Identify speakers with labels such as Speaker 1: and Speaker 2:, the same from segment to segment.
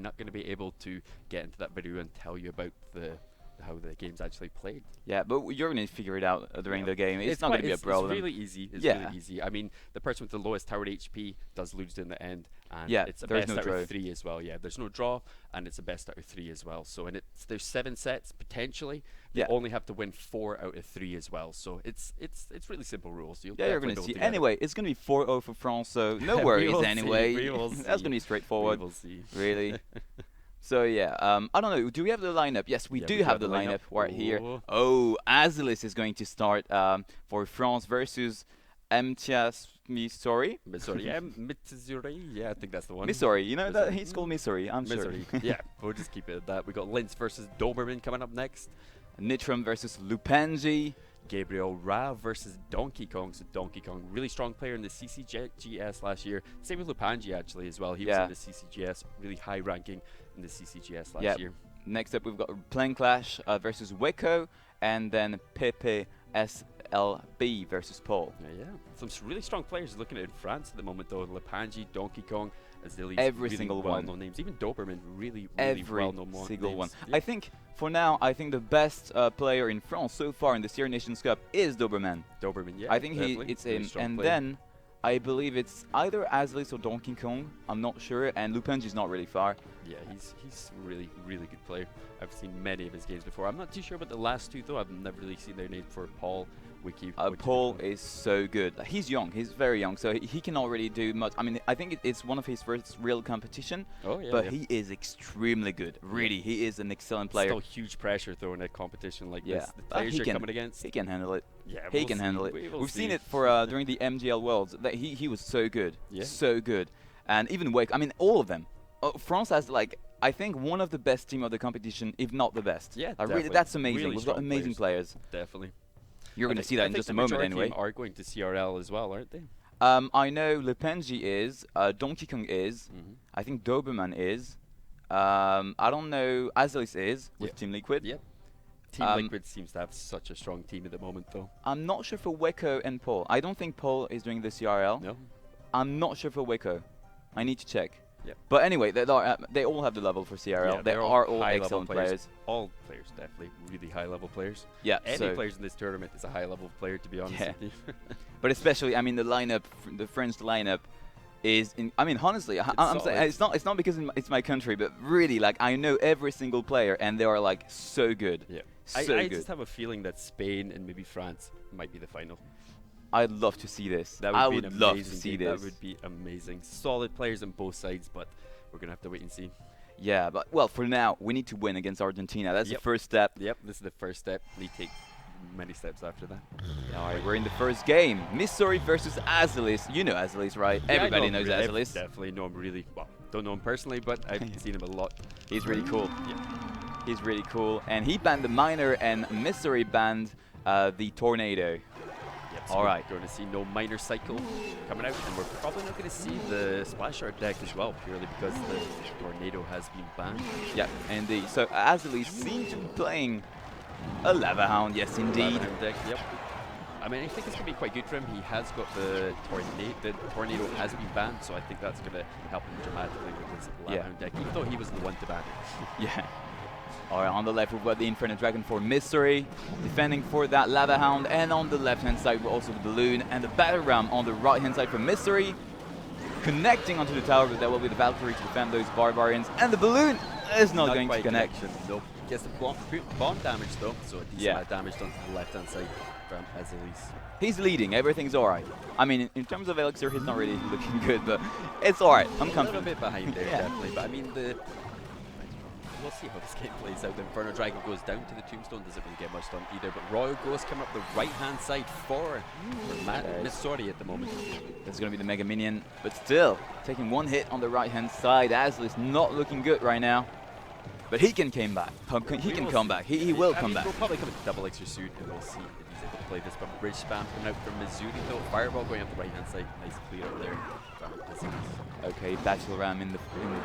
Speaker 1: I'm not going to be able to get into that video and tell you about how the game's actually played.
Speaker 2: Yeah, but you're going to figure it out during the game. It's not going to be a problem.
Speaker 1: It's really easy. It's really easy. I mean, the person with the lowest towered HP does lose in the end, and it's a best out of 3 as well. Yeah, there's no draw, and it's a best out of 3 as well. So, and there's 7 sets potentially. You only have to win 4 out of 3 as well. So it's really simple rules.
Speaker 2: You're going to see. Anyway, it's going to be 4-0 for France, so no worries anyway. That's going to be straightforward.
Speaker 1: We will see.
Speaker 2: Really. So yeah, I don't know. Do we have the lineup? Yes, we do have the lineup right here. Oh, Azelis is going to start for France versus Missouri.
Speaker 1: Missouri, yeah, Missouri. Yeah, I think that's the one.
Speaker 2: Missouri, you know that he's called Missouri. I'm
Speaker 1: Missouri.
Speaker 2: sure.
Speaker 1: Yeah, we'll just keep it at that. We got Linz versus Doberman coming up next.
Speaker 2: Nitram versus Lupanji.
Speaker 1: Gabriel Ra versus Donkey Kong. So Donkey Kong, really strong player in the CCGS last year. Same with Lupanji actually as well. He was in the CCGS, really high ranking in the CCGS last year.
Speaker 2: Next up, we've got Plane Clash versus Weko, and then Pepe SLB versus Paul.
Speaker 1: Yeah, some really strong players looking at it in France at the moment though. Lupanji, Donkey Kong, Azelis,
Speaker 2: every
Speaker 1: really
Speaker 2: single
Speaker 1: well-known names. Even Doberman, really well-known names.
Speaker 2: Every single one.
Speaker 1: Yeah.
Speaker 2: I think for now, the best player in France so far in the Sierra Nations Cup is Doberman.
Speaker 1: Doberman, yeah.
Speaker 2: I think it's him, and then I believe it's either Azelis or Donkey Kong. I'm not sure, and Lupanji is not really far.
Speaker 1: Yeah, he's really good player. I've seen many of his games before. I'm not too sure about the last 2 though. I've never really seen their name for Paul. Wiki.
Speaker 2: Paul is so good. He's young. He's very young, so he cannot really do much. I mean, I think it's one of his first real competition. But he is extremely good. Really, he is an excellent player.
Speaker 1: Still huge pressure though in a competition like this. The players you're coming against.
Speaker 2: He can handle it.
Speaker 1: Yeah,
Speaker 2: he can handle it. We've seen it for during the MGL Worlds. That he was so good. So good. And even Wake. I mean, all of them. France has I think one of the best team of the competition, if not the best.
Speaker 1: Yeah,
Speaker 2: really, that's amazing. We've got amazing players.
Speaker 1: Definitely.
Speaker 2: You're going to see that in just a moment anyway.
Speaker 1: Are going to CRL as well, aren't they?
Speaker 2: I know Lupanji is, Donkey Kong is, I think Doberman is, I don't know, Azelis is with Team Liquid.
Speaker 1: Yep. Team Liquid seems to have such a strong team at the moment though.
Speaker 2: I'm not sure for Weko and Paul. I don't think Paul is doing the CRL.
Speaker 1: No.
Speaker 2: I'm not sure for Weko. I need to check.
Speaker 1: Yep.
Speaker 2: But anyway, they all have the level for CRL.
Speaker 1: Yeah,
Speaker 2: they are all excellent players.
Speaker 1: All players, definitely really high level players.
Speaker 2: Yeah.
Speaker 1: Any players in this tournament is a high level player, to be honest with you.
Speaker 2: But especially, I mean, the lineup, the French lineup is. I mean, honestly, I'm saying it's not because it's my country, but really, I know every single player, and they are so good.
Speaker 1: Yeah.
Speaker 2: I
Speaker 1: just have a feeling that Spain and maybe France might be the final.
Speaker 2: I'd love to see this.
Speaker 1: I would
Speaker 2: love to see this.
Speaker 1: That would be amazing. Solid players on both sides, but we're going to have to wait and see.
Speaker 2: Yeah, but well, for now, we need to win against Argentina. That's the first step.
Speaker 1: Yep, this is the first step. We take many steps after that.
Speaker 2: All right, we're in the first game. Missouri versus Azelis. You know Azelis, right?
Speaker 1: Yeah,
Speaker 2: everybody knows Azelis.
Speaker 1: Definitely know him really well. Don't know him personally, but I've seen him a lot.
Speaker 2: He's really cool.
Speaker 1: Yeah.
Speaker 2: He's really cool. And he banned the Miner, and Missouri banned the Tornado.
Speaker 1: So all right, going to see no minor cycle coming out, and we're probably not going to see the splash art deck as well, purely because the Tornado has been banned.
Speaker 2: Yeah, indeed. So Azelis seems to be playing a Lava Hound, yes indeed.
Speaker 1: Lava Hound deck, yep. I mean, I think it's going to be quite good for him. He has got the Tornado. The Tornado has been banned, so I think that's going to help him dramatically with his Lava Hound deck, even though he was the one to ban it.
Speaker 2: Yeah. All right, on the left, we've got the Inferno Dragon for Missouri, defending for that Lava Hound, and on the left-hand side, we're also the Balloon, and the Battle Ram on the right-hand side for Missouri, connecting onto the tower, but there will be the Valkyrie to defend those Barbarians, and the Balloon is not going to connect.
Speaker 1: Nope. Gets the bomb damage, though, so a decent amount of damage done to the left-hand side from Azelis.
Speaker 2: He's leading, everything's all right. I mean, in terms of Elixir, he's not really looking good, but it's all right. I'm confident.
Speaker 1: A little bit behind there, definitely, but I mean, we'll see how this game plays out. The Inferno Dragon goes down to the tombstone, doesn't really get much done either, but Royal Ghost coming up the right-hand side for Missouri at the moment.
Speaker 2: There's going to be the Mega Minion, but still, taking one hit on the right-hand side. Azelis not looking good right now, but he can come back. He can come back. He will come back.
Speaker 1: We'll probably come with double extra suit, and we'll see if he's able to play this, but Bridge Spam coming out from Missouri, though. Fireball going up the right-hand side. Nice clear up there.
Speaker 2: Okay, Battle Ram in the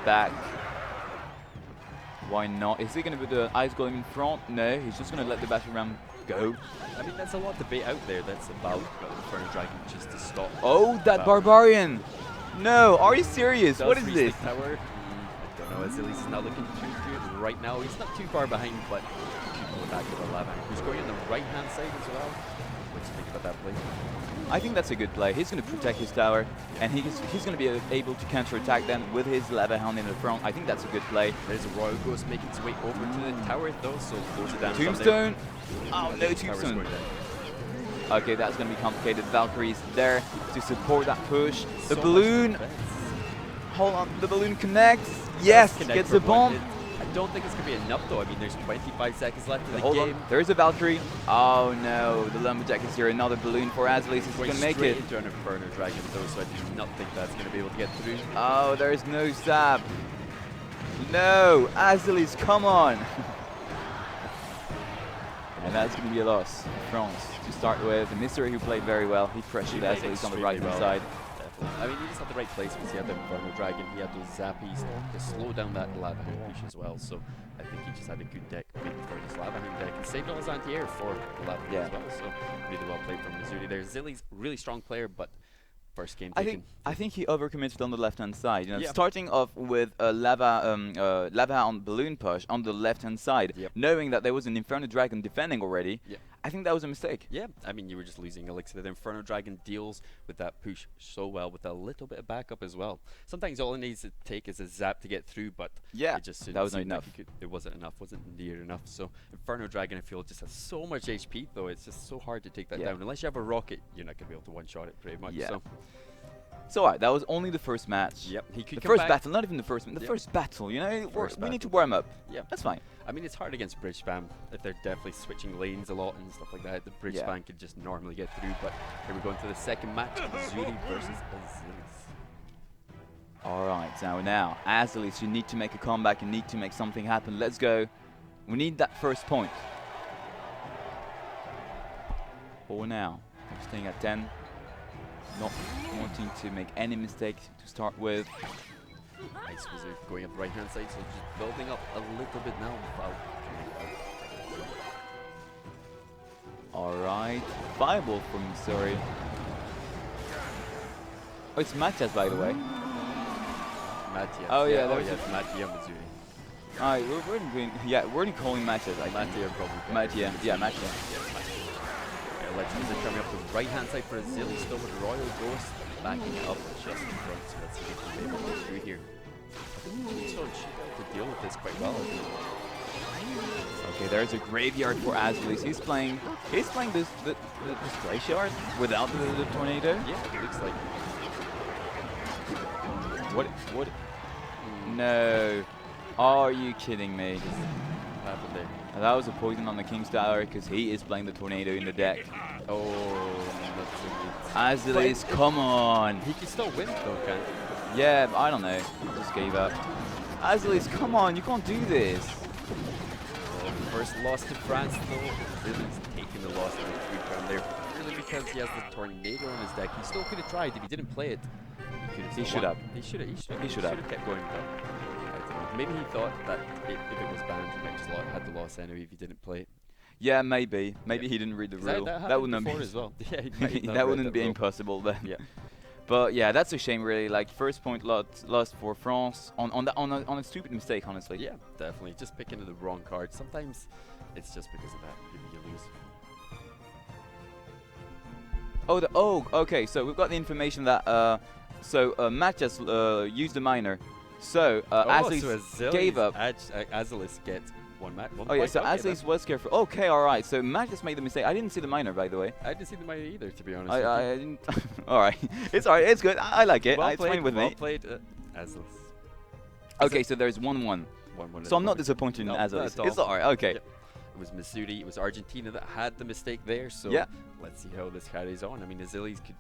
Speaker 2: back. Why not? Is he going to put the Ice Golem in front? No, he's just going to let the Battle Ram go.
Speaker 1: I mean, there's a lot of debate out there. That's about Inferno Dragon just to stop.
Speaker 2: Oh, that Barbarian! No, are you serious? What is this?
Speaker 1: Tower? I don't No, Azilius is not looking too good right now. He's not too far behind, but go back to the lava. He's going on the right-hand side as well. What do you think about that play?
Speaker 2: I think that's a good play. He's going to protect his tower, and he's going to be able to counter-attack then with his lava hound in the front. I think that's a good play.
Speaker 1: There's a Royal Ghost making its way over to the tower, though, so close it down.
Speaker 2: Tombstone! Oh, no tombstone. Okay, that's going to be complicated. Valkyrie's there to support that push. The balloon! Hold on, the balloon connects. Yes, gets the bomb.
Speaker 1: I don't think it's going to be enough, though. I mean, there's 25 seconds left in the
Speaker 2: Hold
Speaker 1: game.
Speaker 2: on. There's a Valkyrie. Oh, no. The Lumberjack is here. Another balloon for Azilius. He's going to make it.
Speaker 1: Into an Inferno Dragon, though, so I do not think that's going to be able to get through.
Speaker 2: Oh, there's no stab. No. Azilius, come on. And that's going to be a loss for France. To start with, the Mystery, who played very well. He pressured Azilius on the right-hand side.
Speaker 1: I mean, he just had the right placements. He had the Inferno Dragon, he had those Zappies to slow down that Lava Hound push as well. So I think he just had a good deck for this Lava Hound deck and saved all his anti-air for the Lava Hound as well. So really well played from Missouri there. Zilly's really strong player, but first game taken.
Speaker 2: I think he overcommitted on the left-hand side. You know, starting off with a lava on balloon push on the left-hand side, knowing that there was an Inferno Dragon defending already. I think that was a mistake.
Speaker 1: Yeah, I mean, you were just losing Elixir. The Inferno Dragon deals with that push so well with a little bit of backup as well. Sometimes all it needs to take is a zap to get through, but it just
Speaker 2: that was not enough.
Speaker 1: Like it wasn't enough, wasn't near enough. So Inferno Dragon, I feel, just has so much HP, though. It's just so hard to take that down. Unless you have a rocket, you're not going to be able to one-shot it pretty much.
Speaker 2: So alright, that was only the first match.
Speaker 1: He could
Speaker 2: the first battle, not even the first, the first battle, you know, we need to warm up. That's fine.
Speaker 1: I mean, it's hard against bridge spam if they're definitely switching lanes a lot and stuff like that. The bridge spam could just normally get through, but here we're going to the second match, Zuri versus Azilius.
Speaker 2: Alright, so now, Azilius, you need to make a comeback, you need to make something happen. Let's go. We need that first point. For now, I'm staying at 10. Not wanting to make any mistakes to start with.
Speaker 1: Nice Wizard going up the right hand side, so just building up a little bit now without
Speaker 2: Alright, fireball from Missouri. Oh, it's Matias, by the way.
Speaker 1: Matias.
Speaker 2: Oh yeah,
Speaker 1: Matias Missouri.
Speaker 2: Alright, we're only calling Matias.
Speaker 1: Matias probably.
Speaker 2: Matias, yeah, Matias.
Speaker 1: Legends are coming up the right-hand side for Azilius, still with Royal Ghost backing up just in front, so let's see if we can be able to get through here. Tombstone should be able to deal with this quite well, I think.
Speaker 2: Okay, there's a graveyard for Azilius. He's playing this graveyard without the tornado.
Speaker 1: Yeah, it looks like.
Speaker 2: What? No. Are you kidding me?
Speaker 1: What happened there?
Speaker 2: That was a poison on the King's Tower because he is playing the tornado in the deck.
Speaker 1: Oh, that's
Speaker 2: Azilius, come on.
Speaker 1: He can still win though, can't he?
Speaker 2: Yeah, but I don't know. I just gave up. Azilius, come on, you can't do this.
Speaker 1: First loss to France though. Azilius taking the loss in the 3 round there. Really because he has the tornado on his deck. He still could have tried. If he didn't play it, he should have. He should have kept going though. Maybe he thought that if it was banned, he might just had the loss anyway if he didn't play it.
Speaker 2: Yeah, maybe. Maybe he didn't read the rule.
Speaker 1: That wouldn't be as well.
Speaker 2: That wouldn't be impossible then. Yeah. But yeah, that's a shame really. Like first point lost for France on a stupid mistake, honestly.
Speaker 1: Yeah, definitely. Just picking the wrong card. Sometimes it's just because of that you lose.
Speaker 2: Okay. So we've got the information that Matias used the miner. So Azilius gave up.
Speaker 1: Azilius gets one match.
Speaker 2: Oh yeah, so Azilius was careful. Okay, alright. So Matias made the mistake. I didn't see the miner, by the way.
Speaker 1: I didn't see the miner either, to be honest.
Speaker 2: I didn't. Alright, it's alright. It's good. I like it. It's fine with me.
Speaker 1: Well played, Azilius.
Speaker 2: Okay, so there's 1-1. So I'm not disappointed in Azilius. It's alright. Okay.
Speaker 1: Yep. It was Missouri. It was Argentina that had the mistake there. So let's see how this carries on. I mean, Azilius could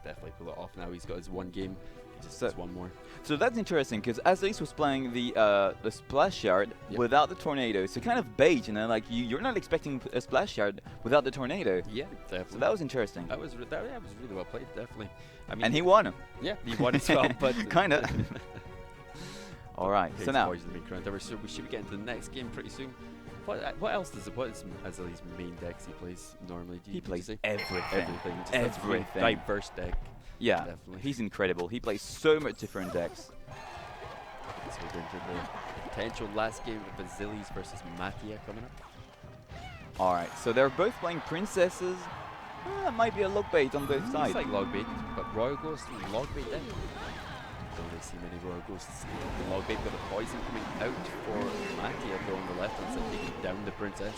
Speaker 1: definitely pull it off now. He's got his one game. Just one more.
Speaker 2: So that's interesting because Azilius was playing the splash yard without the tornado. So kind of bait, you know, like you're not expecting a splash yard without the tornado.
Speaker 1: Yeah, definitely.
Speaker 2: So that was interesting.
Speaker 1: That was really well played, definitely. I mean,
Speaker 2: and he won.
Speaker 1: Yeah, he won as well, but
Speaker 2: kind of. All right. So now
Speaker 1: we should be getting to the next game pretty soon. What else does what is Azilius' main decks he plays normally?
Speaker 2: He plays everything.
Speaker 1: Everything. Diverse deck.
Speaker 2: Yeah, he's incredible. He plays so much different decks.
Speaker 1: So we're going to the potential last game of Basilis versus Mattia coming up.
Speaker 2: Alright, so they're both playing princesses. That might be a log bait on both sides.
Speaker 1: It's like log bait, but Royal Ghost and log bait then. Don't really see many Royal Ghosts. The log bait got a poison coming out for Mattia though on the left hand side, taking down the princess.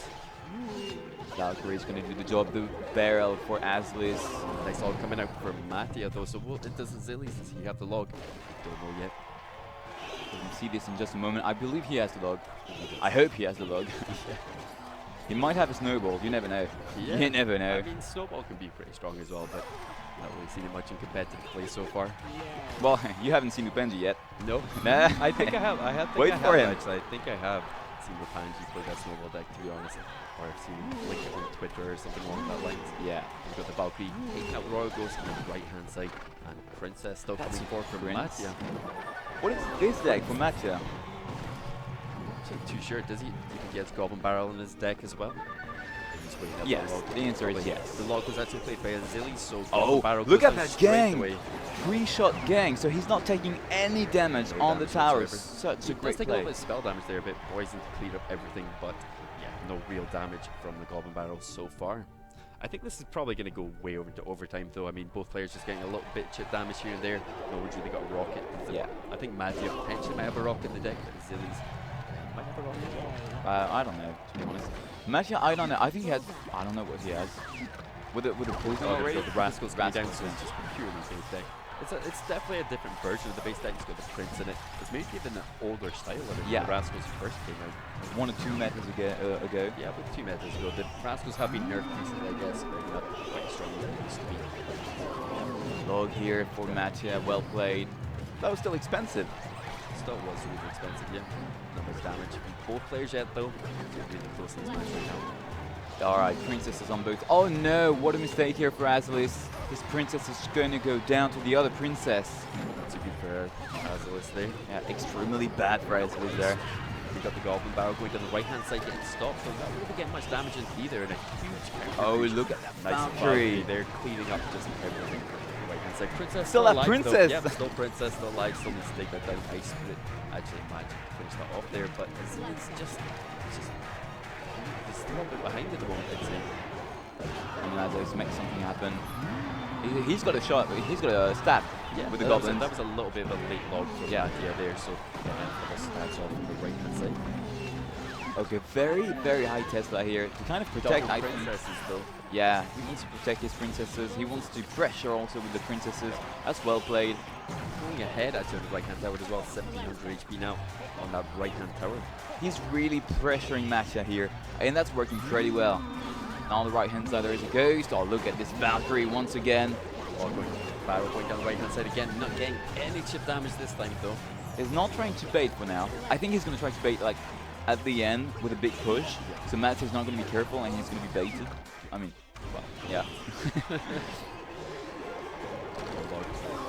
Speaker 2: Valkyrie is going to do the job, the barrel for Aslis.
Speaker 1: Nice log coming out for Mattia though, so what does Zilis? Does he have the log? Don't know yet.
Speaker 2: We'll see this in just a moment. I believe he has the log. I hope he has the log. He might have a snowball, you never know.
Speaker 1: Yeah.
Speaker 2: You never know.
Speaker 1: I mean, snowball can be pretty strong as well, but not really seen it much in competitive play so far.
Speaker 2: Well, you haven't seen Upenji yet.
Speaker 1: No.
Speaker 2: Nah.
Speaker 1: I think I have.
Speaker 2: Wait for him.
Speaker 1: Actually, I think I have seen Upenji play that snowball deck, to be honest. Or I've seen him link it on Twitter or something along that lines.
Speaker 2: Yeah.
Speaker 1: You've got the Valkyrie taking out Royal Ghost on the right hand side, and Princess still coming forward from Mattia.
Speaker 2: What is this deck for Mattia?
Speaker 1: I'm not too sure. Does he? Do you think he has Goblin Barrel in his deck as well?
Speaker 2: Yes, the answer is yes.
Speaker 1: The log was actually played by Azili, so
Speaker 2: look at that gang! 3-shot gang, so he's not taking any damage on the towers. Such a great play.
Speaker 1: He does take a little bit of spell damage there, a bit poison to clear up everything, but yeah, no real damage from the Goblin Barrel so far. I think this is probably going to go way over to overtime though. I mean, both players just getting a little bit chip damage here and there. No one's really got a rocket.
Speaker 2: Yeah.
Speaker 1: I think Mattia potentially might have a rocket in the deck, but Azili's might have a rocket as well.
Speaker 2: I don't know, to be honest. Mattia, I don't know. I think he has. I don't know what he has. With the poison already.
Speaker 1: The Rascals going down, so it's just purely base deck. It's definitely a different version of the base deck. It's got the Prince in it. It's maybe even an older style of it.
Speaker 2: Yeah.
Speaker 1: The Rascals first came out
Speaker 2: 1 or 2 meters ago.
Speaker 1: Yeah, about 2 meters ago. The Rascals have been nerfed recently, I guess. They're not quite as strong as they used to be.
Speaker 2: Log here for Mattia. Well played. That was still expensive.
Speaker 1: Still was really expensive, yeah. Not much damage from both players yet, though. It's really close in this match right now.
Speaker 2: Alright, princesses on both. Oh no, what a mistake here for Azelis. His princess is going to go down to the other princess.
Speaker 1: That's a good for Azelis there.
Speaker 2: Yeah, extremely bad for Azelis there.
Speaker 1: We got the Goblin Barrel going to the right hand side getting stopped, so not really getting much damage in either, and a huge counter.
Speaker 2: Oh, look at that
Speaker 1: nice
Speaker 2: Valkyrie.
Speaker 1: They're cleaning up just everything. Right hand side. Princess
Speaker 2: still
Speaker 1: alive,
Speaker 2: a princess.
Speaker 1: Yeah, still princess, still alive, still needs to take that down. Ice Spirit actually managed to finish that off there, but it's just a little bit behind at the moment, I'd say.
Speaker 2: And Lazos makes something happen. He's got a shot, he's got a stab with the goblins.
Speaker 1: That was a little bit of a late log from Mattia there, so a couple stabs off from the right hand side.
Speaker 2: Okay, very, very high Tesla here to kind of protect
Speaker 1: princesses though.
Speaker 2: Yeah, he needs to protect his princesses. He wants to pressure also with the princesses. That's well played.
Speaker 1: Going ahead actually on the right hand tower as well, 1700 HP now on that right hand tower.
Speaker 2: He's really pressuring Mattia here, and that's working pretty well. Now on the right hand side there is a ghost. Oh, look at this Valkyrie once again.
Speaker 1: Barrel going down the right hand side again, not getting any chip damage this time though.
Speaker 2: He's not trying to bait for now. I think he's going to try to bait like at the end with a big push. Yeah. So Mattia's not going to be careful and he's going to be baited. I mean, well, yeah.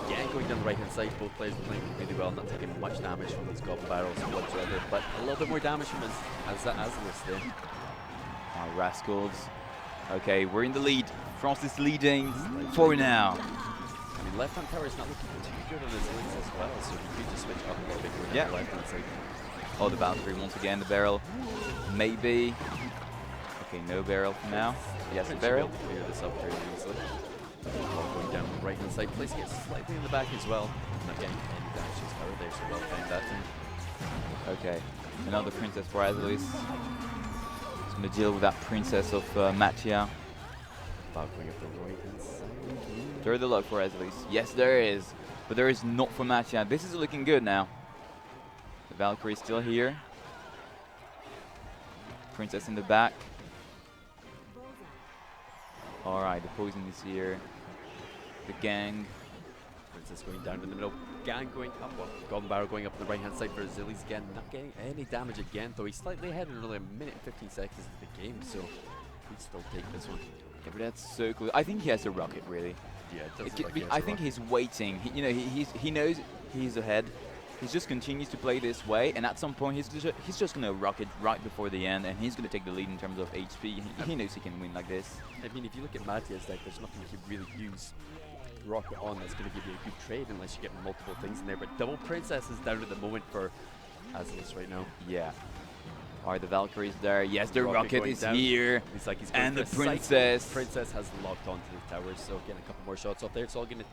Speaker 1: Yeah, going down the right hand side, both players playing really well, not taking much damage from these Goblin Barrels whatsoever, but a little bit more damage from Azelis there.
Speaker 2: Rascals. Okay, we're in the lead. France is leading for now.
Speaker 1: I mean, left hand tower is not looking too good on his links as well, so he could just switch up a little bit more down the left hand side.
Speaker 2: Oh, the Valkyrie once again, the barrel. Maybe. Okay, no barrel for now. Yes, the barrel.
Speaker 1: Clear this up very easily. Going down the right hand side, placing it slightly in the back as well. Not getting any damage to his tower there, so well timed that time.
Speaker 2: Okay, another princess for Azelis. He's going to deal with that princess of Mattia.
Speaker 1: Going up the right hand side.
Speaker 2: There is the luck for Azelis. Yes, there is. But there is not for Mattia. This is looking good now. The Valkyrie is still here. Princess in the back. Alright, the poison is here. The gang.
Speaker 1: Princess going down in the middle. Gang going up. Well, Goblin Barrel going up the right hand side for Azelis again. Not getting any damage again, though. He's slightly ahead in only a minute and 15 seconds of the game, so he'd still take this one.
Speaker 2: Yeah, but that's so cool. I think he has a rocket, really.
Speaker 1: Yeah, it does
Speaker 2: I think he's waiting. He knows he's ahead. He just continues to play this way, and at some point he's just going to rocket right before the end, and he's going to take the lead in terms of HP. He knows he can win like this.
Speaker 1: I mean, if you look at Mattia's deck, there's nothing he can really use rocket on, that's going to give you a good trade unless you get multiple things in there. But double princess is down at the moment for Azelis right now.
Speaker 2: Yeah. Are the Valkyries there? Yes, the rocket is
Speaker 1: down.
Speaker 2: here.
Speaker 1: It's like he's
Speaker 2: and the princess.
Speaker 1: Princess has locked onto the towers, so getting a couple more shots off there. It's only gonna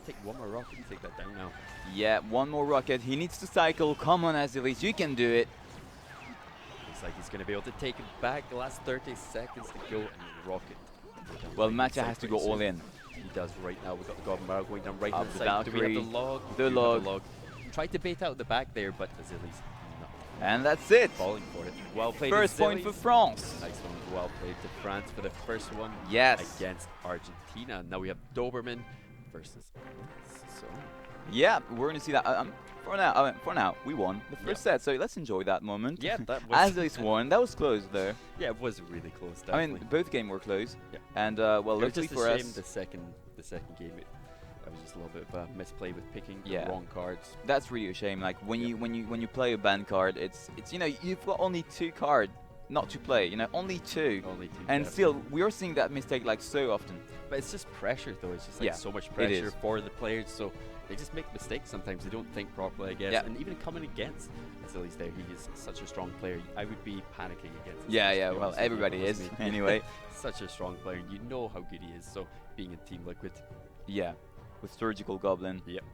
Speaker 1: take one more rocket to take that down now.
Speaker 2: Yeah, one more rocket. He needs to cycle. Come on, Azelis, you can do it.
Speaker 1: Looks like he's gonna be able to take it back. The last 30 seconds to go, and the rocket.
Speaker 2: Well, Matcha has to go all in.
Speaker 1: He does right now. We've got the Goblin Barrel going down right hand
Speaker 2: the
Speaker 1: side. Do we have
Speaker 2: Valkyrie,
Speaker 1: the log?
Speaker 2: The log.
Speaker 1: Tried to bait out the back there, but Azelis.
Speaker 2: And that's it.
Speaker 1: Falling for it. Well played.
Speaker 2: First point for France.
Speaker 1: Nice one. Well played to France for the first one.
Speaker 2: Yes.
Speaker 1: Against Argentina. Now we have Doberman versus. So.
Speaker 2: Yeah, we're gonna see that. For now, we won the first set, so let's enjoy that moment.
Speaker 1: Yeah, that was.
Speaker 2: Azelis won. That was close, though.
Speaker 1: Yeah, it was really close.
Speaker 2: Definitely. I mean, both games were close.
Speaker 1: Yeah.
Speaker 2: And well, luckily for us,
Speaker 1: the second game. That was just a little bit of a misplay with picking the wrong cards.
Speaker 2: That's really a shame. Like when you play a ban card, it's you know, you've got only 2 cards not to play. You know, only two.
Speaker 1: Only 2.
Speaker 2: And still, we are seeing that mistake like so often.
Speaker 1: But it's just pressure, though. It's just like so much pressure for the players. So they just make mistakes sometimes. They don't think properly, I guess.
Speaker 2: Yeah.
Speaker 1: And even coming against Azelis there, he is such a strong player. I would be panicking against him.
Speaker 2: Yeah. Well, everybody is anyway.
Speaker 1: Such a strong player. You know how good he is. So being in Team Liquid.
Speaker 2: Yeah. With Surgical Goblin.
Speaker 1: Yep.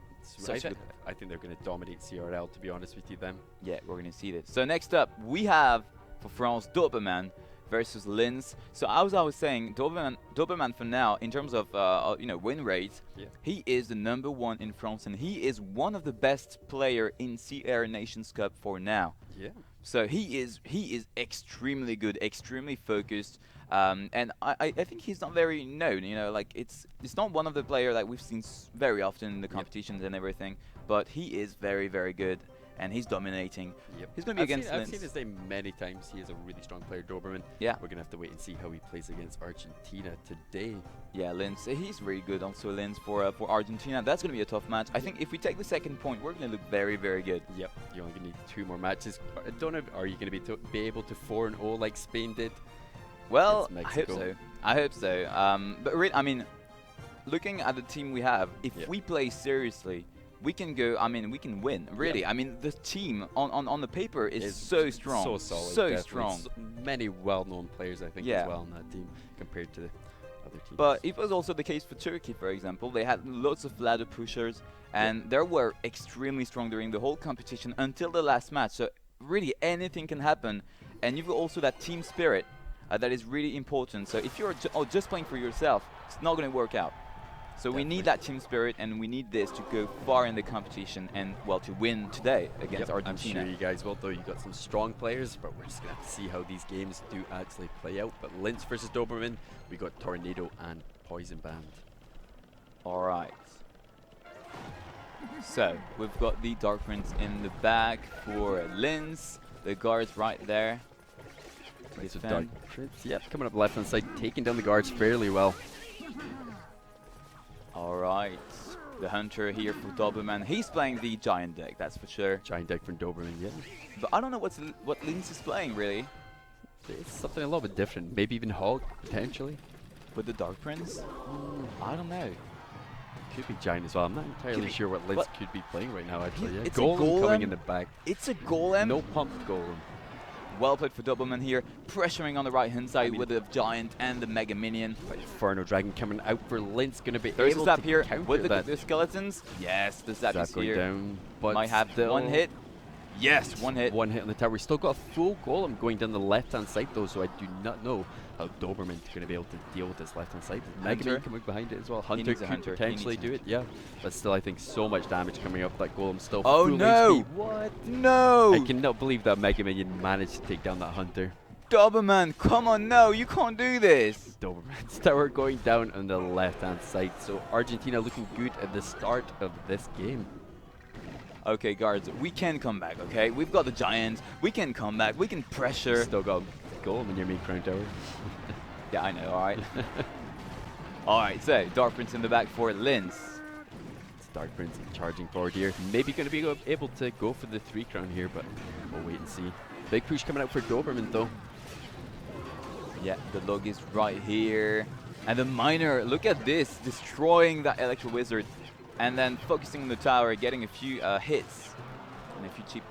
Speaker 1: I think they're going to dominate CRL, to be honest with you, then.
Speaker 2: Yeah, we're going to see this. So next up, we have, for France, Doberman versus Linz. So as I was saying, Doberman for now, in terms of win rate, he is the #1 in France, and he is one of the best player in CR Nations Cup for now.
Speaker 1: Yeah.
Speaker 2: So he is extremely good, extremely focused. And I think he's not very known, you know, like it's not one of the players that we've seen very often in the competitions and everything, but he is very, very good, and he's dominating.
Speaker 1: Yep.
Speaker 2: He's going to be against Linz.
Speaker 1: I've seen his name many times. He is a really strong player, Doberman.
Speaker 2: Yeah.
Speaker 1: We're going to have to wait and see how he plays against Argentina today.
Speaker 2: Yeah, Linz, he's really good also, Linz, for Argentina. That's going to be a tough match. I think if we take the second point, we're going to look very, very good.
Speaker 1: Yep. You're only going to need 2 more matches. I don't know, are you going to be able to 4-0 like Spain did?
Speaker 2: Well, I hope so. I hope so. But really, I mean, looking at the team we have, if we play seriously, we can go. I mean, we can win. Really, I mean, the team on the paper is so strong,
Speaker 1: so solid,
Speaker 2: so strong.
Speaker 1: Many well-known players, I think, as well on that team compared to the other teams.
Speaker 2: But it was also the case for Turkey, for example. They had lots of ladder pushers, and they were extremely strong during the whole competition until the last match. So really, anything can happen, and you've got also that team spirit. That is really important. So if you're just playing for yourself, it's not going to work out. So we need that team spirit, and we need this to go far in the competition and, well, to win today against Argentina.
Speaker 1: I'm sure you guys will, though. You've got some strong players, but we're just going to have to see how these games do actually play out. But Linz versus Doberman, we got Tornado and Poison Band.
Speaker 2: All right. So we've got the Dark Prince in the back for Linz. The guards right there.
Speaker 1: So Dark Prince, coming up left hand side, taking down the guards fairly well.
Speaker 2: All right, the Hunter here for Doberman. He's playing the Giant deck, that's for sure.
Speaker 1: Giant deck from Doberman, yeah.
Speaker 2: But I don't know what Linz is playing, really.
Speaker 1: It's something a little bit different. Maybe even Hog, potentially.
Speaker 2: With the Dark Prince? I don't know.
Speaker 1: Could be Giant as well. I'm not entirely sure what Linz could be playing right now, actually.
Speaker 2: It's Golem
Speaker 1: a Golem coming in the back.
Speaker 2: It's a Golem?
Speaker 1: No pumped Golem.
Speaker 2: Well played for Doberman here, pressuring on the right-hand side with the Giant and the Mega Minion.
Speaker 1: Inferno Dragon coming out for Linz, going to be
Speaker 2: There's
Speaker 1: able
Speaker 2: a zap
Speaker 1: to
Speaker 2: here
Speaker 1: counter
Speaker 2: with
Speaker 1: that.
Speaker 2: the skeletons. Yes, the zap is
Speaker 1: going
Speaker 2: here.
Speaker 1: Down, but
Speaker 2: might have one hit. Yes, one hit.
Speaker 1: One hit on the tower. We still got a full Golem going down the left-hand side, though, so I do not know how Doberman's going to be able to deal with this left-hand side. Mega Man coming behind it as well. Hunter could potentially do it, but still, I think so much damage coming up. That Golem still full
Speaker 2: no!
Speaker 1: HP. What?
Speaker 2: No!
Speaker 1: I cannot believe that Mega Minion managed to take down that Hunter.
Speaker 2: Doberman, come on, no, you can't do this.
Speaker 1: Doberman's tower going down on the left-hand side. So Argentina looking good at the start of this game.
Speaker 2: Okay, guards, we can come back, okay? We've got the Giants. We can come back. We can pressure.
Speaker 1: Still got Golem in your main crown tower.
Speaker 2: Yeah, I know, all right. All right, so Dark Prince in the back for Linz.
Speaker 1: It's Dark Prince charging forward here. Maybe going to be able to go for the 3 crown here, but we'll wait and see. Big push coming out for Doberman, though.
Speaker 2: Yeah, the log is right here. And the Miner, look at this, destroying that Electro Wizard, and then focusing on the tower, getting a few hits and a few cheap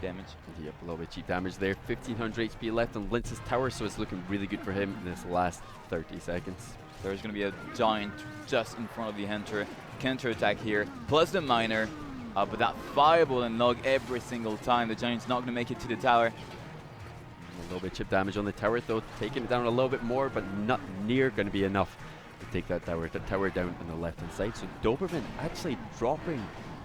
Speaker 2: damage.
Speaker 1: Yep, a little bit cheap damage there. 1500 HP left on Lince's tower, so it's looking really good for him in this last 30 seconds.
Speaker 2: There's going to be a Giant just in front of the Hunter. Counter attack here, plus the Miner. But that Fireball and Log every single time. The Giant's not going to make it to the tower.
Speaker 1: A little bit chip damage on the tower, though, taking it down a little bit more, but not near going to be enough to take that tower down on the left-hand side. So Doberman actually dropping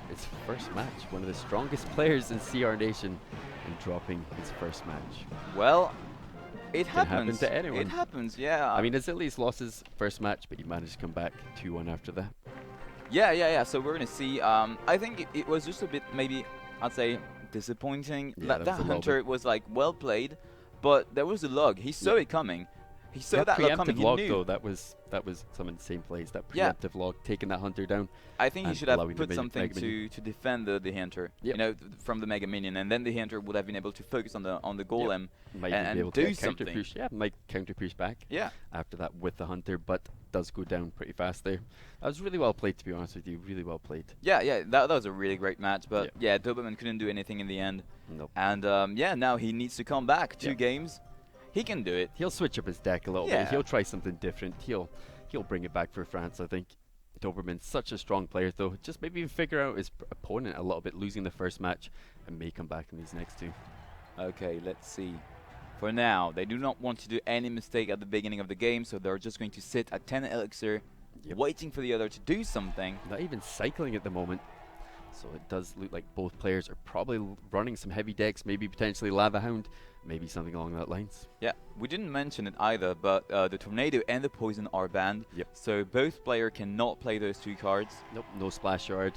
Speaker 1: his first match. One of the strongest players in CR Nation and dropping his first match.
Speaker 2: Well, it happens.
Speaker 1: Happen to anyone.
Speaker 2: It happens, yeah.
Speaker 1: I mean, Azilius lost his first match, but he managed to come back 2-1 after that.
Speaker 2: Yeah. So we're going to see. I think it was just a bit, maybe, I'd say, disappointing.
Speaker 1: Yeah,
Speaker 2: that Hunter was like well played, but there was a log. He saw it coming. He saw that log coming.
Speaker 1: Log, though, that was some insane plays. That preemptive log, taking that Hunter down.
Speaker 2: I think he should have put something to defend the Hunter, you know, from the Mega Minion, and then the Hunter would have been able to focus on the Golem and do something.
Speaker 1: Push, might counter push back. After that with the Hunter, but does go down pretty fast there. That was really well played, to be honest with you. Really well played.
Speaker 2: Yeah. That was a really great match, but yeah, Doberman couldn't do anything in the end.
Speaker 1: Nope.
Speaker 2: And now he needs to come back. 2 games. He can do it.
Speaker 1: He'll switch up his deck a little bit. He'll try something different. He'll bring it back for France, I think. Doberman's such a strong player, though. Just maybe figure out his opponent a little bit, losing the first match, and may come back in these next 2.
Speaker 2: Okay, let's see. For now, they do not want to do any mistake at the beginning of the game, so they're just going to sit at 10 Elixir, waiting for the other to do something.
Speaker 1: Not even cycling at the moment. So it does look like both players are probably running some heavy decks, maybe potentially Lava Hound, maybe something along that lines.
Speaker 2: Yeah, we didn't mention it either, but the Tornado and the Poison are banned. So both players cannot play those 2 cards.
Speaker 1: Nope, no Splash Yard.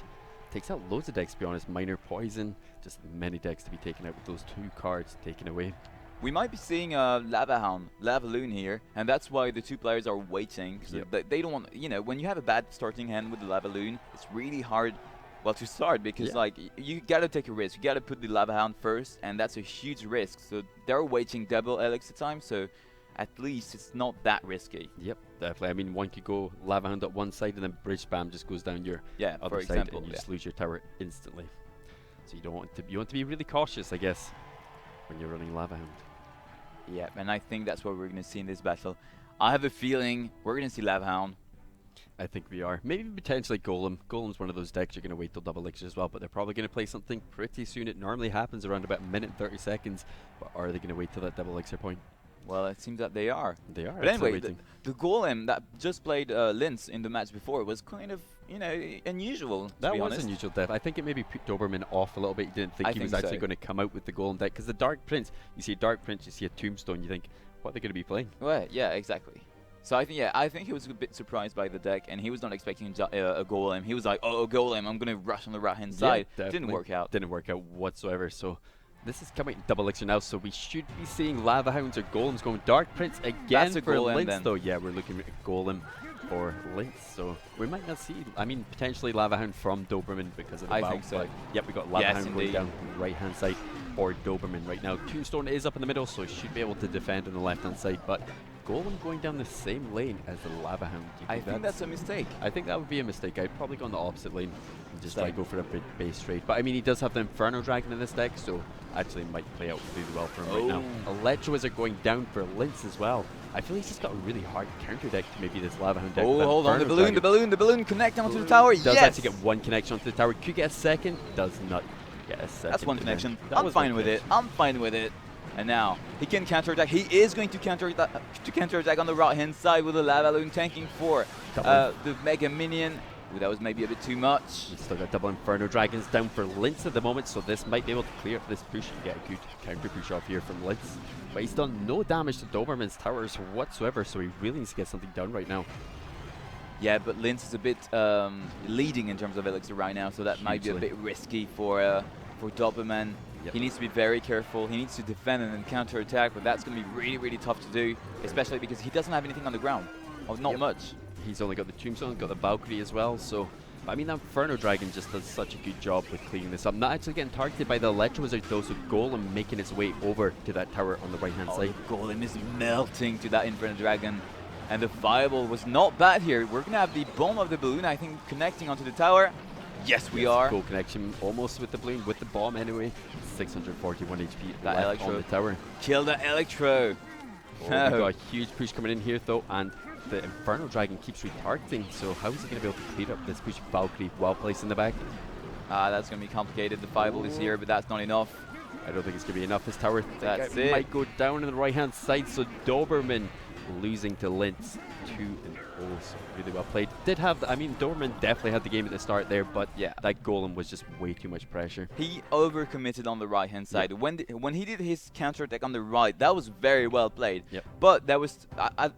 Speaker 1: Takes out loads of decks, to be honest. Minor Poison, just many decks to be taken out with those 2 cards taken away.
Speaker 2: We might be seeing a Lava Hound, Lava Loon here, and that's why the 2 players are waiting. They don't want, you know, when you have a bad starting hand with the Lava Loon, it's really hard to start, because like you gotta take a risk. You gotta put the Lava Hound first, and that's a huge risk. So they're waiting double Elixir time, so at least it's not that risky.
Speaker 1: Yep, definitely. I mean, one could go Lava Hound at one side, and then Bridge Spam just goes down your other side, and you just lose your tower instantly. So you want to be really cautious, I guess, when you're running Lava Hound.
Speaker 2: Yeah, and I think that's what we're gonna see in this battle. I have a feeling we're gonna see Lava Hound.
Speaker 1: I think we are. Maybe potentially Golem. Golem's one of those decks you're going to wait till double Elixir as well, but they're probably going to play something pretty soon. It normally happens around about 1 minute and 30 seconds, but are they going to wait till that double Elixir point?
Speaker 2: Well, it seems that they are.
Speaker 1: They are.
Speaker 2: But anyway, the Golem that just played Lince in the match before was kind of, you know, unusual, to be honest.
Speaker 1: Unusual, Def. I think it maybe put Doberman off a little bit. He didn't think he was actually going to come out with the Golem deck, because the Dark Prince, you see a Dark Prince, you see a Tombstone, you think, what are they going to be playing?
Speaker 2: Well, yeah, exactly. So I think he was a bit surprised by the deck, and he was not expecting a Golem. He was like, oh, a Golem, I'm going to rush on the right-hand side. Didn't work out.
Speaker 1: Didn't work out whatsoever. So this is coming double Elixir now, so we should be seeing Lava Hounds or Golems going. Dark Prince again for Lince, though. Yeah, we're looking at Golem for Lince. So we might not see, I mean, potentially Lava Hound from Doberman because of the
Speaker 2: I think so.
Speaker 1: Yep, we got Lava Hound going down the right-hand side for Doberman right now. Tombstone is up in the middle, so should be able to defend on the left-hand side, but Golem going down the same lane as the Lava Hound.
Speaker 2: I think that's a mistake.
Speaker 1: I think that would be a mistake. I'd probably go on the opposite lane and just try to go for a big base trade. But I mean, he does have the Inferno Dragon in this deck, so actually might play out really well for him right now. Electro Wizard going down for Lince as well. I feel he's just got a really hard counter deck to maybe this Lava Hound deck.
Speaker 2: Oh, hold on, the balloon connect onto the tower.
Speaker 1: Does actually get 1 connection onto the tower. Could get a second, does not get a second.
Speaker 2: That's 1 connection. I'm fine with it. I'm fine with it. And now he can counterattack. He is going to counterattack on the right-hand side with the Lava Loon, tanking for the Mega Minion. Ooh, that was maybe a bit too much.
Speaker 1: He's still got double Inferno Dragons down for Lince at the moment, so this might be able to clear up this push and get a good counter push off here from Lince. But he's done no damage to Doberman's towers whatsoever, so he really needs to get something done right now.
Speaker 2: Yeah, but Lince is a bit leading in terms of Elixir right now, so that might be a bit risky for Doberman. He needs to be very careful. He needs to defend and then counter-attack, but that's going to be really, really tough to do, especially because he doesn't have anything on the ground. Or not much.
Speaker 1: He's only got the Tombstone, got the Valkyrie as well, so I mean, that Inferno Dragon just does such a good job with cleaning this up. Not actually getting targeted by the Electro Wizard though, so Golem making its way over to that tower on the right-hand side.
Speaker 2: Golem is melting to that Inferno Dragon. And the fireball was not bad here. We're going to have the bomb of the balloon, I think, connecting onto the tower. Yes, we are.
Speaker 1: Full connection almost with the balloon, with the bomb anyway. 641 HP
Speaker 2: that
Speaker 1: left
Speaker 2: electro
Speaker 1: on the tower.
Speaker 2: Kill the electro.
Speaker 1: Oh, we got a huge push coming in here though, and the Inferno Dragon keeps retargeting. So how is he going to be able to clear up this push? Valkyrie well placed in the back.
Speaker 2: That's going to be complicated. The fireball is here, but that's not enough.
Speaker 1: I don't think it's going to be enough. This tower
Speaker 2: might
Speaker 1: go down on the right-hand side. So Doberman losing to Lintz. 2-0, so really well played. Doberman definitely had the game at the start there, but yeah, that golem was just way too much pressure.
Speaker 2: He overcommitted on the right-hand side. Yep. When he did his counter attack on the right, that was very well played.
Speaker 1: Yep.
Speaker 2: But that was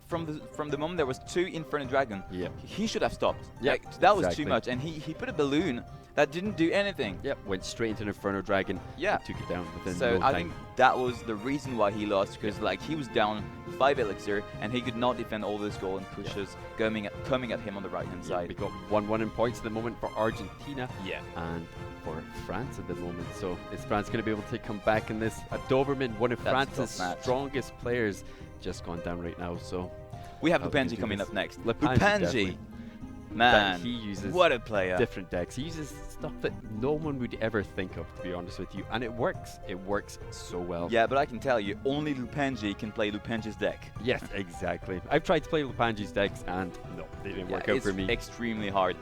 Speaker 2: from the moment there was 2 Inferno Dragon.
Speaker 1: Yep.
Speaker 2: He should have stopped.
Speaker 1: Yep,
Speaker 2: like, that was too much, and he put a balloon that didn't do anything.
Speaker 1: Yep, went straight into an Inferno Dragon.
Speaker 2: Yeah,
Speaker 1: took it down within
Speaker 2: so
Speaker 1: no time.
Speaker 2: I think that was the reason why he lost, because like he was down 5 elixir and he could not defend all those golem pushes coming at him on the right hand side.
Speaker 1: We got 1-1 in points at the moment for Argentina.
Speaker 2: Yeah,
Speaker 1: and for France at the moment. So is France going to be able to come back in this? Doberman, one of France's strongest players, just gone down right now. So
Speaker 2: we have Lupanji coming up next.
Speaker 1: Lupanji.
Speaker 2: Man,
Speaker 1: he uses
Speaker 2: what a player.
Speaker 1: Different decks. He uses stuff that no one would ever think of, to be honest with you, and it works. It works so well.
Speaker 2: Yeah, but I can tell you, only Lupanji can play Lupanji's deck.
Speaker 1: Yes, exactly. I've tried to play Lupanji's decks, and no, they didn't work out for me.
Speaker 2: It's extremely hard.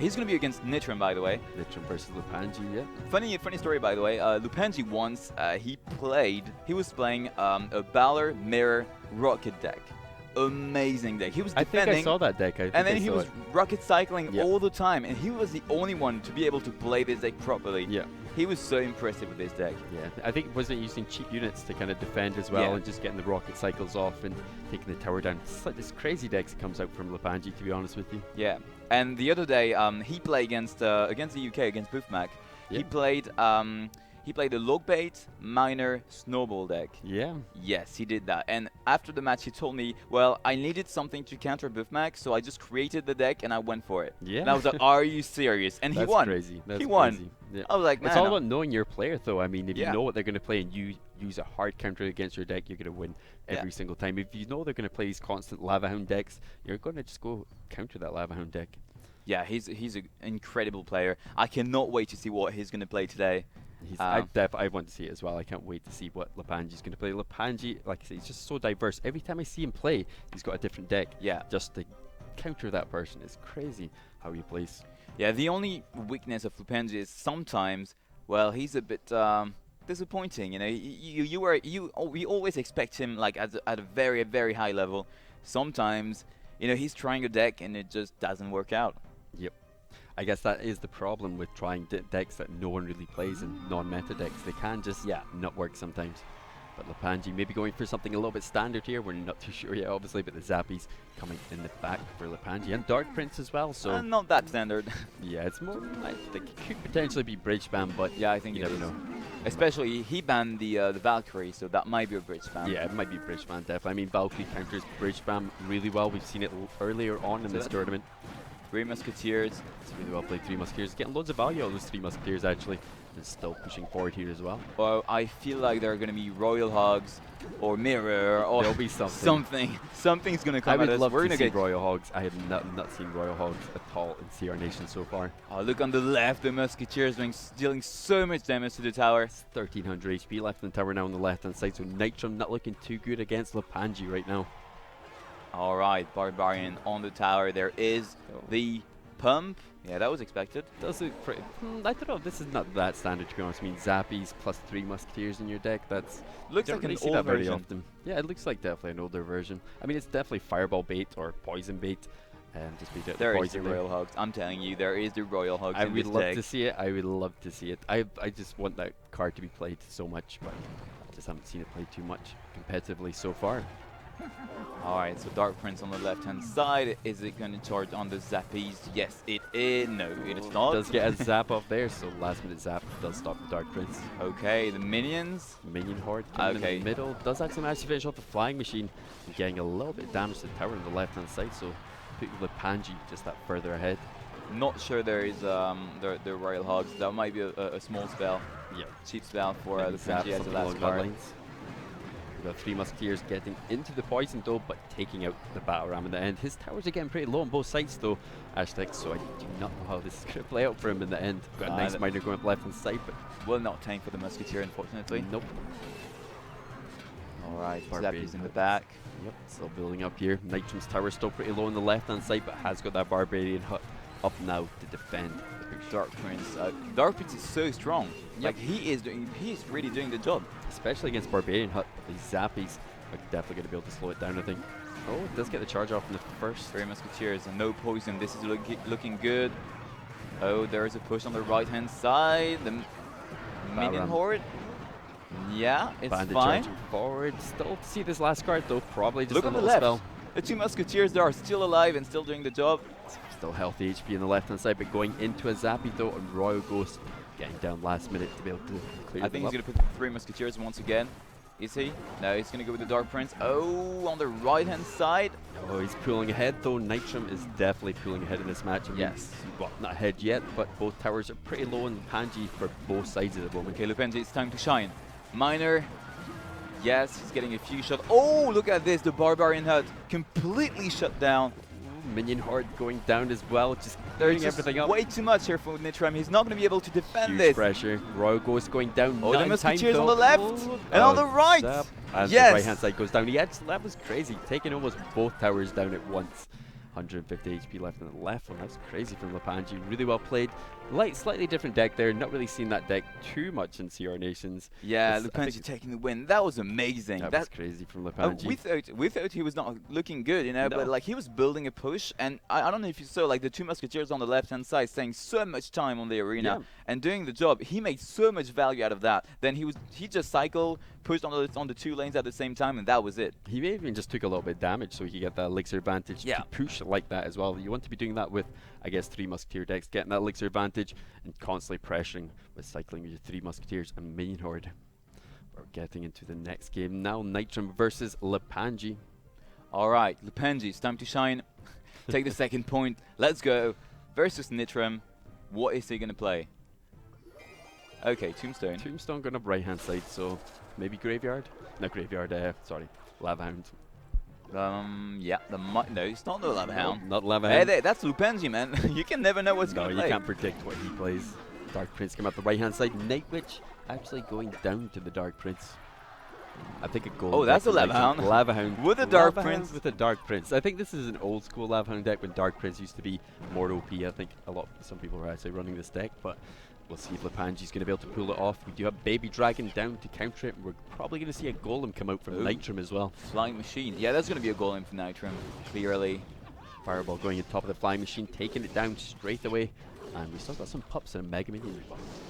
Speaker 2: He's going to be against Nitram, by the way.
Speaker 1: Nitram versus Lupanji, yeah.
Speaker 2: Funny story, by the way. Lupanji once, he was playing a Balor Mirror Rocket deck. Amazing deck. He was defending.
Speaker 1: I think I saw that deck.
Speaker 2: And then he was rocket cycling all the time, and he was the only one to be able to play this deck properly.
Speaker 1: Yeah.
Speaker 2: He was so impressive with this deck.
Speaker 1: Yeah, I think wasn't using cheap units to kind of defend as well, and just getting the rocket cycles off and taking the tower down. It's like this crazy deck that comes out from Lupanji, to be honest with you.
Speaker 2: Yeah, and the other day he played against the UK, against Boofmac.
Speaker 1: Yeah.
Speaker 2: He played the Logbait Miner Snowball deck.
Speaker 1: Yeah.
Speaker 2: Yes, he did that. And after the match, he told me, well, I needed something to counter Boofmac, so I just created the deck and I went for it.
Speaker 1: Yeah.
Speaker 2: And I was like, are you serious? And he won.
Speaker 1: Crazy. That's
Speaker 2: he won.
Speaker 1: Crazy. Yeah.
Speaker 2: I was like, man.
Speaker 1: It's all about knowing your player, though. I mean, if you know what they're going to play and you use a hard counter against your deck, you're going to win every single time. If you know they're going to play these constant Lava Hound decks, you're going to just go counter that Lava Hound deck.
Speaker 2: Yeah, he's an incredible player. I cannot wait to see what he's going to play today.
Speaker 1: I want to see it as well. I can't wait to see what Lupanji's going to play. Lupanji, like I say, he's just so diverse. Every time I see him play, he's got a different deck.
Speaker 2: Yeah.
Speaker 1: Just to counter that person. It's crazy how he plays.
Speaker 2: Yeah, the only weakness of Lupanji is sometimes, well, he's a bit disappointing. You know, we always expect him like at a very, very high level. Sometimes, you know, he's trying a deck and it just doesn't work out.
Speaker 1: Yep. I guess that is the problem with trying decks that no one really plays and non-meta decks. They can just not work sometimes. But Lupanji maybe going for something a little bit standard here. We're not too sure yet, obviously, but the Zappies coming in the back for Lupanji. And Dark Prince as well, so...
Speaker 2: not that standard.
Speaker 1: Yeah, it's more... I think it could potentially be bridge ban, but
Speaker 2: yeah, I think
Speaker 1: you never know.
Speaker 2: Especially, he banned the Valkyrie, so that might be a bridge ban.
Speaker 1: Yeah, it might be bridge ban, definitely. I mean, Valkyrie counters bridge ban really well. We've seen it earlier on in this tournament.
Speaker 2: 3 Musketeers.
Speaker 1: It's really well played, 3 Musketeers. Getting loads of value out of those 3 Musketeers, actually. And still pushing forward here as well.
Speaker 2: Well, I feel like there are going to be Royal Hogs or Mirror or...
Speaker 1: There'll be something.
Speaker 2: Something's going to come
Speaker 1: out of this.
Speaker 2: I would love
Speaker 1: to see Royal Hogs. I have not seen Royal Hogs at all in CR Nation so far.
Speaker 2: Oh, look on the left. The Musketeers dealing so much damage to the tower.
Speaker 1: It's 1300 HP left in the tower now on the left-hand side. So Nitram not looking too good against Lupanji right now.
Speaker 2: All right, Barbarian on the tower. There is the pump. Yeah, that was expected.
Speaker 1: Does look pretty... I don't know. This is not that standard, to be honest. I mean, Zappies plus 3 Musketeers in your deck. That's...
Speaker 2: Looks like an old version.
Speaker 1: Often. Yeah, it looks like definitely an older version. I mean, it's definitely Fireball bait or Poison bait. Just beat it.
Speaker 2: There is the Royal Hogs. I'm telling you, there is the Royal Hogs in this deck.
Speaker 1: I would love to see it. I would love to see it. I just want that card to be played so much, but I just haven't seen it played too much competitively so far.
Speaker 2: Alright, so Dark Prince on the left-hand side. Is it going to charge on the Zappies? Yes, it is. No, it is not.
Speaker 1: It does get a zap off there, so last-minute zap does stop the Dark Prince.
Speaker 2: Okay, the minions.
Speaker 1: Minion Horde coming in the middle. Does actually manage to finish off the Flying Machine and getting a little bit of damage to the tower on the left-hand side, so put Lupanji just that further ahead.
Speaker 2: Not sure there is the Royal Hogs. That might be a small spell.
Speaker 1: Yeah.
Speaker 2: Cheap spell for Lupanji as the last card.
Speaker 1: We've got 3 Musketeers getting into the poison though, but taking out the battle ram in the end. His towers are getting pretty low on both sides though, Ashtek, so I do not know how this is going to play out for him in the end. Got a nice miner going up left hand side, but
Speaker 2: will not tank for the Musketeer, unfortunately.
Speaker 1: Nope.
Speaker 2: Alright, Zappy's in the back.
Speaker 1: Yep, still building up here. Nitrum's tower still pretty low on the left hand side, but has got that Barbarian hut up now to defend.
Speaker 2: Dark Prince. Dark Prince is so strong. Yep. Like he's really doing the job.
Speaker 1: Especially against Barbarian hut. These Zappies are definitely going to be able to slow it down, I think. Oh, it does get the charge off in the first.
Speaker 2: 3 Musketeers and no poison. This is looking good. Oh, there is a push on the right hand side. The minion horde. Yeah, it's
Speaker 1: Bandit
Speaker 2: fine.
Speaker 1: Charging forward. Still to see this last card though. Probably just
Speaker 2: look
Speaker 1: a
Speaker 2: on the
Speaker 1: little
Speaker 2: left.
Speaker 1: spell.
Speaker 2: The 2 Musketeers there are still alive and still doing the job.
Speaker 1: Still healthy HP on the left hand side, but going into a Zappy though, and Royal Ghost getting down last minute to be able to clear.
Speaker 2: I think he's going to put 3 Musketeers once again. Is he? No, he's going to go with the Dark Prince. Oh, on the right hand side.
Speaker 1: Oh, he's pulling ahead though. Nitrum is definitely pulling ahead in this match. I mean,
Speaker 2: yes.
Speaker 1: Well, not ahead yet, but both towers are pretty low in Lupanji for both sides at the moment.
Speaker 2: Okay, Lupanji, it's time to shine. Miner. Yes, he's getting a few shots. Oh, look at this. The Barbarian hut completely shut down.
Speaker 1: Minion horde going down as well, just
Speaker 2: there's
Speaker 1: everything up.
Speaker 2: Way too much here for Nitram. He's not going to be able to defend
Speaker 1: Huge
Speaker 2: this.
Speaker 1: Pressure. Royal Ghost going down.
Speaker 2: Oh, the Musketeers on the left and on the right.
Speaker 1: As
Speaker 2: yes.
Speaker 1: the right hand side goes down. That was crazy. Taking almost both towers down at once. 150 HP left on the left one. That's crazy from Lupanji. Really well played. Slightly different deck there. Not really seen that deck too much in CR Nations.
Speaker 2: Yeah, Lupanji taking the win. That was amazing.
Speaker 1: That was crazy from Lupanji.
Speaker 2: We thought he was not looking good, you know, but like he was building a push, and I don't know if you saw like the 2 Musketeers on the left-hand side staying so much time on the arena and doing the job. He made so much value out of that. Then he just cycled, pushed on the 2 lanes at the same time, and that was it.
Speaker 1: He may even just took a little bit of damage so he could get that elixir advantage to push like that as well. You want to be doing that with, I guess, 3 Musketeer decks, getting that elixir advantage and constantly pressuring with cycling with your 3 Musketeers and Minion Horde. We're getting into the next game now. Nitrum versus Lupanji.
Speaker 2: All right, Lupanji, it's time to shine. Take the second point. Let's go. Versus Nitram. What is he going to play? Okay, Tombstone.
Speaker 1: Tombstone going up right hand side, so maybe Graveyard? No, Graveyard, sorry, Lava Hound.
Speaker 2: Yeah, no, it's not the Lava Hound.
Speaker 1: Not Lava Hound.
Speaker 2: Hey, that's Lupanji, man. You can never know what's going to play.
Speaker 1: No, you can't predict what he plays. Dark Prince come up the right hand side. Night Witch actually going down to the Dark Prince. I think a goal.
Speaker 2: Oh, that's a Lava Hound.
Speaker 1: Lava Hound
Speaker 2: with a Dark Prince.
Speaker 1: With a Dark Prince. I think this is an old school Lava Hound deck when Dark Prince used to be more OP. I think some people were actually running this deck, but we'll see if Lupanji's going to be able to pull it off. We do have Baby Dragon down to counter it. We're probably going to see a Golem come out from Nitram as well.
Speaker 2: Flying Machine. Yeah, that's going to be a Golem from Nitram, clearly.
Speaker 1: Fireball going on top of the Flying Machine, taking it down straight away. And we still got some pups and a Mega Minion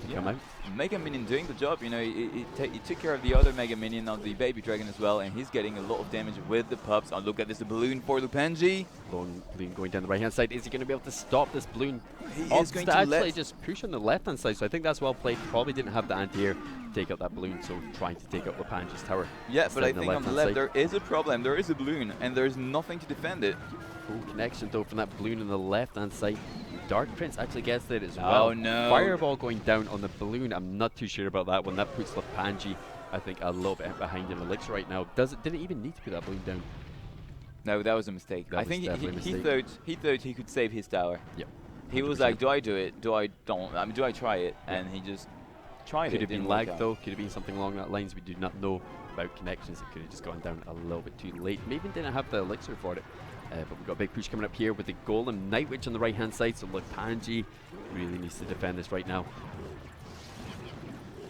Speaker 1: to come out.
Speaker 2: Mega Minion doing the job. You know, he took care of the other Mega Minion of the Baby Dragon as well, and he's getting a lot of damage with the pups. Oh, look at this, the balloon for Lupanji.
Speaker 1: Balloon going down the right hand side. Is he going to be able to stop this balloon?
Speaker 2: He is going to
Speaker 1: actually just push on the left hand side, so I think that's well played. Probably didn't have the anti-air to take out that balloon, so trying to take out Lupanji's tower.
Speaker 2: Yeah, but I think on the left there is a problem. There is a balloon, and there's nothing to defend it.
Speaker 1: Full connection though from that balloon on the left hand side. Dark Prince actually gets it as well.
Speaker 2: Oh no.
Speaker 1: Fireball going down on the balloon. I'm not too sure about that one. That puts Lupanji, I think, a little bit behind in Elixir right now. Did it even need to put that balloon down?
Speaker 2: No, that was a mistake. I think he thought he could save his tower.
Speaker 1: Yep.
Speaker 2: He was like, do I do it? Do I don't? I mean, do I try it? And he just tried it.
Speaker 1: Could have been lag though. Could have been something along that lines. We do not know about connections. It could have just gone down a little bit too late. Maybe didn't have the Elixir for it. But we've got a big push coming up here with the Golem Night Witch on the right hand side, so Lupanji really needs to defend this right now.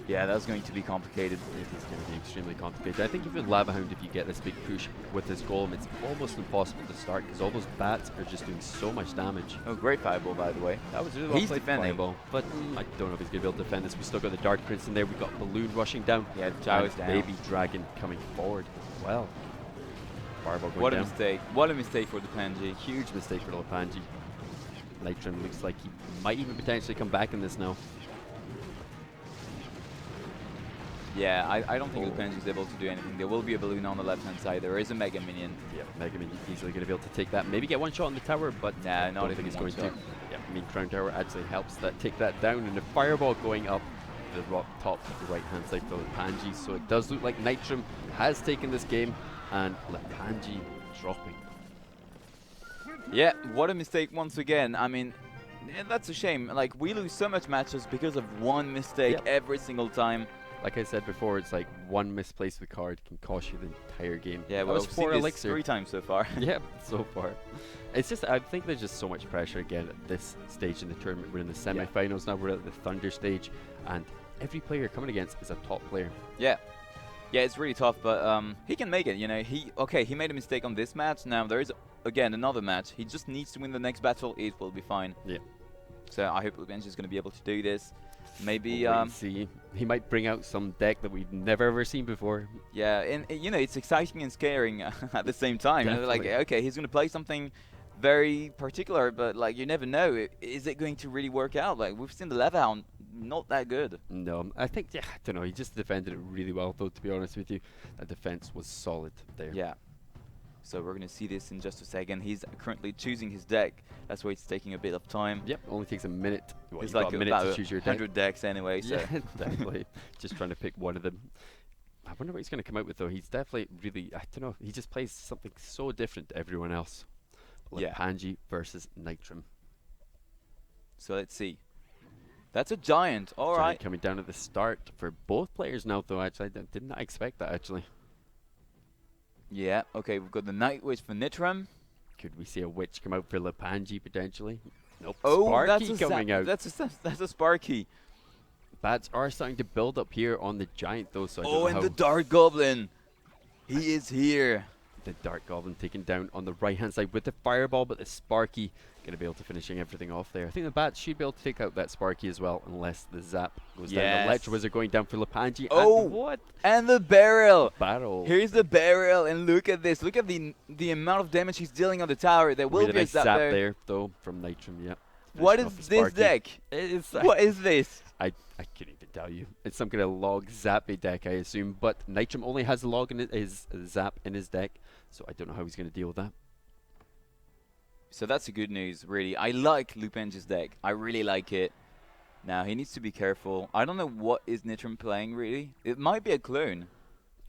Speaker 2: Yeah, that's going to be complicated.
Speaker 1: It is going to be extremely complicated. I think if you're Lava Hound, if you get this big push with this Golem, it's almost impossible to start because all those bats are just doing so much damage.
Speaker 2: Oh, great fireball, by the way.
Speaker 1: That was really well played fireball, but I don't know if he's going to be able to defend this. We've still got the Dark Prince in there. We've got Balloon rushing down.
Speaker 2: Yeah, the tower's down.
Speaker 1: Baby Dragon coming forward as well. Fireball going down.
Speaker 2: What a mistake. What a mistake for Lupanji.
Speaker 1: Huge mistake for Lupanji. Nitram looks like he might even potentially come back in this now.
Speaker 2: Yeah, I don't think Lupanji is able to do anything. There will be a balloon on the left-hand side. There is a Mega Minion.
Speaker 1: Yeah, Mega Minion easily going to be able to take that. Maybe get one shot on the tower, but
Speaker 2: nah,
Speaker 1: I don't think he's going to. Yeah, I mean, Crown Tower actually helps that take that down, and the Fireball going up the top the right-hand side for Lepanji. So it does look like Nitram has taken this game, and Lepanji dropping.
Speaker 2: Yeah, what a mistake once again. I mean, that's a shame. Like, we lose so much matches because of one mistake every single time.
Speaker 1: Like I said before, it's like one misplaced the card can cost you the entire game.
Speaker 2: Yeah, well, we've seen this 3 times so far.
Speaker 1: Yeah, so far. It's just, I think there's just so much pressure again at this stage in the tournament. We're in the semi-finals now, we're at the Thunder stage, and every player coming against is a top player.
Speaker 2: Yeah. Yeah, it's really tough, but he can make it, you know. He made a mistake on this match. Now there is, again, another match. He just needs to win the next battle. It will be fine. Yeah. So I hope Lepanji is going to be able to do this. Maybe
Speaker 1: see, he might bring out some deck that we've never ever seen before.
Speaker 2: Yeah, and you know, it's exciting and scaring at the same time. Like, okay, he's going to play something very particular, but like, you never know. Is it going to really work out? Like, we've seen the Leatherhound, not that good.
Speaker 1: No, I think, I don't know, he just defended it really well, though, to be honest with you. That defense was solid there.
Speaker 2: Yeah. So we're going to see this in just a second. He's currently choosing his deck. That's why it's taking a bit of time.
Speaker 1: Yep, only takes a minute.
Speaker 2: It's like
Speaker 1: a minute to choose your deck.
Speaker 2: 100 decks anyway. So.
Speaker 1: Yeah, definitely. Just trying to pick one of them. I wonder what he's going to come out with, though. He's definitely really, I don't know, he just plays something so different to everyone else. Lepanji versus Nitram.
Speaker 2: So let's see. That's a giant. All right.
Speaker 1: Coming down at the start for both players now, though. Actually, I did not expect that, actually.
Speaker 2: Yeah, okay, we've got the Night Witch for Nitram.
Speaker 1: Could we see a Witch come out for Lepanji, potentially? Nope.
Speaker 2: Oh,
Speaker 1: Sparky coming out.
Speaker 2: That's a Sparky.
Speaker 1: Bats are starting to build up here on the Giant, though, so I don't know
Speaker 2: and the Dark Goblin. He is here.
Speaker 1: The Dark Goblin taken down on the right-hand side with the Fireball, but the Sparky going to be able to finishing everything off there. I think the Bats should be able to take out that Sparky as well, unless the Zap goes down. The Electro Wizard going down for Lepanji.
Speaker 2: Oh,
Speaker 1: and what?
Speaker 2: And the barrel.
Speaker 1: Here's
Speaker 2: the barrel, and look at this. Look at the amount of damage he's dealing on the tower. There will be a Zap there,
Speaker 1: though, from Nitram, yeah.
Speaker 2: What is this deck? What is this?
Speaker 1: I couldn't even tell you. It's some kind of log zappy deck, I assume. But Nitram only has a log in his zap in his deck, so I don't know how he's going to deal with that.
Speaker 2: So that's the good news, really. I like Lepanji's deck. I really like it. Now, he needs to be careful. I don't know what is Nitram playing, really. It might be a clone.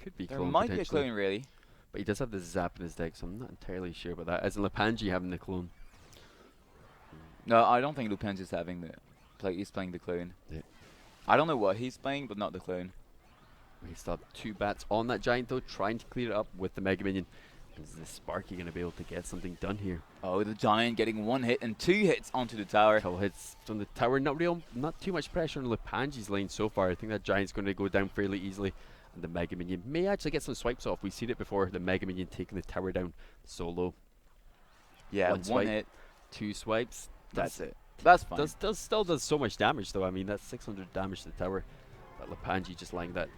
Speaker 1: Could be
Speaker 2: there might be a clone, really.
Speaker 1: But he does have the zap in his deck, so I'm not entirely sure about that. As in Lepanji having the clone.
Speaker 2: No, I don't think Lepanji's having the... he's playing the clone.
Speaker 1: Yeah.
Speaker 2: I don't know what he's playing, but not the clone.
Speaker 1: We still have 2 Bats on that Giant, though, trying to clear it up with the Mega Minion. Is the Sparky going to be able to get something done here?
Speaker 2: Oh, the Giant getting 1 hit and 2 hits onto the tower.
Speaker 1: Couple hits from the tower. Not too much pressure on Lepanji's lane so far. I think that Giant's going to go down fairly easily. And the Mega Minion may actually get some swipes off. We've seen it before. The Mega Minion taking the tower down solo.
Speaker 2: Yeah, 1 hit.
Speaker 1: 2 swipes.
Speaker 2: That's it. That's fine.
Speaker 1: Still does so much damage, though. I mean, that's 600 damage to the tower. But Lepanji just lying that.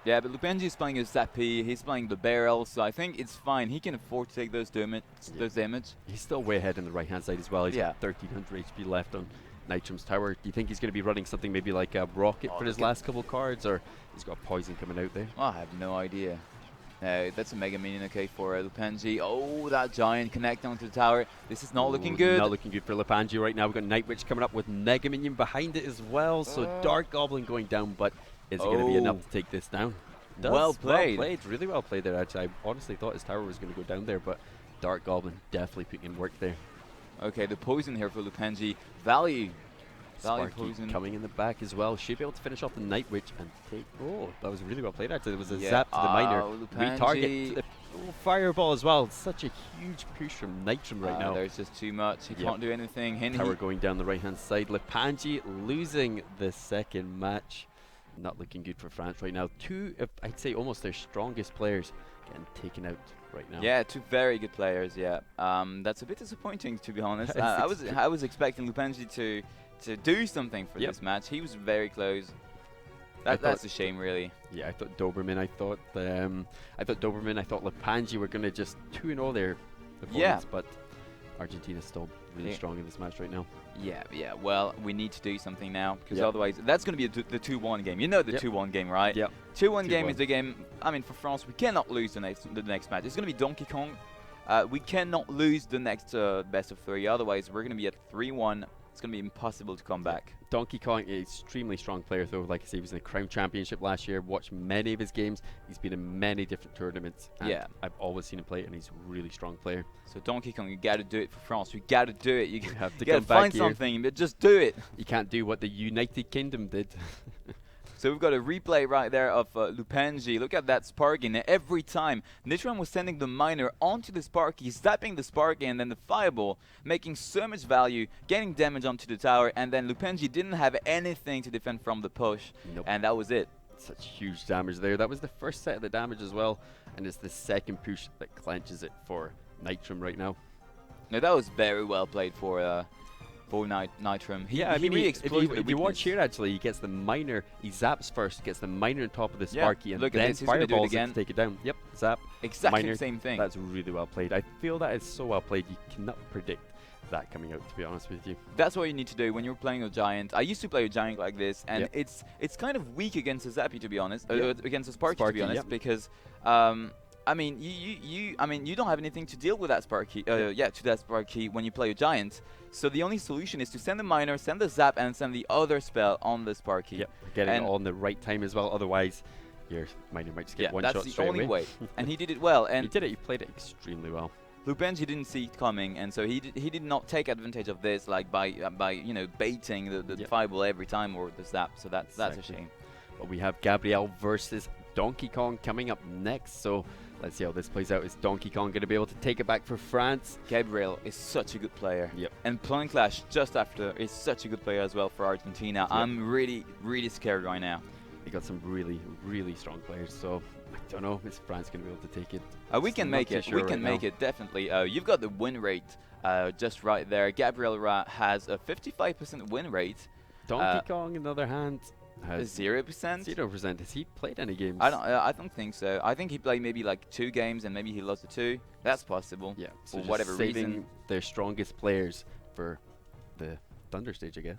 Speaker 2: Yeah, but Lepanji is playing a Zappy, he's playing the barrel, so I think it's fine. He can afford to take those damage.
Speaker 1: He's still way ahead on the right-hand side as well. He's got 1300 HP left on Nitram's tower. Do you think he's going to be running something maybe like a Rocket for his last couple cards, or he's got Poison coming out there?
Speaker 2: I have no idea. That's a Mega Minion, okay, for Lepanji. Oh, that Giant connecting onto the tower. This is not looking good.
Speaker 1: Not looking good for Lepanji right now. We've got Night Witch coming up with Mega Minion behind it as well. So Dark Goblin going down, but is it going to be enough to take this down?
Speaker 2: Well played.
Speaker 1: Really well played there, actually. I honestly thought his tower was going to go down there, but Dark Goblin definitely putting in work there.
Speaker 2: Okay, the Poison here for Lepanji. Value
Speaker 1: Poison coming in the back as well. Should be able to finish off the Night Witch and take... Oh, that was really well played, actually. There was a zap to the miner. Retarget. Fireball as well. Such a huge push from Nitram right now.
Speaker 2: There's just too much. He can't do anything.
Speaker 1: Tower going down the right-hand side. Lepanji losing the second match. Not looking good for France right now. 2 of, I'd say, almost their strongest players getting taken out right now.
Speaker 2: Yeah, 2 very good players, yeah. That's a bit disappointing, to be honest. I was expecting Lepanji to do something for this match. He was very close. That's a shame, really.
Speaker 1: Yeah, I thought Doberman. I thought Lepanji were going to just 2-0 their opponents, but Argentina's still really strong in this match right now.
Speaker 2: Yeah. Well, we need to do something now, because otherwise that's going to be the 2-1 game. You know the 2-1 game, right?
Speaker 1: Yep.
Speaker 2: 2-1 game is the game. I mean, for France, we cannot lose the next match. It's going to be Donkey Kong. We cannot lose the next best of 3. Otherwise, we're going to be at 3-1 it's going to be impossible to come back.
Speaker 1: Donkey Kong is an extremely strong player, though. Like I say, he was in the Crown Championship last year. Watched many of his games. He's been in many different tournaments. And I've always seen him play, and he's a really strong player. So
Speaker 2: Donkey Kong, you got to do it for France. You got to do it. You
Speaker 1: have to
Speaker 2: gotta find something, but just do it.
Speaker 1: You can't do what the United Kingdom did.
Speaker 2: So we've got a replay right there of Lupenji. Look at that Sparky. And every time, Nitram was sending the miner onto the Sparky, zapping the Sparky, and then the Fireball, making so much value, getting damage onto the tower, and then Lupenji didn't have anything to defend from the push, and that was it.
Speaker 1: Such huge damage there. That was the first set of the damage as well, and it's the second push that clenches it for Nitram right now.
Speaker 2: Now that was very well played for Nitram. He really exploited the
Speaker 1: if you watch here, actually, he gets the miner, he zaps first, gets the miner on top of the Sparky, and
Speaker 2: look
Speaker 1: then fireballs
Speaker 2: again
Speaker 1: to take it down. Yep, zap.
Speaker 2: Exactly
Speaker 1: miner.
Speaker 2: The same thing.
Speaker 1: That's really well played. I feel that is so well played, you cannot predict that coming out, to be honest with you.
Speaker 2: That's what you need to do when you're playing a Giant. I used to play a Giant like this, and it's kind of weak against a Zappy, to be honest, against a Sparky, to be honest, because I mean, you don't have anything to deal with that Sparky, to that Sparky when you play a Giant. So the only solution is to send the miner, send the zap, and send the other spell on the Sparky.
Speaker 1: Yep, getting it all in the right time as well. Otherwise, your miner might just get one shot straight away.
Speaker 2: That's the only way. And he did it well. And
Speaker 1: he did it. He played it extremely well.
Speaker 2: Lupenji didn't see it coming, and so he did not take advantage of this, like by baiting the fireball every time or the zap. So that's a shame.
Speaker 1: But we have Gabriel versus Donkey Kong coming up next. So let's see how this plays out. Is Donkey Kong going to be able to take it back for France?
Speaker 2: Gabriel is such a good player.
Speaker 1: Yep.
Speaker 2: And playing Clash just after is such a good player as well for Argentina. Yep. I'm really, really scared right now.
Speaker 1: We got some really, really strong players. So I don't know if France going to be able to take it.
Speaker 2: We can make it. We can make it, definitely. You've got the win rate just right there. Gabriel has a 55% win rate.
Speaker 1: Donkey Kong, on the other hand, has
Speaker 2: 0%.
Speaker 1: 0%. Has he played any games?
Speaker 2: I don't think so. I think he played maybe like 2 games and maybe he lost the 2. That's possible.
Speaker 1: Yeah.
Speaker 2: So for whatever reason.
Speaker 1: Their strongest players for the Thunder stage, I guess.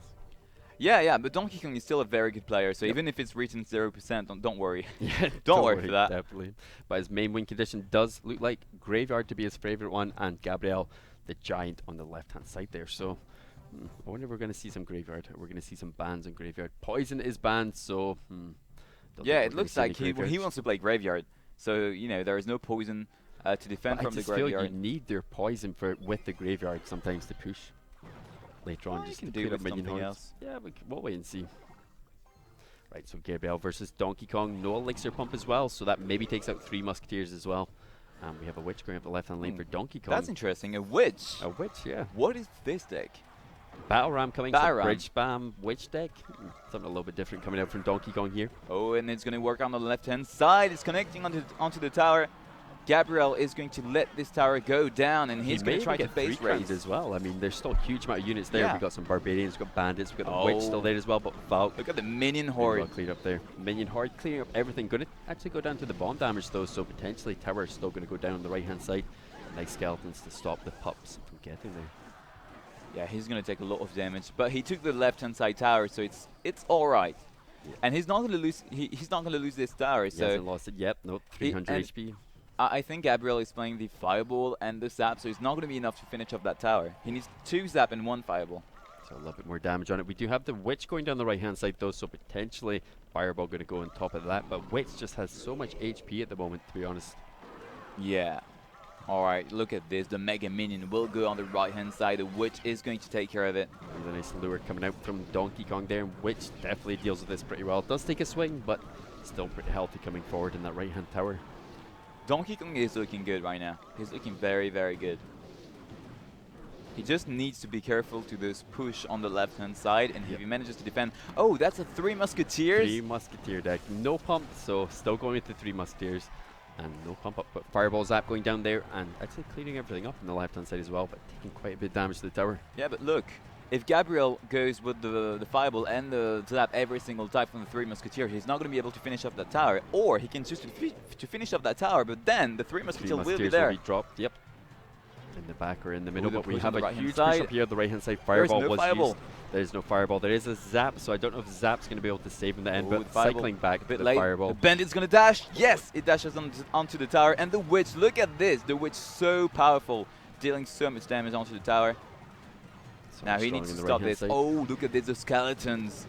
Speaker 2: Yeah, but Donkey Kong is still a very good player, so even if it's written 0%, don't worry.
Speaker 1: Yeah,
Speaker 2: don't worry for that.
Speaker 1: Definitely. But his main win condition does look like Graveyard to be his favorite one, and Gabriel, the Giant, on the left-hand side there. So I wonder if we're going to see some Graveyard. We're going to see some bans on Graveyard. Poison is banned, so
Speaker 2: yeah, it looks like he wants to play Graveyard. So, there is no Poison to defend from the Graveyard.
Speaker 1: I just feel you need their Poison with the Graveyard sometimes to push. Later on, just
Speaker 2: can do with something else.
Speaker 1: Yeah, we'll wait and see. Right, so Gabriel versus Donkey Kong. No Elixir Pump as well, so that maybe takes out 3 Musketeers as well. And we have a Witch going up the left-hand lane for Donkey Kong.
Speaker 2: That's interesting. A Witch?
Speaker 1: A Witch, yeah.
Speaker 2: What is this deck?
Speaker 1: Battle Ram coming, so Bridge Spam, Witch deck. Something a little bit different coming out from Donkey Kong here.
Speaker 2: Oh, and it's going to work on the left-hand side. It's connecting onto the tower. Gabriel is going to let this tower go down, and he's going to try to base raise
Speaker 1: as well. I mean, there's still a huge amount of units there. We've got some Barbarians, we've got Bandits, we've got the Witch still there as well, but Valk.
Speaker 2: Look at the Minion Horde.
Speaker 1: Cleared up there. Minion Horde clearing up everything. Going to actually go down to the bomb damage, though, so potentially tower is still going to go down on the right-hand side. Nice skeletons to stop the pups from getting there.
Speaker 2: Yeah, he's going to take a lot of damage, but he took the left-hand side tower, so it's all right. Yeah. And he's not going to lose. He's not going to lose this tower.
Speaker 1: He hasn't lost it yet. Nope. 300 HP.
Speaker 2: I think Gabriel is playing the Fireball and the Zap, so it's not going to be enough to finish off that tower. He needs 2 Zap and 1 Fireball.
Speaker 1: So a little bit more damage on it. We do have the Witch going down the right-hand side, though, so potentially Fireball going to go on top of that. But Witch just has so much HP at the moment, to be honest.
Speaker 2: Yeah. All right, look at this. The Mega Minion will go on the right-hand side. The Witch is going to take care of it.
Speaker 1: And a nice lure coming out from Donkey Kong there. Witch definitely deals with this pretty well. Does take a swing, but still pretty healthy coming forward in that right-hand tower.
Speaker 2: Donkey Kong is looking good right now. He's looking very, very good. He just needs to be careful to this push on the left-hand side, and if he manages to defend... Oh, that's a 3 Musketeers?
Speaker 1: 3 Musketeer deck. No pump, so still going with the 3 Musketeers. And no pump up, but Fireball Zap going down there, and actually cleaning everything up on the left-hand side as well, but taking quite a bit of damage to the tower.
Speaker 2: Yeah, but look, if Gabriel goes with the Fireball and the Zap every single time from the 3 Musketeer, he's not going to be able to finish up that tower, or he can choose to finish up that tower, but then the 3 Musketeers will be there.
Speaker 1: Will be dropped, yep. In the back or in the middle, but we have a huge
Speaker 2: push
Speaker 1: up here on the right-hand side. Fireball
Speaker 2: was used.
Speaker 1: There's no Fireball. There is a Zap, so I don't know if Zap's going to be able to save in the end, but cycling back
Speaker 2: a bit
Speaker 1: the
Speaker 2: late.
Speaker 1: Fireball.
Speaker 2: The Bandit's going to dash. Yes, it dashes onto the tower. And the Witch, look at this. The Witch so powerful, dealing so much damage onto the tower.
Speaker 1: So
Speaker 2: now he needs to stop this. Oh, look at this, the skeletons.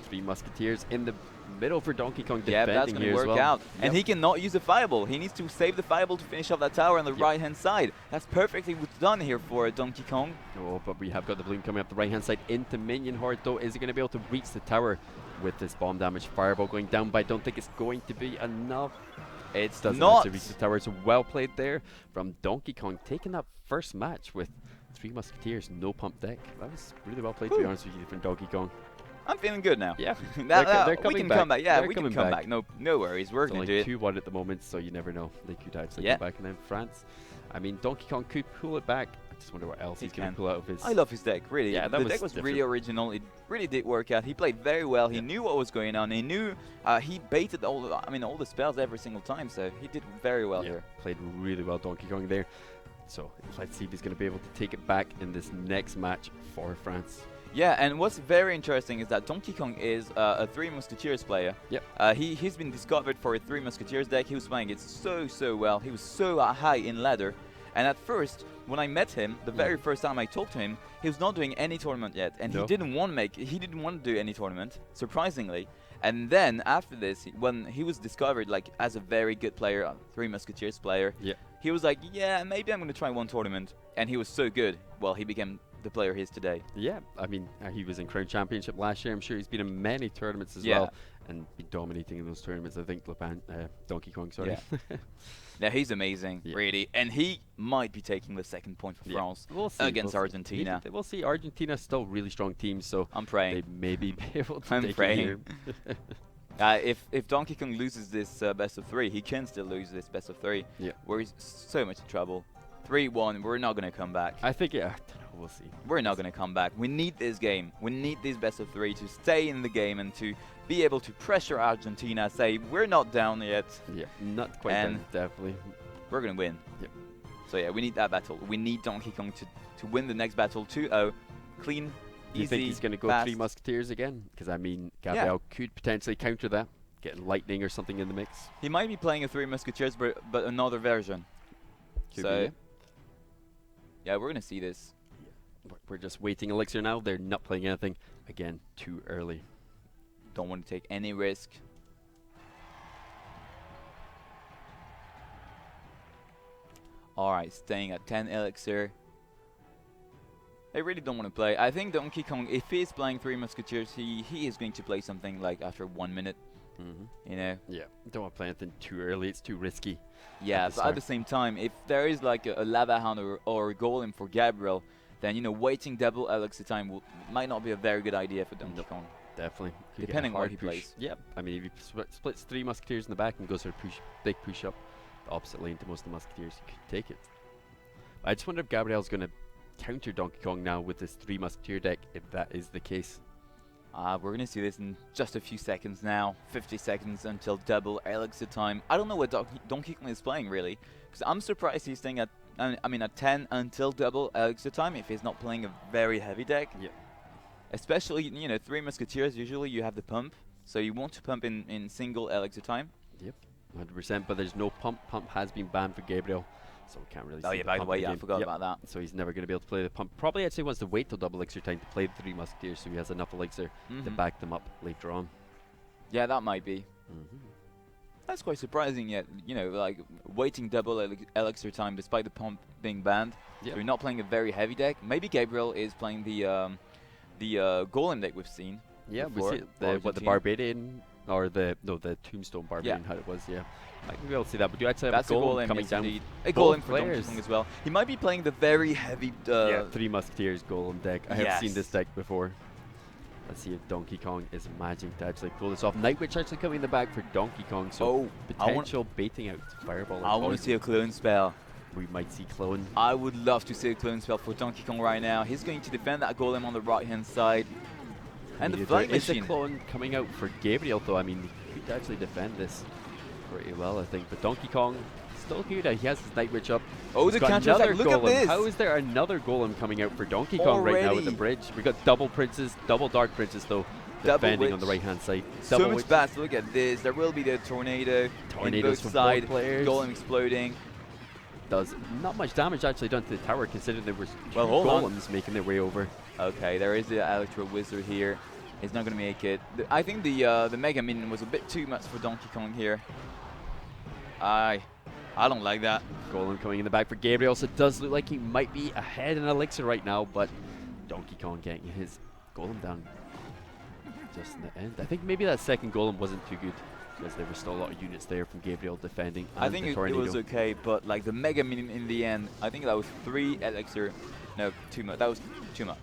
Speaker 1: 3 Musketeers in the middle for Donkey Kong defending.
Speaker 2: Yeah, that's going to work out. Yep. And he cannot use the fireball. He needs to save the fireball to finish off that tower on the right-hand side. That's perfectly done here for Donkey Kong.
Speaker 1: Oh, but we have got the balloon coming up the right-hand side into Minion Horde, though. Is he going to be able to reach the tower with this bomb damage? Fireball going down, but I don't think it's going to be enough.
Speaker 2: It's
Speaker 1: doesn't
Speaker 2: not.
Speaker 1: Actually reach the tower. So well played there from Donkey Kong, taking that first match with 3 Musketeers, no pump deck. That was really well played, to be honest with you, from Donkey Kong.
Speaker 2: I'm feeling good now.
Speaker 1: Yeah,
Speaker 2: they're we can come back. Yeah, we can come back. No worries. We're going to do it.
Speaker 1: 2-1 at the moment, so you never know. They could actually come back. And then France, I mean, Donkey Kong could pull it back. I just wonder what else he's going to pull out of his...
Speaker 2: I love his deck, really.
Speaker 1: Yeah,
Speaker 2: the deck was really original. It really did work out. He played very well. He knew what was going on. He knew he baited all the spells every single time, so he did very well here.
Speaker 1: Played really well, Donkey Kong there. So let's see if he's going to be able to take it back in this next match for France.
Speaker 2: Yeah, and what's very interesting is that Donkey Kong is a 3 Musketeers player.
Speaker 1: Yep.
Speaker 2: He's been discovered for a 3 Musketeers deck. He was playing it so well. He was so high in ladder. And at first, when I met him, the very first time I talked to him, he was not doing any tournament yet, and he didn't want to do any tournament, surprisingly. And then after this, when he was discovered like as a very good player, a 3 Musketeers player, he was like, yeah, maybe I'm going to try one tournament. And he was so good. Well, he became the player he is today.
Speaker 1: Yeah, I mean, he was in Crown Championship last year. I'm sure he's been in many tournaments as well, and been dominating in those tournaments. I think Donkey Kong, sorry.
Speaker 2: Yeah, he's amazing, really, and he might be taking the second point for France against Argentina.
Speaker 1: We'll see. Argentina's still a really strong team, so
Speaker 2: I'm praying
Speaker 1: they maybe be able to
Speaker 2: I'm
Speaker 1: take
Speaker 2: praying. If Donkey Kong loses this best of 3, he can still lose this best of 3.
Speaker 1: Yeah,
Speaker 2: where he's so much in trouble. 3-1, we're not going to come back.
Speaker 1: I think, I don't know, we'll see.
Speaker 2: We're not going to come back. We need this game. We need this best of 3 to stay in the game and to be able to pressure Argentina, say, we're not down yet.
Speaker 1: Yeah, not quite down, definitely.
Speaker 2: We're going to win.
Speaker 1: Yep.
Speaker 2: So yeah, we need that battle. We need Donkey Kong to win the next battle 2-0. Clean, easy,
Speaker 1: you think he's going to go
Speaker 2: fast.
Speaker 1: 3 Musketeers again? Because, I mean, Gabriel could potentially counter that, getting lightning or something in the mix.
Speaker 2: He might be playing a 3 Musketeers, but another version.
Speaker 1: Could
Speaker 2: so... yeah, we're going to see this.
Speaker 1: We're just waiting Elixir now. They're not playing anything. Again, too early.
Speaker 2: Don't want to take any risk. Alright, staying at 10 Elixir. They really don't want to play. I think Donkey Kong, if he is playing 3 Musketeers, he is going to play something like after 1 minute. You know?
Speaker 1: Yeah, don't want to play anything too early. It's too risky.
Speaker 2: Yeah, but at the same time, if there is like a Lava Hound or a Golem for Gabriel, then, you know, waiting double Elixir time might not be a very good idea for Donkey Kong.
Speaker 1: Definitely.
Speaker 2: Depending on where he plays.
Speaker 1: Yep. I mean, if he splits 3 Musketeers in the back and goes for a big push up the opposite lane to most of the Musketeers, he could take it. I just wonder if Gabriel's going to counter Donkey Kong now with this 3 Musketeer deck, if that is the case.
Speaker 2: We're going to see this in just a few seconds now. 50 seconds until double Elixir time. I don't know what Donkey Kong is playing, really. Because I'm surprised he's staying at, at 10 until double Elixir time if he's not playing a very heavy deck.
Speaker 1: Yeah.
Speaker 2: Especially, you know, 3 Musketeers, usually you have the pump. So you want to pump in single Elixir time.
Speaker 1: Yep, 100%. But there's no pump. Pump has been banned for Gabriel. So we can't really see
Speaker 2: yeah, by the way, I forgot about that.
Speaker 1: So he's never going to be able to play the pump. Probably actually wants to wait till double Elixir time to play the 3 Musketeers so he has enough Elixir to back them up later on.
Speaker 2: Yeah, that might be. That's quite surprising yet, you know, like waiting double Elixir time despite the pump being banned. So you're not playing a very heavy deck. Maybe Gabriel is playing the Golem deck we've seen.
Speaker 1: Yeah, we see the Barbadian or the Tombstone Barbarian how it was, I can be able to see that, but do you actually have a Golem coming down?
Speaker 2: A Golem for Donkey Kong as well. He might be playing the very heavy
Speaker 1: 3 Musketeers Golem deck. I have seen this deck before. Let's see if Donkey Kong is managing to actually pull this off. Night Witch actually coming in the back for Donkey Kong, so potential baiting out Fireball.
Speaker 2: I want to see a clone spell.
Speaker 1: We might see clone.
Speaker 2: I would love to see a clone spell for Donkey Kong right now. He's going to defend that Golem on the right-hand side. And the Flying Machine.
Speaker 1: Is a clone coming out for Gabriel, though. I mean, he could actually defend this pretty well, I think. But Donkey Kong still here. He has his Night Witch up.
Speaker 2: Oh, the counter attack. Look at this.
Speaker 1: How is there another Golem coming out for Donkey Kong right now with the bridge? We got double Princes, double Dark Princes, though, defending on the right-hand side.
Speaker 2: So much bats. Look at this. There will be the tornado.
Speaker 1: Tornadoes
Speaker 2: on both sides.
Speaker 1: Golem
Speaker 2: exploding.
Speaker 1: does not much damage actually done to the tower, considering there was golems making their way over.
Speaker 2: Okay, there is the Electro Wizard here. He's not going to make it. I think the Mega Minion was a bit too much for Donkey Kong here. I don't like that.
Speaker 1: Golem coming in the back for Gabriel, so it does look like he might be ahead in Elixir right now, but Donkey Kong getting his golem down just in the end. I think maybe that second golem wasn't too good, because there were still a lot of units there from Gabriel defending.
Speaker 2: I think it was okay, but like the Mega Minion in the end, I think that was 3 Elixir. No, too much. That was too much.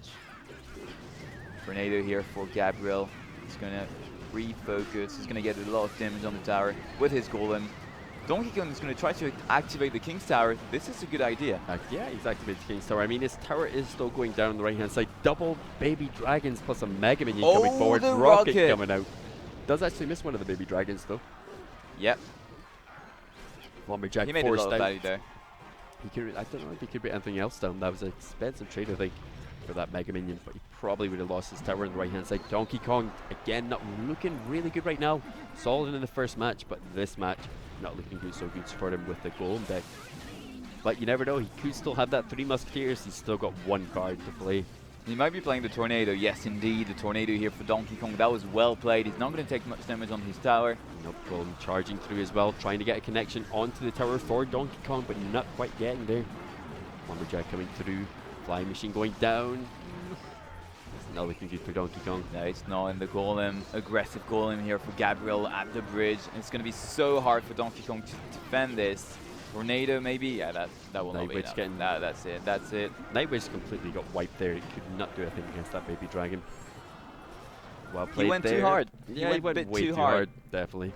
Speaker 2: Tornado here for Gabriel. He's going to refocus. He's going to get a lot of damage on the tower with his golem. Donkey Kong is going to try to activate the King's Tower. This is a good idea.
Speaker 1: Yeah, he's activated the King's Tower. I mean, his tower is still going down on the right-hand side. Double baby dragons plus a Mega Minion coming forward. Rocket coming out. Does actually miss one of the baby dragons, though.
Speaker 2: Yep.
Speaker 1: Lumberjack
Speaker 2: he made a lot of value there.
Speaker 1: I don't know if he could beat anything else down. That was an expensive trade, I think, for that Mega Minion, but he probably would have lost his tower on the right-hand side. Donkey Kong, again, not looking really good right now. Solid in the first match, but this match, not looking good, so good for him with the golem deck. But you never know, he could still have that 3 Musketeers. He's still got 1 card to play.
Speaker 2: He might be playing the Tornado. Yes, indeed, the Tornado here for Donkey Kong. That was well played. He's not going to take much damage on his tower.
Speaker 1: Nope, Golem charging through as well, trying to get a connection onto the tower for Donkey Kong, but not quite getting there. Lumberjack coming through, Flying Machine going down. It's not looking good for Donkey Kong.
Speaker 2: No, it's not. And the Golem, aggressive Golem here for Gabriel at the bridge. And it's going to be so hard for Donkey Kong to defend this. Tornado maybe? Yeah, that will not be enough. That's it. That's it.
Speaker 1: Nightwish completely got wiped there. He could not do anything against that baby dragon. Well played.
Speaker 2: He went
Speaker 1: there.
Speaker 2: too hard.
Speaker 1: Yeah, he went a bit way too hard. Definitely.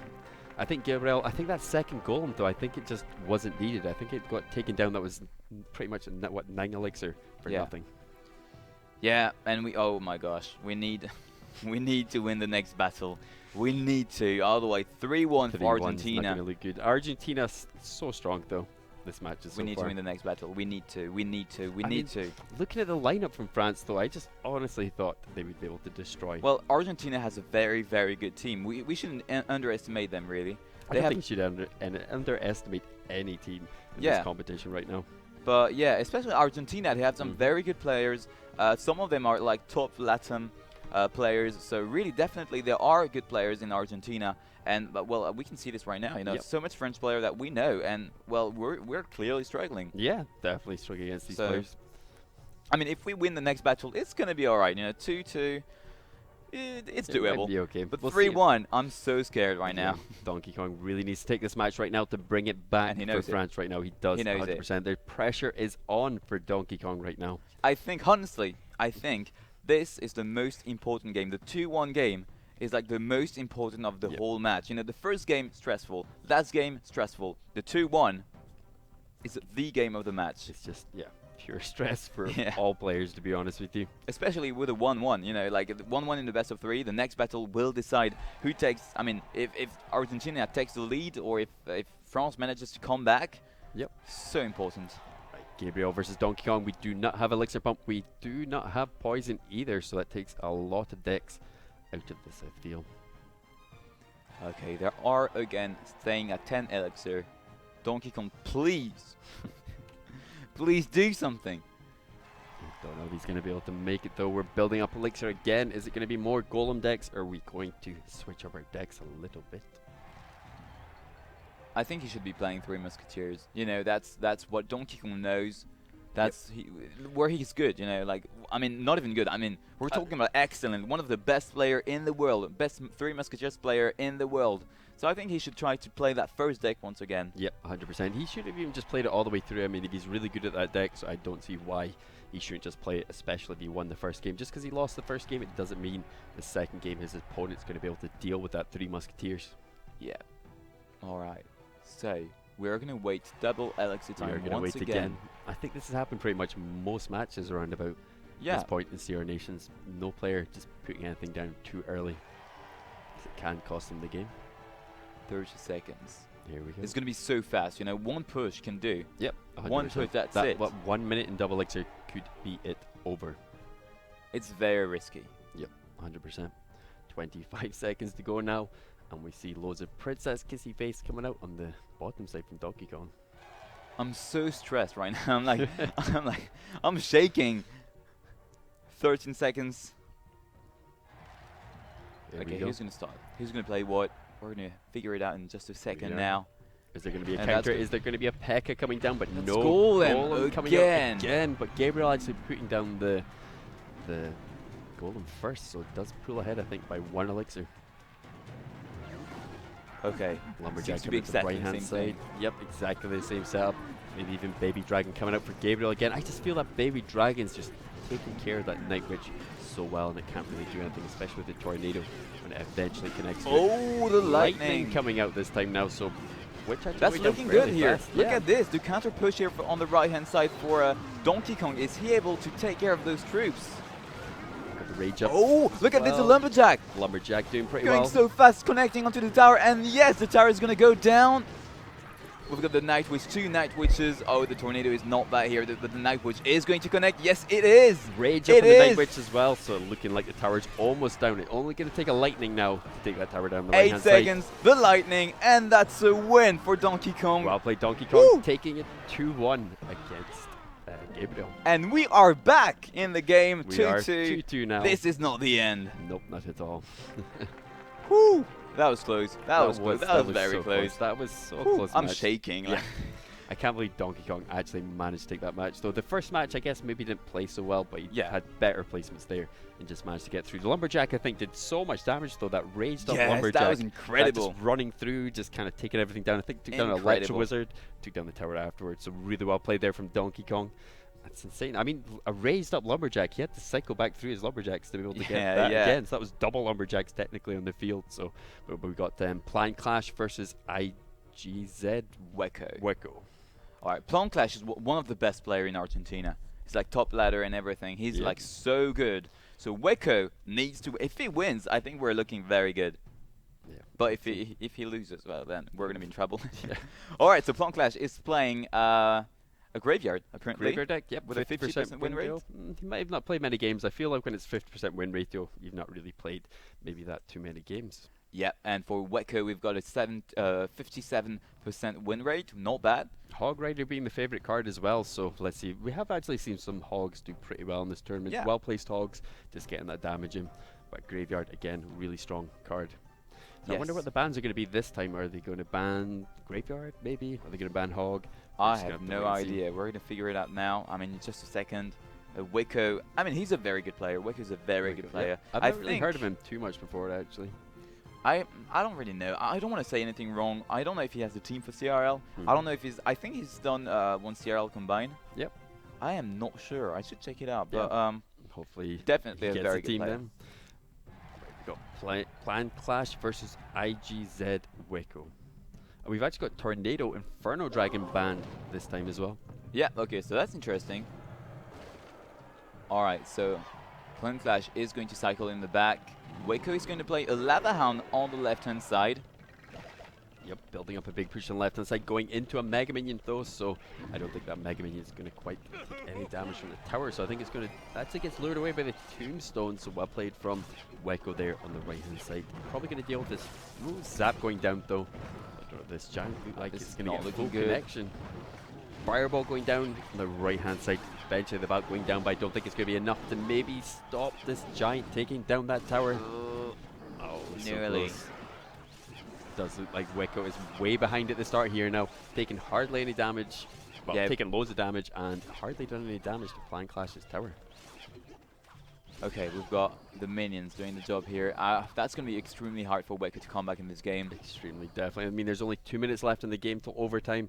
Speaker 1: I think Gabriel, I think that second golem though, I think it just wasn't needed. I think it got taken down. That was pretty much, what, 9 Elixir for nothing.
Speaker 2: Yeah, and oh my gosh, we need to win the next battle. We need to. Otherwise, 3-1 for Argentina.
Speaker 1: Not gonna look good. Argentina's so strong though. This match is.
Speaker 2: We need to win the next battle. We need to. We need to. We need to.
Speaker 1: Looking at the lineup from France, though, I just honestly thought they would be able to destroy.
Speaker 2: Well, Argentina has a very, very good team. We shouldn't underestimate them, really.
Speaker 1: I don't think you should underestimate any team in this competition right now.
Speaker 2: But yeah, especially Argentina, they have some very good players. Some of them are like top Latin players. So really, definitely, there are good players in Argentina. And well, we can see this right now. You know, so much French player that we know, and well, we're clearly struggling.
Speaker 1: Yeah, definitely struggling against these players.
Speaker 2: I mean, if we win the next battle, it's gonna be all right. You know, 2-2, it's doable.
Speaker 1: Might be okay,
Speaker 2: but 3-1, I'm so scared right now.
Speaker 1: Donkey Kong really needs to take this match right now to bring it back for France right now. He does 100%. The pressure is on for Donkey Kong right now.
Speaker 2: I think, honestly, this is the most important game. The 2-1 game is like the most important of the whole match. You know, the first game, stressful. Last game, stressful. The 2-1 is the game of the match.
Speaker 1: It's just, pure stress for all players, to be honest with you.
Speaker 2: Especially with a 1-1, you know, like 1-1 in the best of 3, the next battle will decide who takes, I mean, if Argentina takes the lead or if France manages to come back. So important.
Speaker 1: Right, Gabriel versus Donkey Kong. We do not have Elixir Pump. We do not have Poison either, so that takes a lot of decks out of this, I feel.
Speaker 2: Okay, there are again staying at 10 Elixir. Donkey Kong, please. Please do something.
Speaker 1: I don't know if he's going to be able to make it though. We're building up Elixir again. Is it going to be more Golem decks, or are we going to switch up our decks a little bit?
Speaker 2: I think he should be playing 3 Musketeers. You know, that's what Donkey Kong knows. That's where he's good, you know, like, I mean, not even good. I mean, we're talking about excellent. One of the best player in the world. Best 3 Musketeers player in the world. So I think he should try to play that first deck once again.
Speaker 1: Yep, 100%. He should have even just played it all the way through. I mean, if he's really good at that deck, so I don't see why he shouldn't just play it, especially if he won the first game. Just because he lost the first game, it doesn't mean the second game his opponent's going to be able to deal with that 3 Musketeers.
Speaker 2: Yeah. All right. So we're going to wait double Elixir time once again.
Speaker 1: I think this has happened pretty much most matches around about this point in CR Nations. No player just putting anything down too early, because it can cost them the game.
Speaker 2: 30 seconds.
Speaker 1: Here we go.
Speaker 2: It's going to be so fast. You know, one push can do.
Speaker 1: Yep. 100%.
Speaker 2: One push, that's it.
Speaker 1: What, 1 minute in double Elixir could be it over.
Speaker 2: It's very risky.
Speaker 1: Yep, 100%. 25 seconds to go now. And we see loads of Princess Kissy Face coming out on the bottom side from Donkey Kong.
Speaker 2: I'm so stressed right now. I'm shaking. 13 seconds. Okay, who's going to start? Who's going to play what? We're going to figure it out in just a second now.
Speaker 1: Is there going to be a counter? Is there going to be a P.E.K.K.A coming down? But no.
Speaker 2: Golem
Speaker 1: coming out again. But Gabriel actually putting down the Golem first, so it does pull ahead, I think, by 1 elixir.
Speaker 2: Okay.
Speaker 1: Lumberjack to be exactly the right hand side. Yep, exactly the same setup. Maybe even Baby Dragon coming out for Gabriel again. I just feel that Baby Dragon's just taking care of that Night Witch so well, and it can't really do anything, especially with the Tornado when it eventually connects.
Speaker 2: Oh, the lightning
Speaker 1: coming out this time now. So
Speaker 2: that's looking good here. Look at this. The counter push here on the right hand side for Donkey Kong. Is he able to take care of those troops?
Speaker 1: Rage up.
Speaker 2: Oh, look at this, the Lumberjack.
Speaker 1: Lumberjack doing pretty well.
Speaker 2: Going so fast, connecting onto the tower, and yes, the tower is going to go down. We've got the Night Witch, 2 Night Witches. Oh, the Tornado is not back here, but the Night Witch is going to connect. Yes, it is.
Speaker 1: Rage up on the Night Witch as well, so looking like the tower's almost down. It's only going to take a lightning now to take that tower down the right-hand side.
Speaker 2: 8 seconds, the lightning, and that's a win for Donkey Kong.
Speaker 1: Well played, Donkey Kong. Woo! Taking it 2-1 against Gabriel.
Speaker 2: And we are back in the game,
Speaker 1: 2-2. 2-2 now.
Speaker 2: This is not the end.
Speaker 1: Nope, not at all.
Speaker 2: Woo! That was close. That was close. That was very
Speaker 1: so
Speaker 2: close.
Speaker 1: That was so close.
Speaker 2: I'm shaking.
Speaker 1: Yeah. I can't believe Donkey Kong actually managed to take that match. Though the first match, I guess, maybe didn't play so well, but he had better placements there and just managed to get through. The Lumberjack, I think, did so much damage, though, that raged up Lumberjack.
Speaker 2: That was incredible.
Speaker 1: Just running through, just kind of taking everything down. I think took down a Electro Wizard, took down the tower afterwards. So really well played there from Donkey Kong. That's insane. I mean, a raised up Lumberjack, he had to cycle back through his Lumberjacks to be able to get that again. So that was double Lumberjacks technically on the field. So but we got Plan Clash versus IGZ Weko.
Speaker 2: All right, Plan Clash is one of the best players in Argentina. He's like top ladder and everything. He's like so good. So Weko needs to, if he wins, I think we're looking very good. Yeah. But if he loses, well, then we're going to be in trouble. All right, so Plan Clash is playing a graveyard, apparently.
Speaker 1: Graveyard deck, yep,
Speaker 2: with a 50% win rate.
Speaker 1: He might have not played many games. I feel like when it's 50% win ratio, you've not really played maybe that too many games.
Speaker 2: Yeah, and for Weko, we've got a 57% win rate. Not bad.
Speaker 1: Hog Rider being the favorite card as well, so let's see. We have actually seen some Hogs do pretty well in this tournament. Yeah. Well-placed Hogs, just getting that damage in. But Graveyard, again, really strong card. So I wonder what the bans are going to be this time. Are they going to ban Graveyard, maybe? Are they going to ban Hog?
Speaker 2: I have no idea. We're going to figure it out now. I mean, in just a second. Weko, I mean, he's a very good player. Weko's a very good player.
Speaker 1: Yeah. I've never really heard of him too much before, actually.
Speaker 2: I don't really know. I don't want to say anything wrong. I don't know if he has a team for CRL. I don't know if he's... I think he's done one CRL combined.
Speaker 1: Yep.
Speaker 2: I am not sure. I should check it out.
Speaker 1: Yep.
Speaker 2: But
Speaker 1: hopefully
Speaker 2: definitely a very good player.
Speaker 1: Then. We got Plan Clash versus IGZ Weko. And we've actually got Tornado Inferno Dragon banned this time as well.
Speaker 2: Yeah, okay, so that's interesting. Alright, so Plan Clash is going to cycle in the back. Weko is going to play a Lava Hound on the left-hand side.
Speaker 1: Yep, building up a big push on the left-hand side, going into a Mega Minion though, so I don't think that Mega Minion is going to quite take any damage from the tower, so I think it's going to... Actually gets lured away by the Tombstone, so well played from Weko there on the right-hand side. Probably going to deal with this Zap going down though. This Giant look like it's going to get full connection. Fireball going down on the right-hand side. Eventually the Valk going down, but I don't think it's going to be enough to maybe stop this Giant taking down that tower. Oh, nearly. So does look like Weko is way behind at the start here now, taking hardly any damage. Well, taking loads of damage and hardly done any damage to Plan Clash's tower.
Speaker 2: Okay, we've got the minions doing the job here. That's going to be extremely hard for Weko to come back in this game.
Speaker 1: Extremely, definitely. I mean, there's only 2 minutes left in the game till overtime,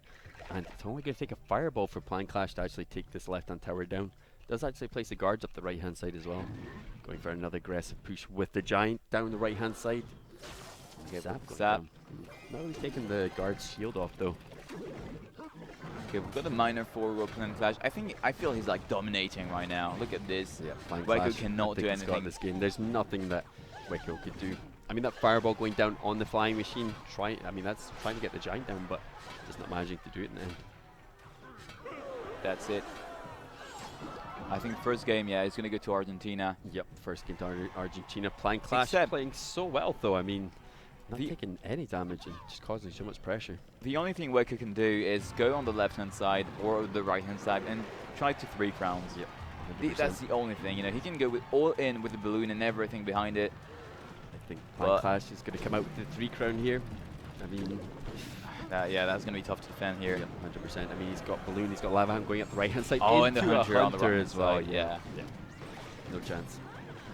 Speaker 1: and it's only going to take a fireball for Plan Clash to actually take this left-hand tower down. Does actually place the guards up the right-hand side as well. Going for another aggressive push with the Giant down the right-hand side.
Speaker 2: Okay,
Speaker 1: Zap. Not really taking the guard's shield off though.
Speaker 2: Okay, we've got a miner for Plan Clash. I feel he's like dominating right now. Look at this.
Speaker 1: Yeah,
Speaker 2: Weko cannot do anything.
Speaker 1: This game. There's nothing that Weko could do. I mean, that fireball going down on the flying machine. I mean, that's trying to get the Giant down, but just not managing to do it in the end.
Speaker 2: That's it. I think first game, yeah, is going to go to Argentina.
Speaker 1: Yep, first game to Argentina. Plan Clash playing so well, though. I mean, Not taking any damage and just causing so much pressure.
Speaker 2: The only thing Weko can do is go on the left-hand side or the right-hand side and try to 3 crowns.
Speaker 1: Yep.
Speaker 2: That's the only thing, you know. He can go all in with the balloon and everything behind it.
Speaker 1: I think Clash is going to come out with the 3 crown here. I mean,
Speaker 2: yeah, that's going to be tough to defend here.
Speaker 1: Yep, 100%. I mean, he's got balloon, he's got lava hand going up the right-hand side.
Speaker 2: Oh, and the hunter on the right
Speaker 1: as well.
Speaker 2: Yeah.
Speaker 1: No chance.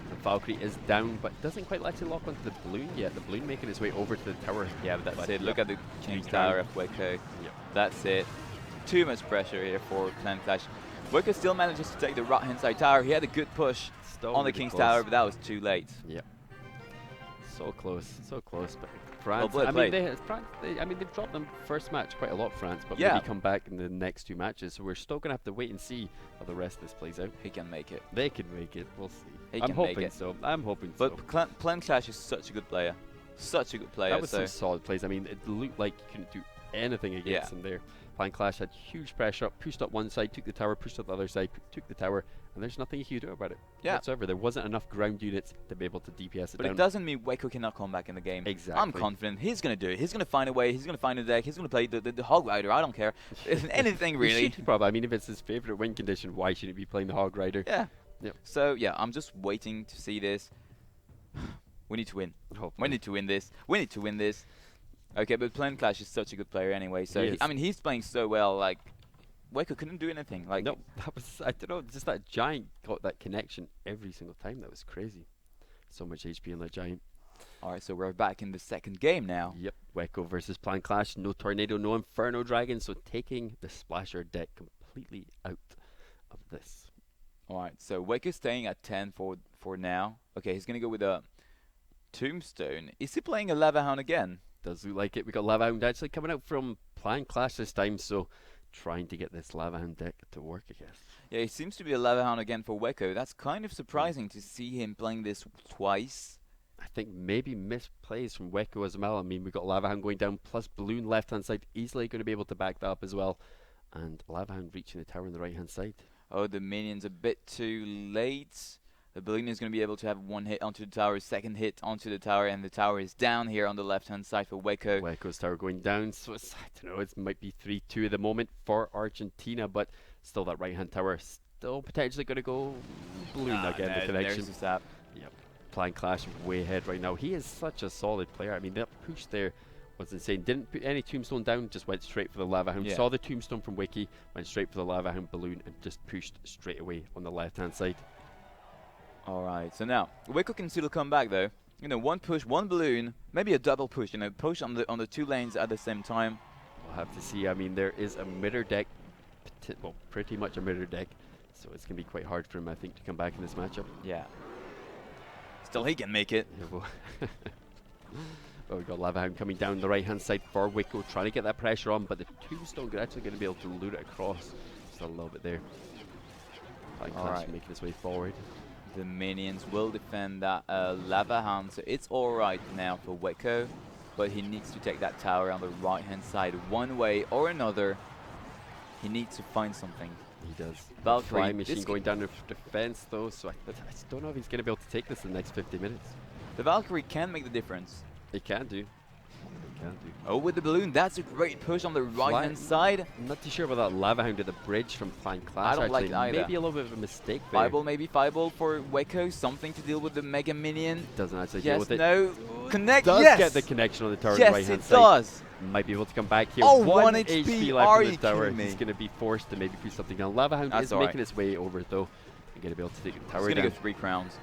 Speaker 1: The Valkyrie is down, but doesn't quite actually lock onto the balloon yet. The balloon making its way over to the tower.
Speaker 2: Yeah, but that's it. Look at the King's Tower of Weko. Yep. That's it. Too much pressure here for Clan Clash. Weko still manages to take the right-hand side tower. He had a good push on the King's Tower, but that was too late.
Speaker 1: Yep. So close, but France.
Speaker 2: Well,
Speaker 1: I mean, they've dropped them first match quite a lot, France, but maybe come back in the next 2 matches. So we're still gonna have to wait and see how the rest of this plays out.
Speaker 2: He can make it.
Speaker 1: They can make it. We'll see.
Speaker 2: I'm hoping
Speaker 1: so. I'm hoping
Speaker 2: but
Speaker 1: so.
Speaker 2: But Clan Clash is such a good player. Such a good player.
Speaker 1: That was some solid plays. I mean, it looked like you couldn't do anything against them there. Clan Clash had huge pressure up, pushed up one side, took the tower, pushed up the other side, took the tower, and there's nothing you can do about it whatsoever. There wasn't enough ground units to be able to DPS it down.
Speaker 2: But it doesn't mean Weko cannot come back in the game.
Speaker 1: Exactly.
Speaker 2: I'm confident he's going to do it. He's going to find a way. He's going to find a deck. He's going to play the Hog Rider. I don't care. Anything really.
Speaker 1: Probably. I mean, if it's his favorite win condition, why shouldn't he be playing the Hog Rider?
Speaker 2: Yeah. Yep. So, yeah, I'm just waiting to see this. We need to win.
Speaker 1: Hopefully.
Speaker 2: We need to win this. We need to win this. Okay, but Clan Clash is such a good player anyway. So, I mean, he's playing so well. Like, Weko couldn't do anything. Like,
Speaker 1: no, that was, I don't know, just that giant got that connection every single time. That was crazy. So much HP on that giant.
Speaker 2: All right, so we're back in the second game now.
Speaker 1: Yep, Weko versus Clan Clash. No Tornado, no Inferno Dragon. So taking the Splasher deck completely out of this.
Speaker 2: All right, so Weko's staying at 10 for now. Okay, he's going to go with a Tombstone. Is he playing a Lava Hound again?
Speaker 1: Does look like it. We got Lava Hound actually coming out from Clan Clash this time, so trying to get this Lava Hound deck to work, I guess.
Speaker 2: Yeah, it seems to be a Lava Hound again for Weko. That's kind of surprising to see him playing this twice.
Speaker 1: I think maybe misplays from Weko as well. I mean, we got Lava Hound going down, plus Balloon left-hand side, easily going to be able to back that up as well. And Lava Hound reaching the tower on the right-hand side.
Speaker 2: Oh, the minion's a bit too late. The balloon is going to be able to have 1 hit onto the tower, 2nd hit onto the tower, and the tower is down here on the left-hand side for Weko.
Speaker 1: Weko's tower going down, so it's, I don't know, it might be 3-2 at the moment for Argentina, but still that right-hand tower still potentially going to go balloon again, the connection.
Speaker 2: There's the sap.
Speaker 1: Yep, Clan Clash way ahead right now. He is such a solid player. I mean, that push there was insane. Didn't put any Tombstone down, just went straight for the Lava Hound. Saw the Tombstone from Wiki, went straight for the Lava Hound balloon, and just pushed straight away on the left-hand side.
Speaker 2: Alright, so now, Weko can still come back though. You know, 1 push, 1 balloon, maybe a double push, you know, push on the 2 lanes at the same time.
Speaker 1: We'll have to see. I mean, there is a mirror deck, well, pretty much a mirror deck, so it's going to be quite hard for him, I think, to come back in this matchup.
Speaker 2: Yeah. Still, he can make it.
Speaker 1: Yeah, well, we've got Lava Hound coming down the right-hand side for Weko, trying to get that pressure on, but the Tombstone are actually going to be able to lure it across. Just a little bit there. Clash making his way forward.
Speaker 2: The minions will defend that Lava Hound, so it's alright now for Weko, but he needs to take that tower on the right-hand side one way or another. He needs to find something.
Speaker 1: He does.
Speaker 2: Valkyrie
Speaker 1: Flying machine going down the defense though, so I just don't know if he's going to be able to take this in the next 50 minutes.
Speaker 2: The Valkyrie can make the difference.
Speaker 1: It can do.
Speaker 2: Oh, with the balloon, that's a great push on the right-hand side.
Speaker 1: I'm not too sure about that Lava Hound at the bridge from Clan Clash.
Speaker 2: I don't like it either.
Speaker 1: Maybe a little bit of a mistake there.
Speaker 2: Fireball, maybe Fireball for Weko, something to deal with the Mega Minion.
Speaker 1: Doesn't actually deal with it.
Speaker 2: No, connect,
Speaker 1: does get the connection on the tower on the right-hand side.
Speaker 2: Yes, it does.
Speaker 1: Might be able to come back here.
Speaker 2: Oh,
Speaker 1: 1
Speaker 2: HP
Speaker 1: left
Speaker 2: on
Speaker 1: the tower. He's going to be forced to maybe put something down. Lava Hound is making his way over though. He's going to be able to take the tower down.
Speaker 2: He's going to go 3 crowns.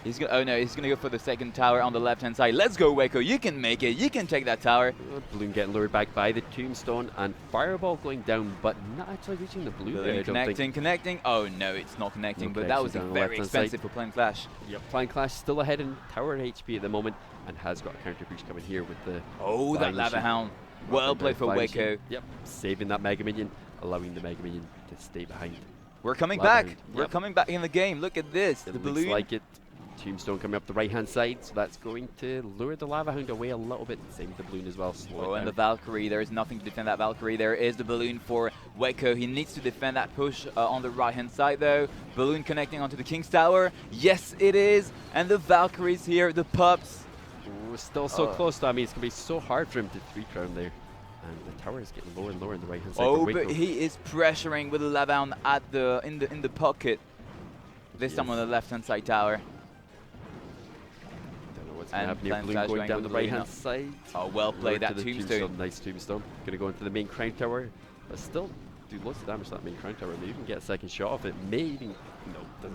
Speaker 2: He's gonna, oh no, he's going to go for the 2nd tower on the left-hand side. Let's go, Weko. You can make it. You can take that tower.
Speaker 1: Balloon getting lured back by the Tombstone and Fireball going down, but not actually reaching the balloon.
Speaker 2: Balloon connecting. Oh no, it's not connecting, but that was very expensive for Clan Clash.
Speaker 1: Yep, Clan Clash still ahead in tower HP at the moment and has got a counter push coming here with the...
Speaker 2: Oh, that Lava Hound. Well played for Weko.
Speaker 1: Yep, saving that Mega Minion, allowing the Mega Minion to stay behind.
Speaker 2: We're coming back. We're coming back in the game. Look at this. The balloon.
Speaker 1: Looks like it. Tombstone coming up the right-hand side, so that's going to lure the Lava Hound away a little bit. Same with the balloon as well.
Speaker 2: Oh, and the Valkyrie. There is nothing to defend that Valkyrie. There is the balloon for Weko. He needs to defend that push on the right-hand side, though. Balloon connecting onto the King's Tower. Yes, it is. And the Valkyries here, the pups.
Speaker 1: It was still so close, though. I mean, it's going to be so hard for him to 3-crown there. And the tower is getting lower and lower on the right-hand side.
Speaker 2: Oh, but he is pressuring with the Lavahound at in the pocket. This time on the left-hand side tower.
Speaker 1: Don't know what's going to happen here. Blue going down the right-hand side.
Speaker 2: Oh, well played, that tombstone.
Speaker 1: Nice tombstone. Going to go into the main crown tower, but still do lots of damage to that main crown tower. They even get a second shot off it. May even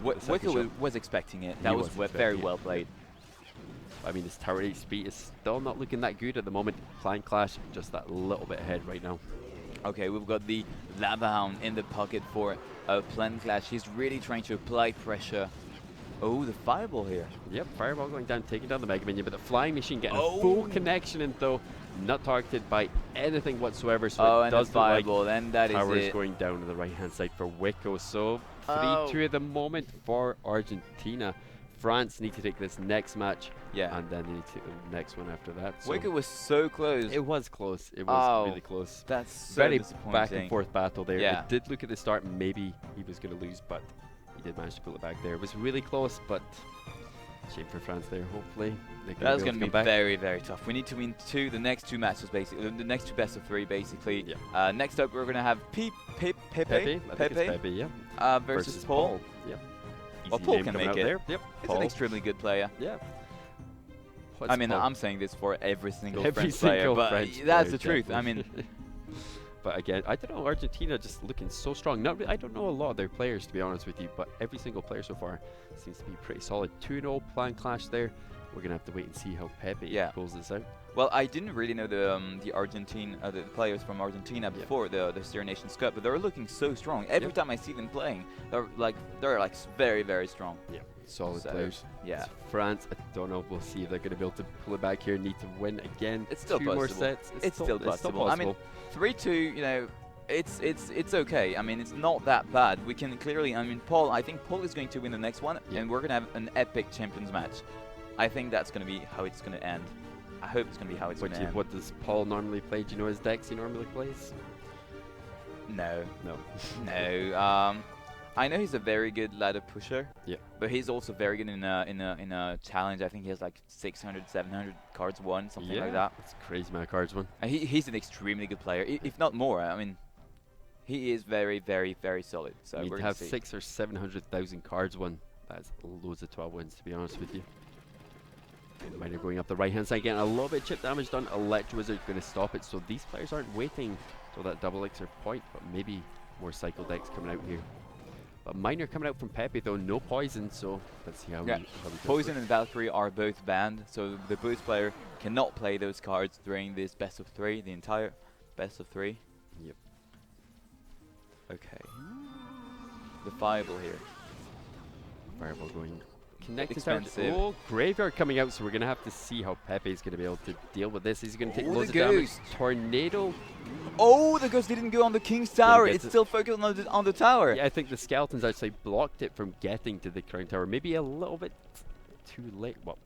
Speaker 2: Wicker was expecting it. That was very well played.
Speaker 1: I mean, this tower HP is still not looking that good at the moment. Plan Clash just that little bit ahead right now.
Speaker 2: Okay, we've got the Lavahound in the pocket for Plan Clash. He's really trying to apply pressure. Oh, the Fireball here.
Speaker 1: Yep, Fireball going down, taking down the Mega Minion, but the Flying Machine getting a full connection in, though not targeted by anything whatsoever. So it does
Speaker 2: the Fireball, and that is
Speaker 1: it. Going down to the right-hand side for Wicco. So 3-2 at the moment for Argentina. France need to take this next match, and then they need to take the next one after that. So
Speaker 2: Wicker was so close.
Speaker 1: It was close. It was really close.
Speaker 2: That's so
Speaker 1: very
Speaker 2: disappointing.
Speaker 1: Back and forth battle there.
Speaker 2: Yeah.
Speaker 1: It did look at the start maybe he was going to lose, but he did manage to pull it back there. It was really close, but shame for France there. Hopefully
Speaker 2: that's going to be very, very tough. We need to win the next two matches, basically. The next two best of three, basically.
Speaker 1: Yeah.
Speaker 2: Next up, we're going to have Pepe versus Paul.
Speaker 1: Yep.
Speaker 2: Well, Paul can make it.
Speaker 1: Yep.
Speaker 2: He's an extremely good player.
Speaker 1: Yeah.
Speaker 2: I mean, I'm saying this for every single French player, but that's the truth. I mean,
Speaker 1: but again, I don't know. Argentina just looking so strong. I don't know a lot of their players, to be honest with you, but every single player so far seems to be pretty solid. 2-0 Plan Clash there. We're gonna have to wait and see how Pepe pulls this out.
Speaker 2: Well, I didn't really know the players from Argentina before the Sierra Nations Cup, but they're looking so strong. Every time I see them playing, they're like very, very strong.
Speaker 1: Yeah, solid players.
Speaker 2: Yeah.
Speaker 1: It's France, I don't know. We'll see if they're going to be able to pull it back here. Need to win again.
Speaker 2: It's still
Speaker 1: possible. More sets.
Speaker 2: It's still possible. I mean, 3-2. You know, it's okay. I mean, it's not that bad. We can clearly. I mean, I think Paul is going to win the next one, and we're going to have an epic champions match. I think that's going to be how it's going to end. I hope it's going to be how it's going to end.
Speaker 1: What does Paul normally play? Do you know his decks he normally plays?
Speaker 2: No.
Speaker 1: No.
Speaker 2: No. I know he's a very good ladder pusher.
Speaker 1: Yeah.
Speaker 2: But he's also very good in a challenge. I think he has like 600, 700 cards won, something like that.
Speaker 1: That's a crazy amount of cards won.
Speaker 2: And he's an extremely good player, if not more. I mean, he is very, very, very solid. So
Speaker 1: we're going to have 600,000 or 700,000 cards won. That's loads of 12 wins, to be honest with you. Miner going up the right-hand side, getting a little bit of chip damage done. Electro Wizard going to stop it, so these players aren't waiting till that double elixir point, but maybe more cycle decks coming out here. But Miner coming out from Pepe, though, no poison, so let's see how we
Speaker 2: Poison and Valkyrie are both banned, so the boost player cannot play those cards during this best of three, the entire best of three.
Speaker 1: Yep.
Speaker 2: Okay. The Fireball here.
Speaker 1: Fireball going connected down. Oh, Graveyard coming out, so we're going to have to see how Pepe is going to be able to deal with this. He's going to take loads of damage. Tornado.
Speaker 2: Oh, the ghost didn't go on the King's Tower. It's still focused on the tower.
Speaker 1: Yeah, I think the skeletons actually blocked it from getting to the Crown Tower. Maybe a little bit too late. Well,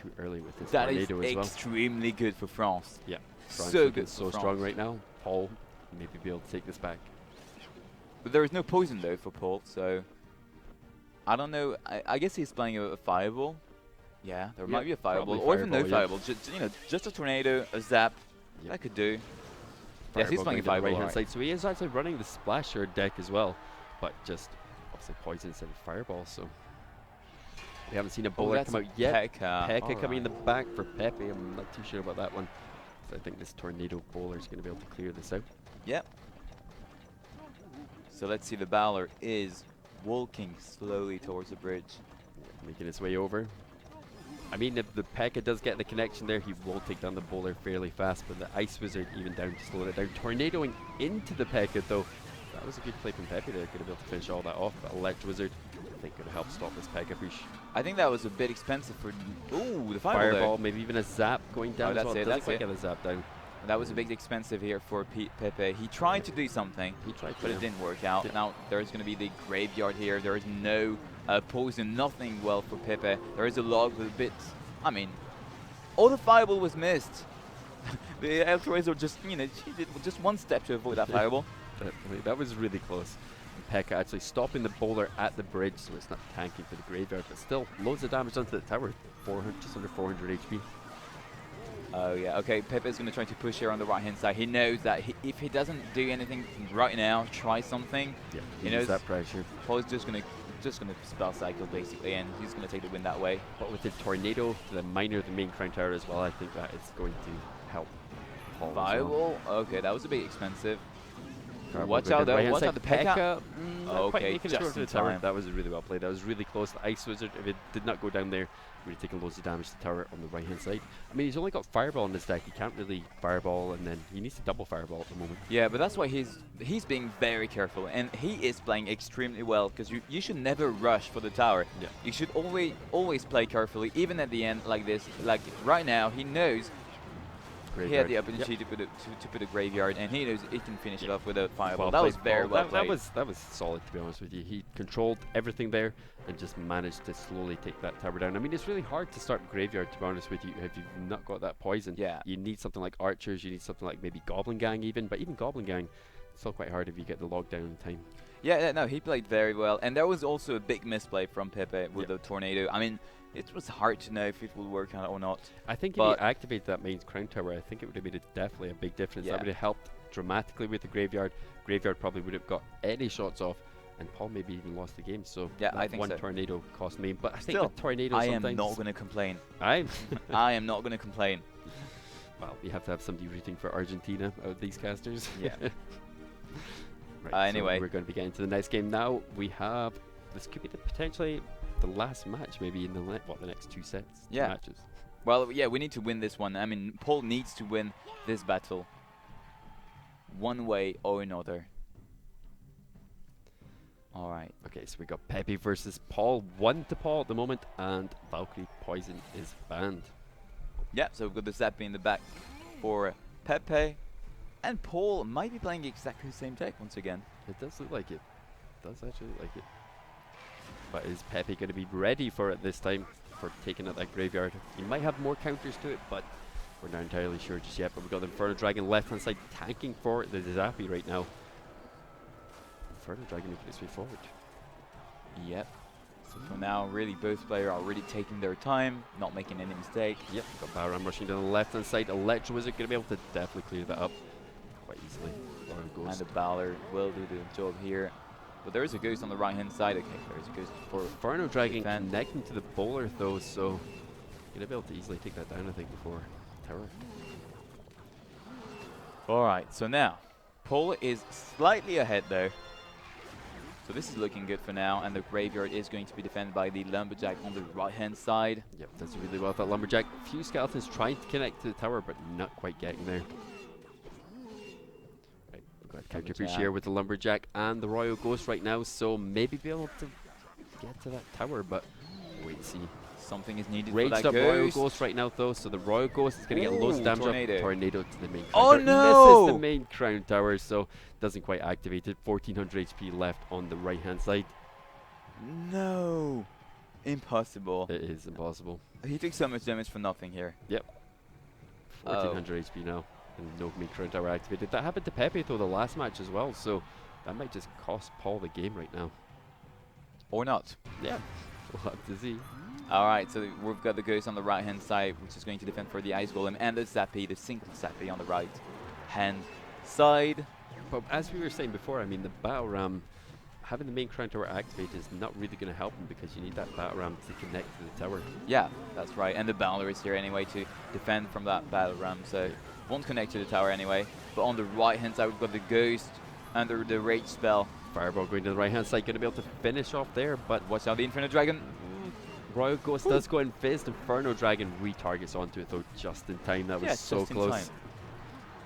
Speaker 1: too early with this tornado as well.
Speaker 2: That is extremely good for France.
Speaker 1: Yeah, France
Speaker 2: so good.
Speaker 1: So strong right now. Paul maybe be able to take this back.
Speaker 2: But there is no poison though for Paul, so I don't know. I guess he's playing a Fireball. Yeah, there might be a Fireball, or even no Fireball. Just a Tornado, a Zap. That could do. Yes, he's playing a Fireball.
Speaker 1: Right-hand side, so he is actually running the Splasher deck as well, but just obviously poison instead of Fireball. So we haven't seen a bowler come out yet. Pekka coming in the back for Pepe. I'm not too sure about that one. So I think this Tornado bowler is going to be able to clear this out.
Speaker 2: Yep. So let's see. The bowler is walking slowly towards the bridge.
Speaker 1: Making his way over. I mean, if the Pekka does get the connection there, he will take down the bowler fairly fast, but the Ice Wizard even down to slow it down. Tornadoing into the Pekka, though. That was a good play from Pepe there. Could have been able to finish all that off, but Electro Wizard, I think, could have helped stop this Pekka push.
Speaker 2: I think that was a bit expensive for... Ooh, the
Speaker 1: Fireball, maybe even a Zap going down.
Speaker 2: That's it.
Speaker 1: Doesn't quite get the Zap down.
Speaker 2: That was a bit expensive here for Pepe. He tried to do something, but it didn't work out. Now there's going to be the Graveyard here. There is no poison, nothing well for Pepe. There is a log with a bit... I mean, all the Fireball was missed. The Electro just, she did just one step to avoid that Fireball.
Speaker 1: That was really close. Pekka actually stopping the bowler at the bridge, so it's not tanking for the Graveyard, but still loads of damage onto the tower. Just under 400 HP.
Speaker 2: Oh, yeah. Okay, Pepe's going to try to push here on the right-hand side. He knows that if he doesn't do anything right now, try something.
Speaker 1: Yeah,
Speaker 2: he knows
Speaker 1: that pressure.
Speaker 2: Paul's just going to spell cycle, basically, and he's going to take the win that way.
Speaker 1: But with the tornado, the minor, the main crown tower as well, I think that is going to help Paul.
Speaker 2: Viable? Well. Okay, that was a bit expensive.
Speaker 1: Watch out, though. Watch out, the P.E.K.K.A.
Speaker 2: Okay, just in time.
Speaker 1: That was really well played. That was really close. The Ice Wizard, if it did not go down there, would have taken loads of damage to the tower on the right-hand side. I mean, he's only got Fireball in his deck. He can't really Fireball, and then he needs to double Fireball at the moment.
Speaker 2: Yeah, but that's why he's being very careful, and he is playing extremely well, because you should never rush for the tower.
Speaker 1: Yeah.
Speaker 2: You should always play carefully, even at the end like this. Like right now, he knows he had the opportunity to put a graveyard, and he knows he can finish it off with a Fireball. That was very well played.
Speaker 1: That was solid, to be honest with you. He controlled everything there and just managed to slowly take that tower down. I mean, it's really hard to start graveyard, to be honest with you, if you've not got that poison.
Speaker 2: Yeah.
Speaker 1: You need something like Archers, you need something like maybe Goblin Gang even, but even Goblin Gang, it's still quite hard if you get the lockdown in time.
Speaker 2: Yeah, no, he played very well, and there was also a big misplay from Pepe with the tornado. I mean, it was hard to know if it would work out or not.
Speaker 1: I think if he activated that main crown tower, I think it would have made definitely a big difference.
Speaker 2: Yeah.
Speaker 1: That would have helped dramatically with the graveyard. Graveyard probably would have got any shots off, and Paul maybe even lost the game. So
Speaker 2: yeah, I think
Speaker 1: one
Speaker 2: so.
Speaker 1: tornado cost me. But I
Speaker 2: Still,
Speaker 1: think with tornado,
Speaker 2: I am not going to complain. I am not going to complain.
Speaker 1: Well, we have to have somebody rooting for Argentina out of these casters.
Speaker 2: Yeah.
Speaker 1: Right,
Speaker 2: anyway,
Speaker 1: so we're going to be getting to the next game now. We have, this could be potentially the last match, maybe in the next 2 sets.
Speaker 2: Yeah.
Speaker 1: Matches.
Speaker 2: Well, yeah, we need to win this one. I mean, Paul needs to win this battle, one way or another. All right.
Speaker 1: Okay, so we got Pepe versus Paul. 1 to Paul at the moment, and Valkyrie Poison is banned.
Speaker 2: Yeah, so we've got the Zappy in the back for Pepe. And Paul might be playing exactly the same deck once again.
Speaker 1: It does look like it. It does actually look like it. But is Pepe going to be ready for it this time, for taking out that graveyard? He might have more counters to it, but we're not entirely sure just yet. But we've got the Inferno Dragon left-hand side tanking for the Zappy right now. Inferno Dragon moving its way forward.
Speaker 2: Yep. So for now, really, both players are really taking their time, not making any mistake.
Speaker 1: Yep, got Baron rushing down the left-hand side. Electro Wizard going to be able to definitely clear that up quite easily.
Speaker 2: And the Balor will do the job here. But there is a Ghost on the right-hand side. Okay, there is a Ghost for
Speaker 1: Inferno Dragon connecting to the bowler, though, so going to be able to easily take that down, I think, before tower.
Speaker 2: All right, so now, Paul is slightly ahead, though. So this is looking good for now, and the graveyard is going to be defended by the Lumberjack on the right-hand side.
Speaker 1: Yep, does really well with that Lumberjack. A few Skeletons trying to connect to the tower, but not quite getting there. Right, we've got Counter Breach here with the Lumberjack and the Royal Ghost right now, so maybe be able to get to that tower, but wait and see.
Speaker 2: Something is needed
Speaker 1: Raged
Speaker 2: for that
Speaker 1: up
Speaker 2: Ghost.
Speaker 1: Royal Ghost right now, though, so the Royal Ghost is going to get loads of damage. Tornado to the main crown
Speaker 2: tower.
Speaker 1: Oh,
Speaker 2: no!
Speaker 1: Misses the main crown tower, so doesn't quite activate it. 1400 HP left on the right-hand side.
Speaker 2: No! Impossible.
Speaker 1: It is impossible.
Speaker 2: He took so much damage for nothing here.
Speaker 1: Yep. 1400 HP now, and no main crown tower activated. That happened to Pepe, though, the last match as well, so that might just cost Paul the game right now.
Speaker 2: Or not.
Speaker 1: Yeah, we'll have to see.
Speaker 2: Alright, so we've got the Ghost on the right-hand side, which is going to defend for the Ice Golem, and the Zappy, the single Zappy on the right-hand side.
Speaker 1: But as we were saying before, I mean, the Battle Ram, having the main crown tower activated is not really going to help him, because you need that Battle Ram to connect to the tower.
Speaker 2: Yeah, that's right, and the Balor is here anyway to defend from that Battle Ram, so won't connect to the tower anyway. But on the right-hand side, we've got the Ghost under the Rage spell.
Speaker 1: Fireball going to the right-hand side, going to be able to finish off there, but
Speaker 2: watch out the Inferno Dragon.
Speaker 1: Royal Ghost does go in fizzed. Inferno Dragon retargets onto it, though, just in time. That was so close.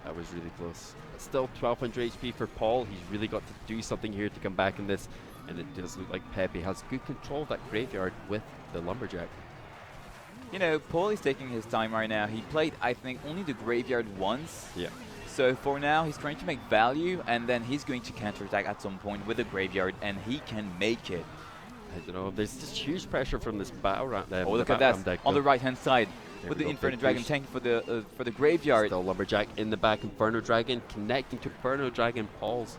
Speaker 1: That was really close. Still 1200 HP for Paul. He's really got to do something here to come back in this, and it does look like Pepe has good control of that graveyard with the Lumberjack.
Speaker 2: You know, Paul is taking his time right now. He played, I think, only the graveyard once.
Speaker 1: Yeah.
Speaker 2: So for now, he's trying to make value, and then he's going to counterattack at some point with the graveyard, and he can make it.
Speaker 1: I don't know. There's just huge pressure from this Battle Ram.
Speaker 2: Oh, look at that
Speaker 1: deck,
Speaker 2: on the right-hand side
Speaker 1: there
Speaker 2: with the Inferno Dragon tanking for the graveyard.
Speaker 1: Still Lumberjack in the back. Inferno Dragon connecting to Inferno Dragon. Paul's.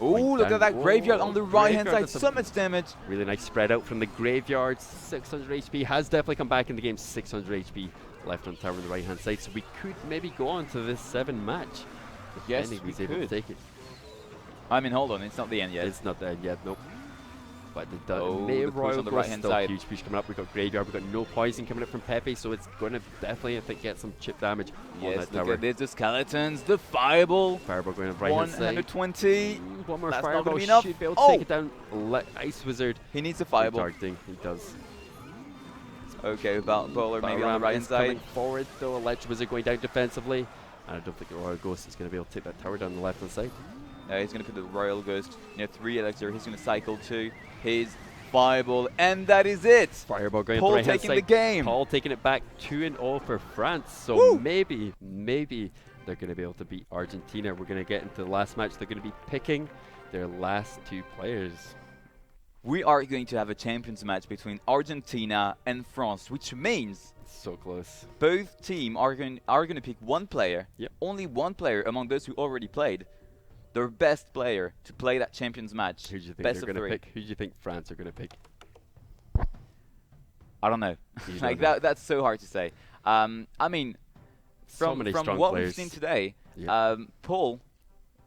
Speaker 2: Oh, look at that graveyard on the right-hand side. So much damage.
Speaker 1: Really nice spread out from the graveyard. 600 HP has definitely come back in the game. 600 HP left on tower on the right-hand side, so we could maybe go on to this 7 match.
Speaker 2: Yes,
Speaker 1: we
Speaker 2: could.
Speaker 1: Able to take it.
Speaker 2: I mean, hold on, it's not the end yet.
Speaker 1: It's not the end yet, nope. But the
Speaker 2: push on the right-hand side.
Speaker 1: Huge push coming up. We've got Graveyard, we've got no poison coming up from Pepe, so it's going to definitely, I think, get some chip damage on that tower.
Speaker 2: Look at this, the skeletons, the Fireball.
Speaker 1: Fireball going on the right-hand side.
Speaker 2: 120.
Speaker 1: One more
Speaker 2: That's
Speaker 1: Fireball should be able to take it down. Ice Wizard.
Speaker 2: He needs a Fireball.
Speaker 1: He does.
Speaker 2: Okay, Bowler maybe on the right-hand side.
Speaker 1: Coming forward, though. Electro Wizard going down defensively. And I don't think the Royal Ghost is going to be able to take that tower down the left-hand side.
Speaker 2: No, he's going to put the Royal Ghost, 3 Elixir. He's going to cycle to his Fireball, and that is it.
Speaker 1: Fireball going
Speaker 2: Paul
Speaker 1: on the right-hand
Speaker 2: taking
Speaker 1: side.
Speaker 2: the game.
Speaker 1: Paul taking it back 2-0 for France. So
Speaker 2: Woo!
Speaker 1: maybe they're going to be able to beat Argentina. We're going to get into the last match. They're going to be picking their last 2 players.
Speaker 2: We are going to have a champions match between Argentina and France, which means
Speaker 1: so close.
Speaker 2: Both teams are going to pick one player.
Speaker 1: Yep.
Speaker 2: Only one player among those who already played. Their best player to play that champions match.
Speaker 1: Who do you think
Speaker 2: best
Speaker 1: they're going to pick? Who do you think France are going to pick?
Speaker 2: I don't know. Like that's so hard to say. I mean, from what we've seen today, Paul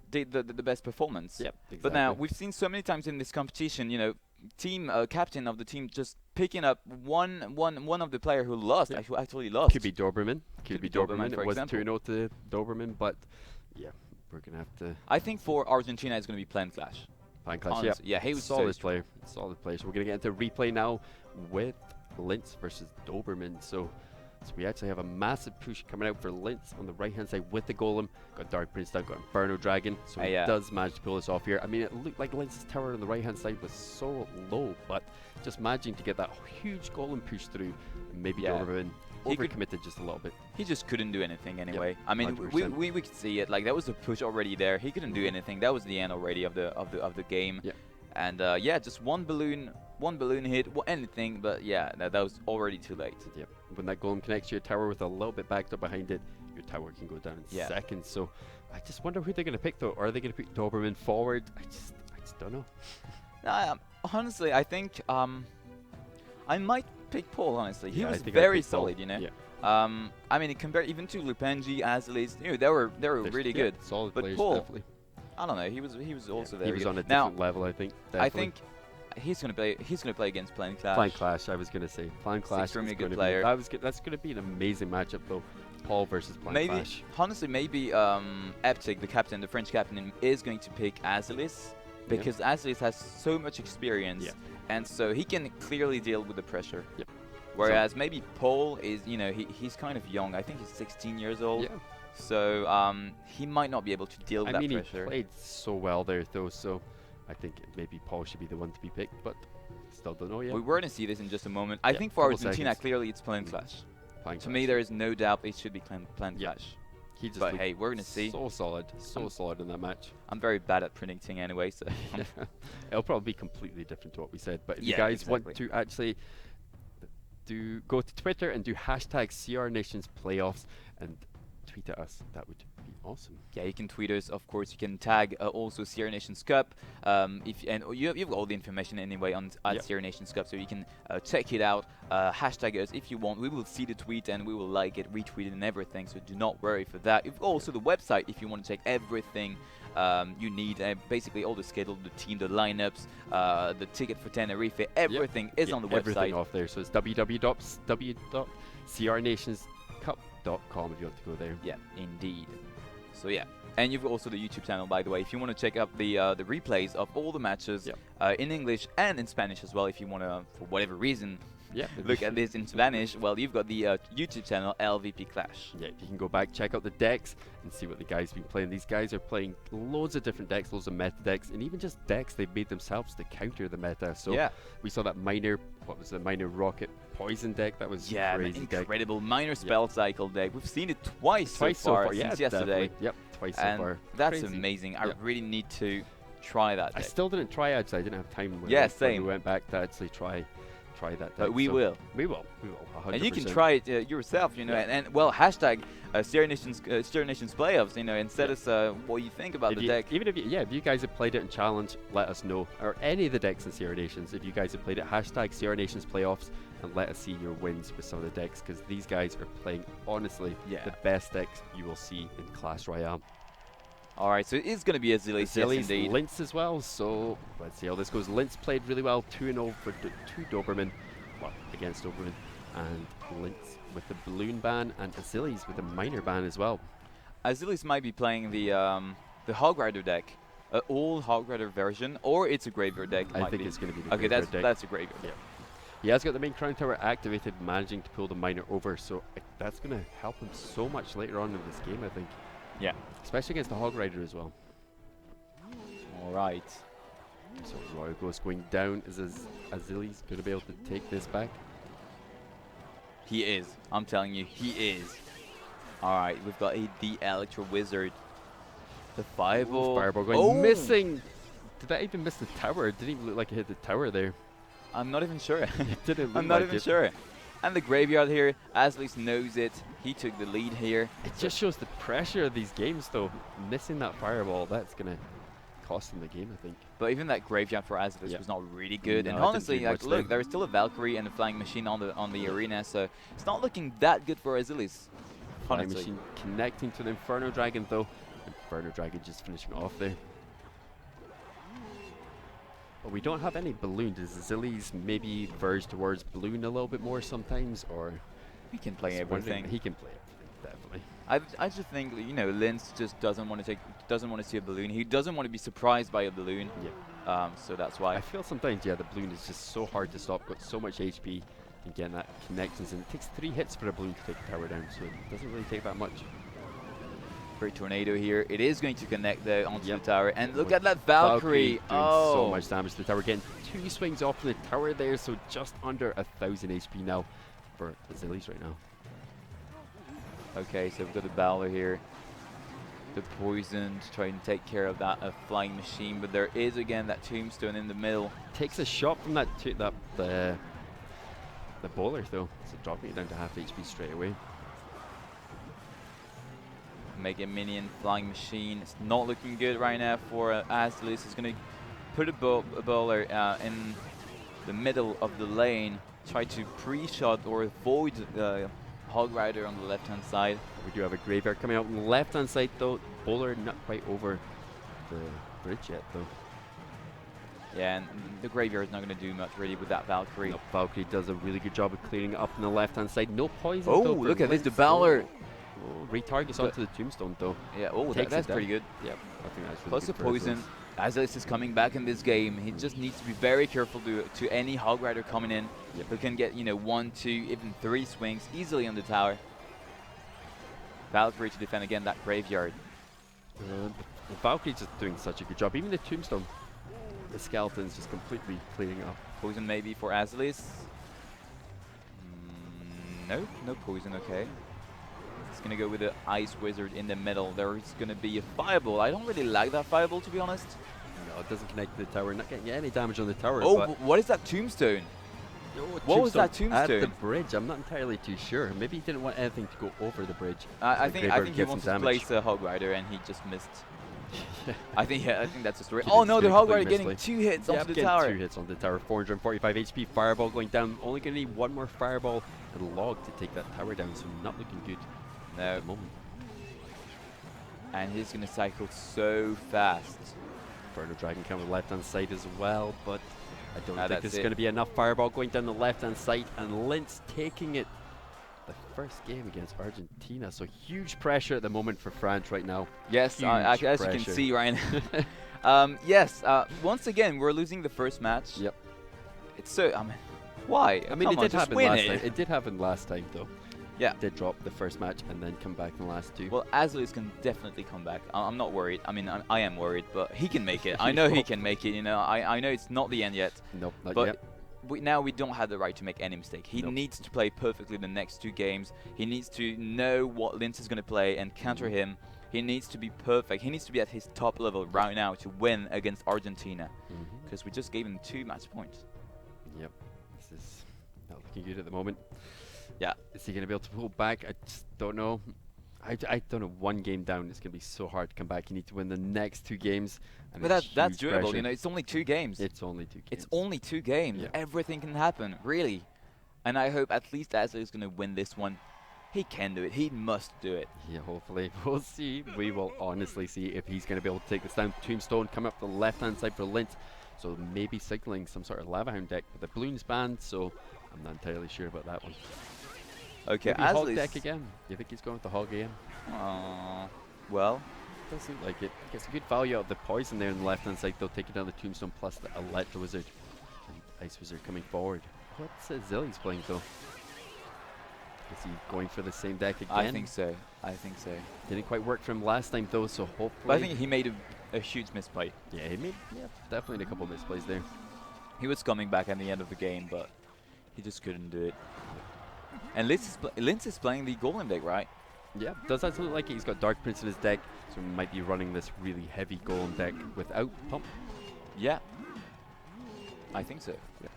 Speaker 2: did the best performance.
Speaker 1: Yep, exactly.
Speaker 2: But now we've seen so many times in this competition, team captain of the team just picking up one of the player who lost, who actually lost.
Speaker 1: Could be Doberman. Could be Doberman. It was 2-0 to Doberman, but yeah, we're gonna have to.
Speaker 2: I think for Argentina, it's gonna be Plan Clash.
Speaker 1: Plan Clash,
Speaker 2: yeah, he was
Speaker 1: solid player. Solid player. So we're gonna get into replay now with Lintz versus Doberman. So we actually have a massive push coming out for Lintz on the right-hand side with the Golem. Got Dark Prince down, got Inferno Dragon. So he does manage to pull this off here. I mean, it looked like Lintz's tower on the right-hand side was so low, but just managing to get that huge Golem push through. And maybe Doberman overcommitted just a little bit.
Speaker 2: He just couldn't do anything anyway.
Speaker 1: Yep,
Speaker 2: I mean, we could see it. Like, that was a push already there. He couldn't do anything. That was the end already of the game.
Speaker 1: Yep.
Speaker 2: And just one balloon hit, anything, but yeah, that was already too late.
Speaker 1: Yep. When that Golem connects to your tower with a little bit backed up behind it, your tower can go down in seconds. So I just wonder who they're going to pick, though. Are they going to pick Doberman forward? I just don't know.
Speaker 2: Honestly, I think I might pick Paul. Honestly, he was
Speaker 1: very
Speaker 2: very solid.
Speaker 1: Yeah.
Speaker 2: I mean, compared even to Lupenji, Azalis, they were really good.
Speaker 1: Solid
Speaker 2: but
Speaker 1: players,
Speaker 2: Paul,
Speaker 1: definitely.
Speaker 2: I don't know. He was also very good.
Speaker 1: He was on a different level, I think. Definitely.
Speaker 2: I think he's gonna play against Plan Clash.
Speaker 1: Plan Clash, I was gonna say. Plan Clash.
Speaker 2: Extremely good player.
Speaker 1: That's gonna be an amazing matchup, though. Paul versus Plan Clash.
Speaker 2: Honestly, maybe Eptic, the French captain, is going to pick Azalis because Azalis has so much experience, and so he can clearly deal with the pressure.
Speaker 1: Yep.
Speaker 2: Whereas maybe Paul is, he's kind of young. I think he's 16 years old.
Speaker 1: Yeah.
Speaker 2: So he might not be able to deal with that pressure.
Speaker 1: He played so well there, though. So I think maybe Paul should be the one to be picked, but still don't know yet.
Speaker 2: We were going to see this in just a moment. I think for Argentina, clearly it's Plan Clash. To me, there is no doubt it should be Plan Clash.
Speaker 1: But
Speaker 2: hey, we're going to see.
Speaker 1: So solid in that match.
Speaker 2: I'm very bad at predicting anyway, so
Speaker 1: it'll probably be completely different to what we said. But if you guys want to actually go to Twitter and do hashtag CRNationsPlayoffs and tweet at us, that would be awesome.
Speaker 2: Yeah, you can tweet us. Of course, you can tag also Sierra Nations Cup. You've got all the information anyway on at Sierra Nations Cup, so you can check it out. Hashtag us if you want. We will see the tweet and we will like it, retweet it, and everything. So do not worry for that. You've also the website if you want to check everything you need. Basically, all the schedule, the team, the lineups, the ticket for Tenerife, everything is on the website.
Speaker 1: Everything off there. So it's www.crnationscup.com if you want to go there.
Speaker 2: Yeah, indeed. So yeah, and you've got also the YouTube channel, by the way, if you want to check out the replays of all the matches in English and in Spanish as well. If you want to, for whatever reason, look at this in Spanish, well, you've got the YouTube channel LVP Clash.
Speaker 1: Yeah, you can go back, check out the decks, and see what the guys have been playing. These guys are playing loads of different decks, loads of meta decks, and even just decks they've made themselves to counter the meta. So we saw that minor rocket poison deck. That was crazy
Speaker 2: incredible deck. Minor spell cycle deck. We've seen it twice so far since yesterday.
Speaker 1: Yep, twice so far.
Speaker 2: That's amazing. I really need to try that deck.
Speaker 1: I still didn't try it, I didn't have time when we went back to actually try try that deck.
Speaker 2: But we will.
Speaker 1: We will. 100%.
Speaker 2: And you can try it yourself, you know. And well, hashtag Sierra Nations playoffs, you know, and set us what you think about the deck.
Speaker 1: Even if you guys have played it in Challenge, let us know. Or any of the decks in Sierra Nations, if you guys have played it, hashtag Sierra Nations playoffs, and let us see your wins with some of the decks, because these guys are playing, honestly, the best decks you will see in Clash Royale.
Speaker 2: All right, so it is going to be a Zillies, yes, indeed.
Speaker 1: Lince as well, so let's see how this goes. Lince played really well, 2-0 for 2 Doberman, well, against Doberman, and Lince with the balloon ban, and Azilies with a minor ban as well.
Speaker 2: Azilies might be playing the Hog Rider deck, an old Hog Rider version, or it's a graveyard deck.
Speaker 1: I think it's going to be the
Speaker 2: graveyard deck. That's a graveyard deck.
Speaker 1: He has got the main crown tower activated, managing to pull the minor over, so that's going to help him so much later on in this game, I think.
Speaker 2: Yeah.
Speaker 1: Especially against the Hog Rider as well.
Speaker 2: All right.
Speaker 1: So Royal Ghost going down. Is Azilies going to be able to take this back?
Speaker 2: He is. I'm telling you, he is. All right, we've got the Electro Wizard. The Fireball.
Speaker 1: Fireball going missing. Did that even miss the tower? It didn't even look like it hit the tower there.
Speaker 2: I'm not even sure.
Speaker 1: It didn't look
Speaker 2: I'm not even sure. And the graveyard here, Azilies knows it. He took the lead here.
Speaker 1: It just shows the pressure of these games, though. Missing that Fireball, that's going to cost him the game, I think.
Speaker 2: But even that graveyard for Azilies was not really good. No, and honestly, like, look, there is still a Valkyrie and a Flying Machine on the arena, so it's not looking that good for Azilies.
Speaker 1: Flying Machine connecting to the Inferno Dragon, though. Inferno Dragon just finishing off there. But we don't have any balloon. Does Azilies maybe verge towards balloon a little bit more sometimes, or
Speaker 2: he can play everything?
Speaker 1: He can play everything, definitely.
Speaker 2: I just think, you know, Lince just doesn't want to see a balloon. He doesn't want to be surprised by a balloon. Yeah. So that's why.
Speaker 1: I feel sometimes, the balloon is just so hard to stop. Got so much HP, and getting that connections, and it takes 3 hits for a balloon to take the tower down. So it doesn't really take that much.
Speaker 2: Great tornado here. It is going to connect though onto the tower, and look at that Valkyrie.
Speaker 1: Doing so much damage to the tower, getting 2 swings off the tower there, so just under 1,000 HP now for Azilies right now.
Speaker 2: Okay, so we've got the Bowler here, the Poison to try and take care of that Flying Machine, but there is again that Tombstone in the middle.
Speaker 1: Takes a shot from that the Bowler though, so dropping it down to half HP straight away.
Speaker 2: Mega Minion, Flying Machine. It's not looking good right now for Azilies. He's going to put a bowler in the middle of the lane, try to pre-shot or avoid the Hog Rider on the left-hand side.
Speaker 1: We do have a graveyard coming out on the left-hand side, though. Bowler not quite over the bridge yet, though.
Speaker 2: Yeah, and the graveyard is not going to do much really with that Valkyrie.
Speaker 1: No, Valkyrie does a really good job of clearing it up on the left-hand side. No poison.
Speaker 2: Oh, look at this, the Bowler.
Speaker 1: Oh, retargets onto the Tombstone, though.
Speaker 2: Yeah, that's pretty good.
Speaker 1: Yeah, I think that's really
Speaker 2: plus
Speaker 1: good.
Speaker 2: The Poison. Azilies is coming back in this game. He just needs to be very careful to any Hog Rider coming in who can get, 1, 2, even 3 swings easily on the tower. Valkyrie to defend again that graveyard.
Speaker 1: Valkyrie's just doing such a good job. Even the Tombstone, the skeleton's just completely clearing up.
Speaker 2: Poison maybe for Azilies. No poison, okay. He's going to go with the Ice Wizard in the middle. There's going to be a Fireball. I don't really like that Fireball, to be honest.
Speaker 1: No, it doesn't connect to the tower. Not getting any damage on the tower.
Speaker 2: Oh, what is that Tombstone?
Speaker 1: No,
Speaker 2: what was that Tombstone?
Speaker 1: At the bridge. I'm not entirely too sure. Maybe he didn't want anything to go over the bridge.
Speaker 2: I think he wants to place a Hog Rider and he just missed. I think that's the story. Oh no, the Hog Rider getting 2 hits onto the tower.
Speaker 1: 2 hits on the tower. 445 HP. Fireball going down. Only going to need 1 more Fireball and Log to take that tower down. So not looking good.
Speaker 2: No.
Speaker 1: At the moment.
Speaker 2: And he's going to cycle so fast.
Speaker 1: Inferno Dragon coming on the left-hand side as well, but I don't think there's going to be enough Fireball going down the left-hand side, and Lince taking it the first game against Argentina. So huge pressure at the moment for France right now.
Speaker 2: Yes, as you can see right now. Yes, once again, we're losing the first match.
Speaker 1: Yep.
Speaker 2: It's so, why?
Speaker 1: I mean, it did happen last time. It did happen last time, though.
Speaker 2: Yeah.
Speaker 1: Did drop the first match and then come back in the last 2.
Speaker 2: Well, Azilies can definitely come back. I'm not worried. I mean, I am worried, but he can make it. I know he can make it. I know it's not the end yet.
Speaker 1: Nope, not
Speaker 2: but
Speaker 1: yet.
Speaker 2: Now we don't have the right to make any mistake. He needs to play perfectly the next 2 games. He needs to know what Lince is going to play and counter him. He needs to be perfect. He needs to be at his top level right now to win against Argentina. Because we just gave him 2 match points.
Speaker 1: Yep. This is looking good at the moment.
Speaker 2: Yeah.
Speaker 1: Is he going to be able to pull back? I just don't know. I don't know. One game down, it's going to be so hard to come back. You need to win the next 2 games. And
Speaker 2: But that's doable.
Speaker 1: Pressure.
Speaker 2: You know, it's only 2 games.
Speaker 1: It's only 2 games.
Speaker 2: It's only 2 games.
Speaker 1: Yeah.
Speaker 2: Everything can happen, really. And I hope at least Azli is going to win this one. He can do it. He must do it.
Speaker 1: Yeah, hopefully. We'll see. We will honestly see if he's going to be able to take this down. Tombstone coming up the left-hand side for Lint. So maybe signaling some sort of Lava Hound deck. But the balloon's banned, so I'm not entirely sure about that one.
Speaker 2: Okay,
Speaker 1: maybe Hog deck again. Do you think he's going with the Hog again?
Speaker 2: Well,
Speaker 1: does look like it. Gets a good value out of the poison there on the left-hand side. They'll take it down the Tombstone plus the Electro Wizard. And Ice Wizard coming forward. What's Zilly's playing though? Is he going for the same deck again?
Speaker 2: I think so. I think so.
Speaker 1: Didn't quite work for him last time though, so hopefully.
Speaker 2: But I think he made a huge misplay.
Speaker 1: Yeah, he made definitely a couple of misplays there.
Speaker 2: He was coming back at the end of the game, but he just couldn't do it. And Linz is playing the Golem deck, right?
Speaker 1: Yeah, does that look like it? He's got Dark Prince in his deck, so he might be running this really heavy Golem deck without Pump.
Speaker 2: Yeah. I think so.
Speaker 1: Yeah.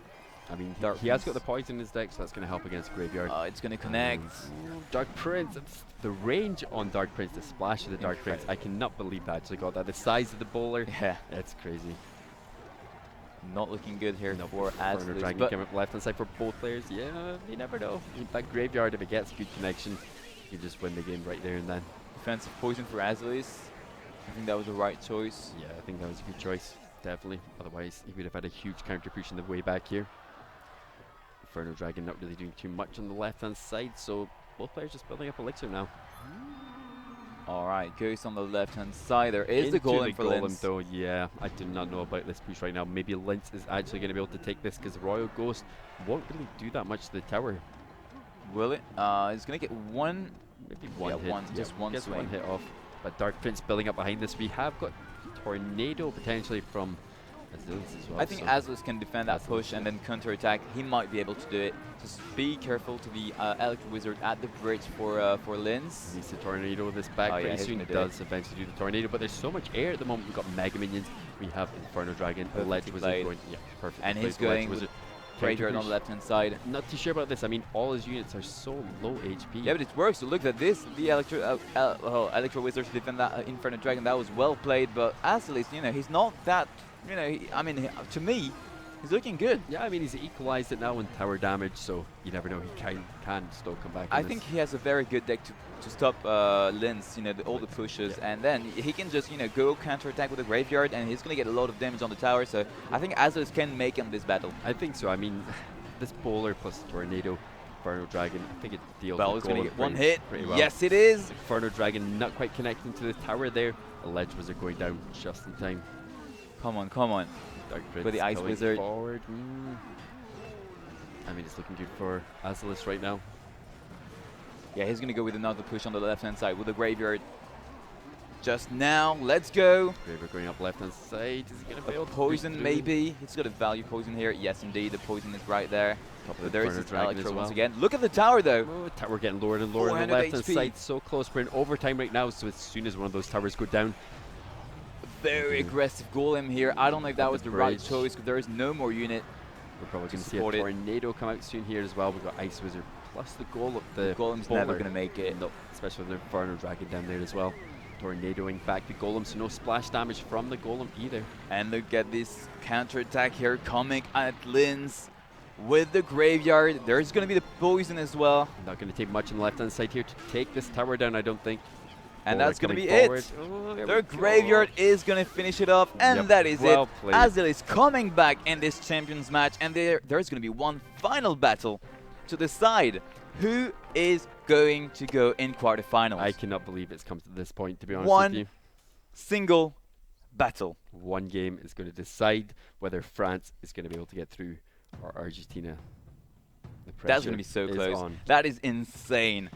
Speaker 1: I mean, he has got the poison in his deck, so that's going to help against Graveyard.
Speaker 2: It's going to connect.
Speaker 1: Dark Prince, it's the range on Dark Prince, the splash of the Dark Prince. I cannot believe that I actually got that. The size of the bowler,
Speaker 2: yeah,
Speaker 1: it's crazy.
Speaker 2: Not looking good here for Azli.
Speaker 1: Dragon coming up left hand side for both players. Yeah, you never know. That Graveyard, if it gets good connection, you just win the game right there and then.
Speaker 2: Defensive poison for Azli. I think that was the right choice.
Speaker 1: Yeah, I think that was a good choice, definitely. Otherwise, he would have had a huge counter push in the way back here. Inferno Dragon not really doing too much on the left-hand side, so both players just building up Elixir now.
Speaker 2: Alright, Ghost on the left-hand side. There is the Golem for Linz.
Speaker 1: Though, yeah, I do not know about this push right now. Maybe Linz is actually going to be able to take this because Royal Ghost won't really do that much to the tower.
Speaker 2: Will it? It's going to get one...
Speaker 1: Maybe one hit.
Speaker 2: Just one swing.
Speaker 1: One hit off. But Dark Prince building up behind this. We have got Tornado potentially from Azilius as well.
Speaker 2: I think Azilius can defend that push and then counter-attack. He might be able to do it. Just be careful to the Electro Wizard at the bridge for Linz.
Speaker 1: Needs to Tornado this back pretty soon. Does eventually do the Tornado, but there's so much air at the moment. We've got Mega Minions. We have Inferno Dragon. Electro Wizard going. Yeah, perfect.
Speaker 2: And he's going with Graveyard on the left-hand side.
Speaker 1: Not too sure about this. I mean, all his units are so low HP.
Speaker 2: Yeah, but it works. So look at this. The Electro Wizard to defend that Inferno Dragon. That was well played, but Azilius, you know, he's not that. You know, I mean, to me, he's looking good.
Speaker 1: Yeah, I mean, he's equalized it now in tower damage, so you never know. He can still come back.
Speaker 2: I think he has a very good deck to stop Linz, you know, all the pushes, and then he can just, you know, go counter-attack with the Graveyard, and he's going to get a lot of damage on the tower, so I think Azilius can make him this battle.
Speaker 1: I think so. I mean, this Bowler plus Tornado, Inferno Dragon, I think it deals
Speaker 2: well,
Speaker 1: with
Speaker 2: it's going to get one hit.
Speaker 1: Well.
Speaker 2: Yes, it is.
Speaker 1: Inferno Dragon not quite connecting to the tower there. The Ledge Wizard going down just in time.
Speaker 2: Come on, come on.
Speaker 1: Dark Prince
Speaker 2: with the Ice Wizard.
Speaker 1: Forward. I mean, it's looking good for Azilius right now.
Speaker 2: Yeah, he's going to go with another push on the left-hand side with the Graveyard. Just now, let's go.
Speaker 1: Graveyard going up left-hand side. Is he going to be able to
Speaker 2: poison, maybe? He's got a value poison here. Yes, indeed, the poison is right there. But there is his Electro once again. Look at the tower, though.
Speaker 1: Oh, tower getting lower and lower on the left-hand side. So close. We're in overtime right now, so as soon as one of those towers go down,
Speaker 2: very aggressive Golem here. I don't know if that was the right choice because there is no more unit.
Speaker 1: We're probably going to see a Tornado come out soon here as well. We've got Ice Wizard plus the Golem. The
Speaker 2: Golem's never going to make it.
Speaker 1: No, especially with the Inferno Dragon down there as well. Tornadoing back the Golem, so no splash damage from the Golem either.
Speaker 2: And look at this counter-attack here coming at Linz with the Graveyard. There's going to be the poison as well.
Speaker 1: Not going to take much on the left-hand side here to take this tower down, I don't think.
Speaker 2: And that's going to be it. Their Graveyard is going to finish it off, and that is it. Azilius coming back in this Champions match, and there's going to be one final battle to decide who is going to go in quarterfinals.
Speaker 1: I cannot believe it's come to this point, to be honest with you.
Speaker 2: One single battle.
Speaker 1: One game is going to decide whether France is going to be able to get through or Argentina.
Speaker 2: That's going to be so close. That is insane.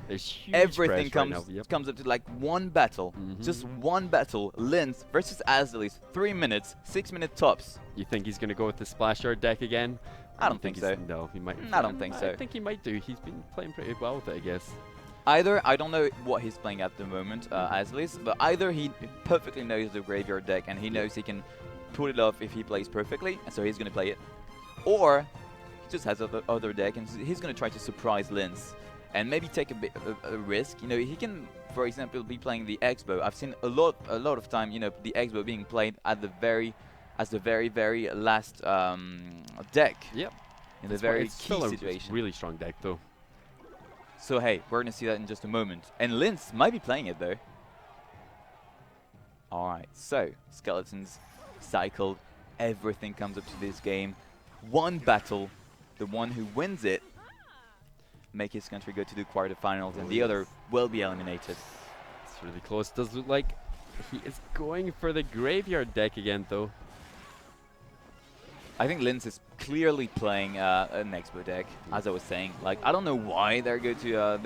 Speaker 2: Everything comes up to like one battle. Just one battle. Linz versus Azilius. 3 minutes, 6 minute tops.
Speaker 1: You think he's going to go with the Splash Yard deck again?
Speaker 2: I don't think so.
Speaker 1: No, he might.
Speaker 2: I don't think so.
Speaker 1: I think he might do. He's been playing pretty well with it, I guess.
Speaker 2: Either, I don't know what he's playing at the moment, Azilius, but either he perfectly knows the Graveyard deck and he knows he can pull it off if he plays perfectly, and so he's going to play it. Or just has other deck, and he's going to try to surprise Linz and maybe take a bit of a risk. You know, he can, for example, be playing the Expo. I've seen a lot of time, you know, the Expo being played at the very last deck.
Speaker 1: Yep.
Speaker 2: In the very key situation.
Speaker 1: Really strong deck, though.
Speaker 2: So hey, we're gonna see that in just a moment. And Linz might be playing it though. All right. So skeletons, cycled. Everything comes up to this game. One battle, the one who wins it, make his country go to the quarterfinals, and the other will be eliminated.
Speaker 1: It's really close. Does look like he is going for the graveyard deck again, though.
Speaker 2: I think Linz is clearly playing an Expo deck, as I was saying. Like, I don't know why they go to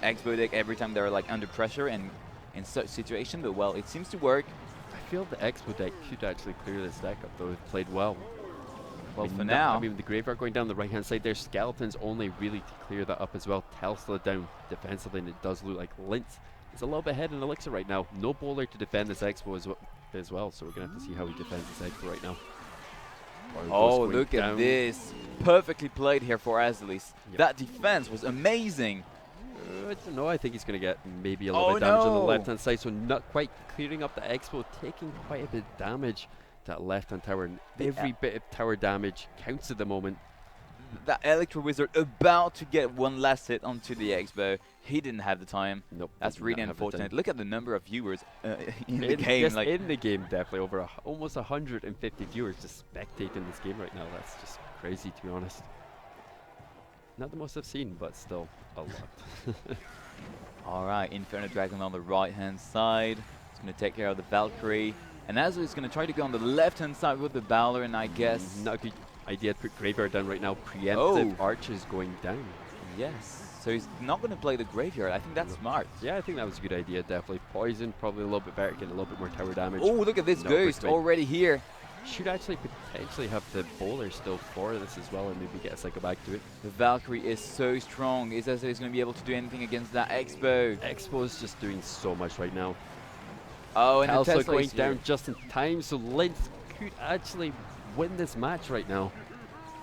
Speaker 2: Expo deck every time they're like under pressure and in such situation, but well, it seems to work.
Speaker 1: I feel the Expo deck could actually clear this deck up, though. It played well.
Speaker 2: Well, for now,
Speaker 1: I mean, the graveyard going down the right-hand side, there's skeletons only really to clear that up as well. Tesla down defensively, and it does look like Linz is a little bit ahead in Elixir right now. No bowler to defend this Expo as well, so we're going to have to see how he defends this Expo right now.
Speaker 2: Oh, look at this. Perfectly played here for Azelis. Yep. That defense was amazing.
Speaker 1: I don't know. I think he's going to get maybe a little bit of damage on the left-hand side, so not quite clearing up the Expo, taking quite a bit of damage to that left-hand tower. And every bit of tower damage counts at the moment.
Speaker 2: That Electro Wizard about to get one last hit onto the Expo. He didn't have the time.
Speaker 1: Nope.
Speaker 2: That's really unfortunate. Look at the number of viewers in the game.
Speaker 1: Like in the game, definitely over almost 150 viewers just spectating this game right now. That's just crazy, to be honest. Not the most I've seen, but still a lot.
Speaker 2: All right, Inferno Dragon on the right-hand side. It's going to take care of the Valkyrie. And Azul is going to try to go on the left-hand side with the Bowler, and I guess...
Speaker 1: Not a good idea to put Graveyard down right now. Preemptive Archers going down.
Speaker 2: Yes. So he's not going to play the Graveyard. I think that's smart.
Speaker 1: Yeah, I think that was a good idea, definitely. Poison, probably a little bit better, get a little bit more tower damage.
Speaker 2: Oh, look at this Ghost already here.
Speaker 1: Should actually potentially have the bowler still for this as well, and maybe get a cycle back to it.
Speaker 2: The Valkyrie is so strong. Is Azul going to be able to do anything against that Expo?
Speaker 1: Expo is just doing so much right now.
Speaker 2: Oh, and
Speaker 1: Tesla
Speaker 2: the Tesla
Speaker 1: going down just in time, so Linz could actually win this match right now.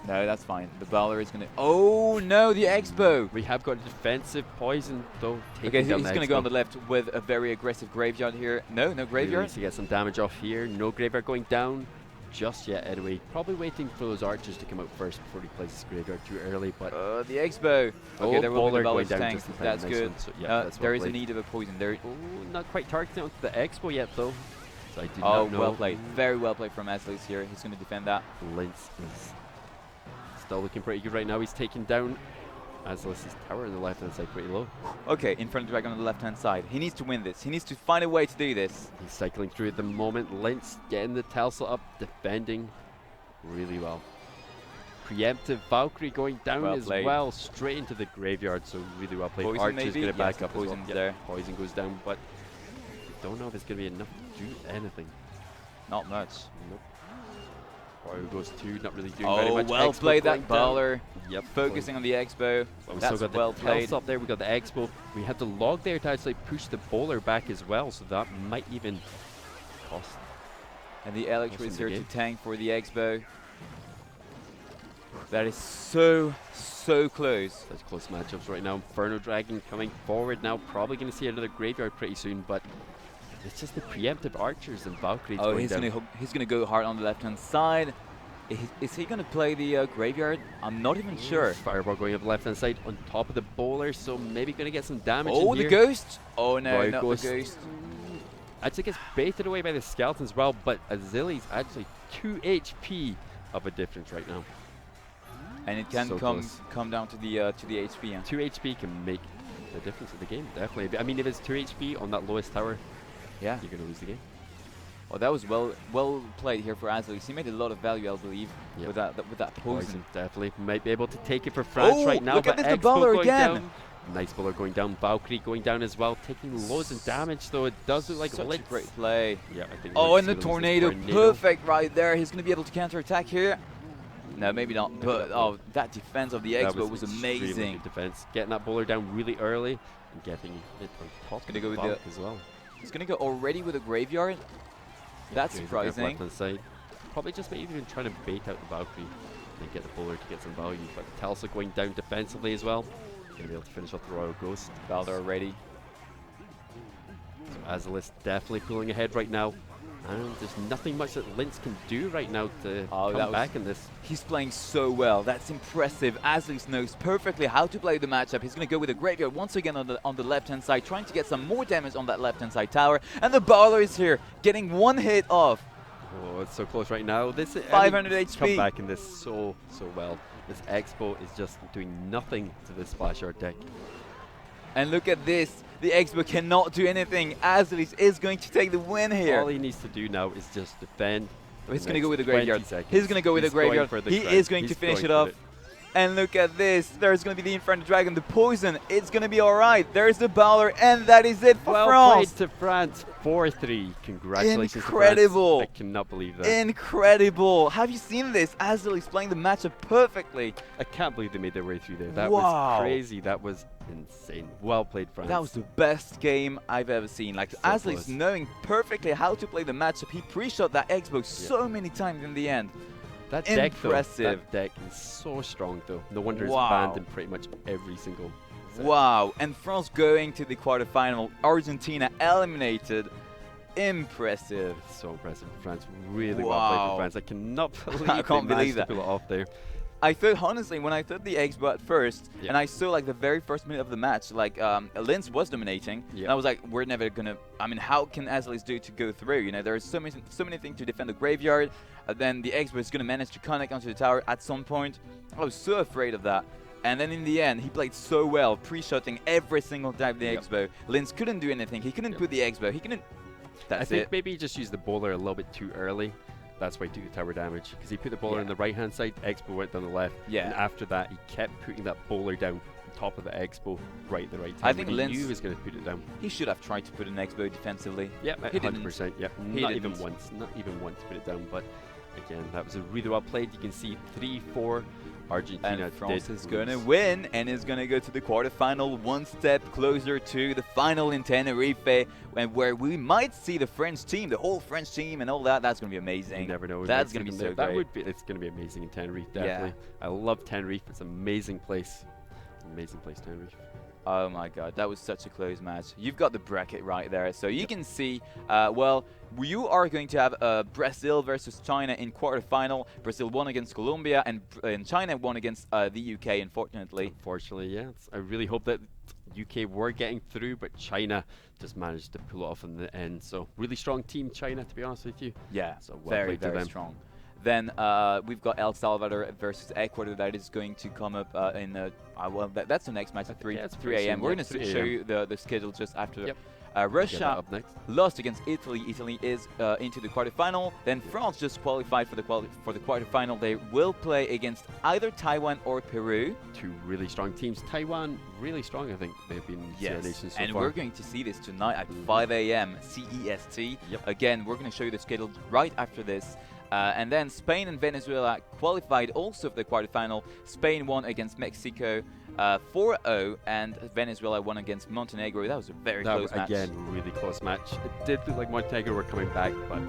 Speaker 2: No, that's fine. The Bowler is going to... Oh, no, the Expo!
Speaker 1: We have got a defensive poison, though.
Speaker 2: Okay, he's going to go on the left with a very aggressive Graveyard here. No, no Graveyard.
Speaker 1: Needs to get some damage off here. No Graveyard going down just yet, anyway. Probably waiting for those Archers to come out first before he places Graveyard too early, but...
Speaker 2: the Expo! Okay, there will be the Bowler's
Speaker 1: down
Speaker 2: tank. That's good.
Speaker 1: So yeah, that's
Speaker 2: there is a need of a poison there.
Speaker 1: Oh, not quite targeting onto the Expo yet, though. So I do
Speaker 2: not
Speaker 1: know.
Speaker 2: Well played. Very well played from Aslis here. He's going to defend that.
Speaker 1: Linz is still looking pretty good right now. He's taking down Aslis' tower on the left-hand side pretty low.
Speaker 2: Okay, Inferno Dragon on the left-hand side. He needs to win this. He needs to find a way to do this.
Speaker 1: He's cycling through at the moment. Linz getting the Tesla up, defending really well. Preemptive Valkyrie going down well, straight into the graveyard, so really well played.
Speaker 2: Poison
Speaker 1: Archer's going to back up.
Speaker 2: Poison's there.
Speaker 1: Poison goes down, but don't know if it's going to be enough to do anything.
Speaker 2: Not much.
Speaker 1: Nope. Fire goes 2, not really doing very much.
Speaker 2: Well played that Bowler.
Speaker 1: Yep.
Speaker 2: Focusing on the Expo.
Speaker 1: Well,
Speaker 2: that's
Speaker 1: got
Speaker 2: well
Speaker 1: the
Speaker 2: played.
Speaker 1: Up there, we got the Expo. We had the log there to actually push the bowler back as well, so that might even cost.
Speaker 2: And the Electro is here to tank for the Expo. That is so close.
Speaker 1: Such close matchups right now. Inferno Dragon coming forward now. Probably going to see another Graveyard pretty soon, but it's just the preemptive Archers and Valkyries going down.
Speaker 2: He's going to go hard on the left-hand side. Is he going to play the Graveyard? I'm not even sure.
Speaker 1: Fireball going up the left-hand side on top of the bowler, so maybe going to get some damage in
Speaker 2: here. The Ghost? Oh no, not the Ghost.
Speaker 1: Actually gets baited away by the Skeleton as well, but Azili's actually 2 HP of a difference right now.
Speaker 2: And it can come down to the HP. Yeah.
Speaker 1: 2 HP can make the difference in the game, definitely. I mean, if it's 2 HP on that lowest tower,
Speaker 2: yeah,
Speaker 1: you're going to lose the game.
Speaker 2: Well, that was well played here for Azelis. He made a lot of value, I believe, with that poison.
Speaker 1: Definitely might be able to take it for France right now.
Speaker 2: Look at this, the Bowler again.
Speaker 1: Down. Nice Bowler going down. Valkyrie going down as well, taking loads of damage, though. It does look like
Speaker 2: such a great play.
Speaker 1: Yeah, I think.
Speaker 2: Oh, and the tornado, perfect right there. He's going to be able to counter-attack here. No, maybe not. But that defense of the Expo was amazing.
Speaker 1: Good defense, getting that Bowler down really early and getting it on top.
Speaker 2: Going to go with
Speaker 1: the as well.
Speaker 2: He's going to go already with a Graveyard. That's surprising.
Speaker 1: Left-hand side. Probably just maybe even trying to bait out the Valkyrie. and get the bowler to get some value. But Telsa going down defensively as well. Going to be able to finish off the Royal Ghost.
Speaker 2: Balder ready.
Speaker 1: So Azalis definitely pulling ahead right now. And there's nothing much that Linz can do right now to come back in this.
Speaker 2: He's playing so well. That's impressive. Azalis knows perfectly how to play the matchup. He's going to go with a Graveyard once again on the left-hand side, trying to get some more damage on that left-hand side tower. And the Bowler is here, getting one hit off.
Speaker 1: Oh, it's so close right now. This
Speaker 2: 500 HP.
Speaker 1: Come back in this so well. This Expo is just doing nothing to this Splash Art deck.
Speaker 2: And look at this. The Expo cannot do anything. Azalis is going to take the win here.
Speaker 1: All he needs to do now is just defend.
Speaker 2: He's going to go with the Graveyard. He's going to go with the Graveyard. He is going to finish it off. And look at this. There's going to be the Inferno Dragon, the Poison. It's going to be all right. There's the Bowler, and that is it for France.
Speaker 1: Well played to France. 4-3. Congratulations.
Speaker 2: Incredible.
Speaker 1: To France. I cannot believe that.
Speaker 2: Incredible. Have you seen this? Azalis playing the matchup perfectly.
Speaker 1: I can't believe they made their way through there. That was crazy. That was insane. Well played, France.
Speaker 2: That was the best game I've ever seen. Like, so Azalis knowing perfectly how to play the matchup. He pre-shot that Xbox so many times in the end.
Speaker 1: That deck, though, that deck is so strong, though. No wonder it's banned in pretty much every single set.
Speaker 2: Wow. And France going to the quarterfinal. Argentina eliminated. Impressive.
Speaker 1: So impressive for France. Really well played for France. I cannot believe
Speaker 2: I can't believe that.
Speaker 1: To pull it off there.
Speaker 2: I thought, honestly, when I thought the Expo at first, and I saw like the very first minute of the match, like Linz was dominating, and I was like, we're never gonna. I mean, how can Azalis do to go through? You know, there's so many things to defend the Graveyard. Then the Expo is gonna manage to connect onto the tower at some point. I was so afraid of that. And then in the end, he played so well, pre-shotting every single time the Expo. Linz couldn't do anything. He couldn't put the Expo. He couldn't.
Speaker 1: I think maybe he just used the bowler a little bit too early. That's why he took the tower damage. Because he put the bowler on the right-hand side, Expo went down the left. And after that, he kept putting that bowler down on top of the Expo right at the right time.
Speaker 2: I think Linz
Speaker 1: knew he was going to put it down.
Speaker 2: He should have tried to put an Expo defensively.
Speaker 1: Yeah, 100%. Yeah, not even once to put it down. But again, that was a really well played. You can see 3-4. Argentina
Speaker 2: and France is going to win and is going to go to the quarterfinal, one step closer to the final in Tenerife, and where we might see the French team, the whole French team and all that. That's going to be amazing.
Speaker 1: You never know.
Speaker 2: That's going to be so great.
Speaker 1: It's going to be amazing in Tenerife, definitely. I love Tenerife. It's an amazing place. Amazing place, Tenerife.
Speaker 2: Oh my god, that was such a close match. You've got the bracket right there, so you can see, well, you are going to have Brazil versus China in quarterfinal. Brazil won against Colombia, and China won against the UK, unfortunately.
Speaker 1: Unfortunately, yeah. I really hope that UK were getting through, but China just managed to pull it off in the end. So really strong team, China, to be honest with you.
Speaker 2: Yeah,
Speaker 1: so well
Speaker 2: very strong. Then we've got El Salvador versus Ecuador. That is going to come up in well, that's the next match at 3 a.m. We're going to show you the schedule just after.
Speaker 1: Yep.
Speaker 2: Russia lost against Italy. Italy is into the quarterfinal. Then France just qualified for the quarterfinal. They will play against either Taiwan or Peru.
Speaker 1: Two really strong teams. Taiwan, really strong, I think. They've been nations so
Speaker 2: and
Speaker 1: far.
Speaker 2: We're going to see this tonight at 5 a.m. CEST. Again, we're going to show you the schedule right after this. And then Spain and Venezuela qualified also for the quarterfinal. Spain won against Mexico 4-0, and Venezuela won against Montenegro. That was a very close match.
Speaker 1: Again, really close match. It did look like Montenegro were coming back, but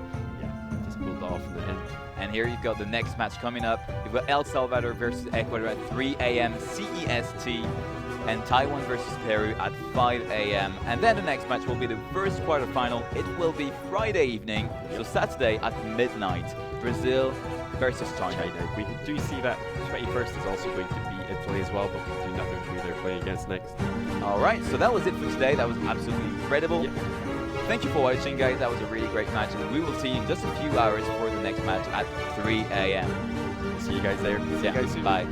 Speaker 1: yeah, just pulled off in the end.
Speaker 2: And here you've got the next match coming up. You've got El Salvador versus Ecuador at 3 a.m. CEST. And Taiwan versus Peru at 5 a.m. And then the next match will be the first quarterfinal. It will be Friday evening, so Saturday at midnight. Brazil versus China.
Speaker 1: We do see that 21st is also going to be Italy as well, but we do not know who they're playing against next.
Speaker 2: All right, so that was it for today. That was absolutely incredible. Thank you for watching, guys. That was a really great match, and we will see you in just a few hours for the next match at 3 a.m.
Speaker 1: See you guys there. See you guys soon.
Speaker 2: Bye.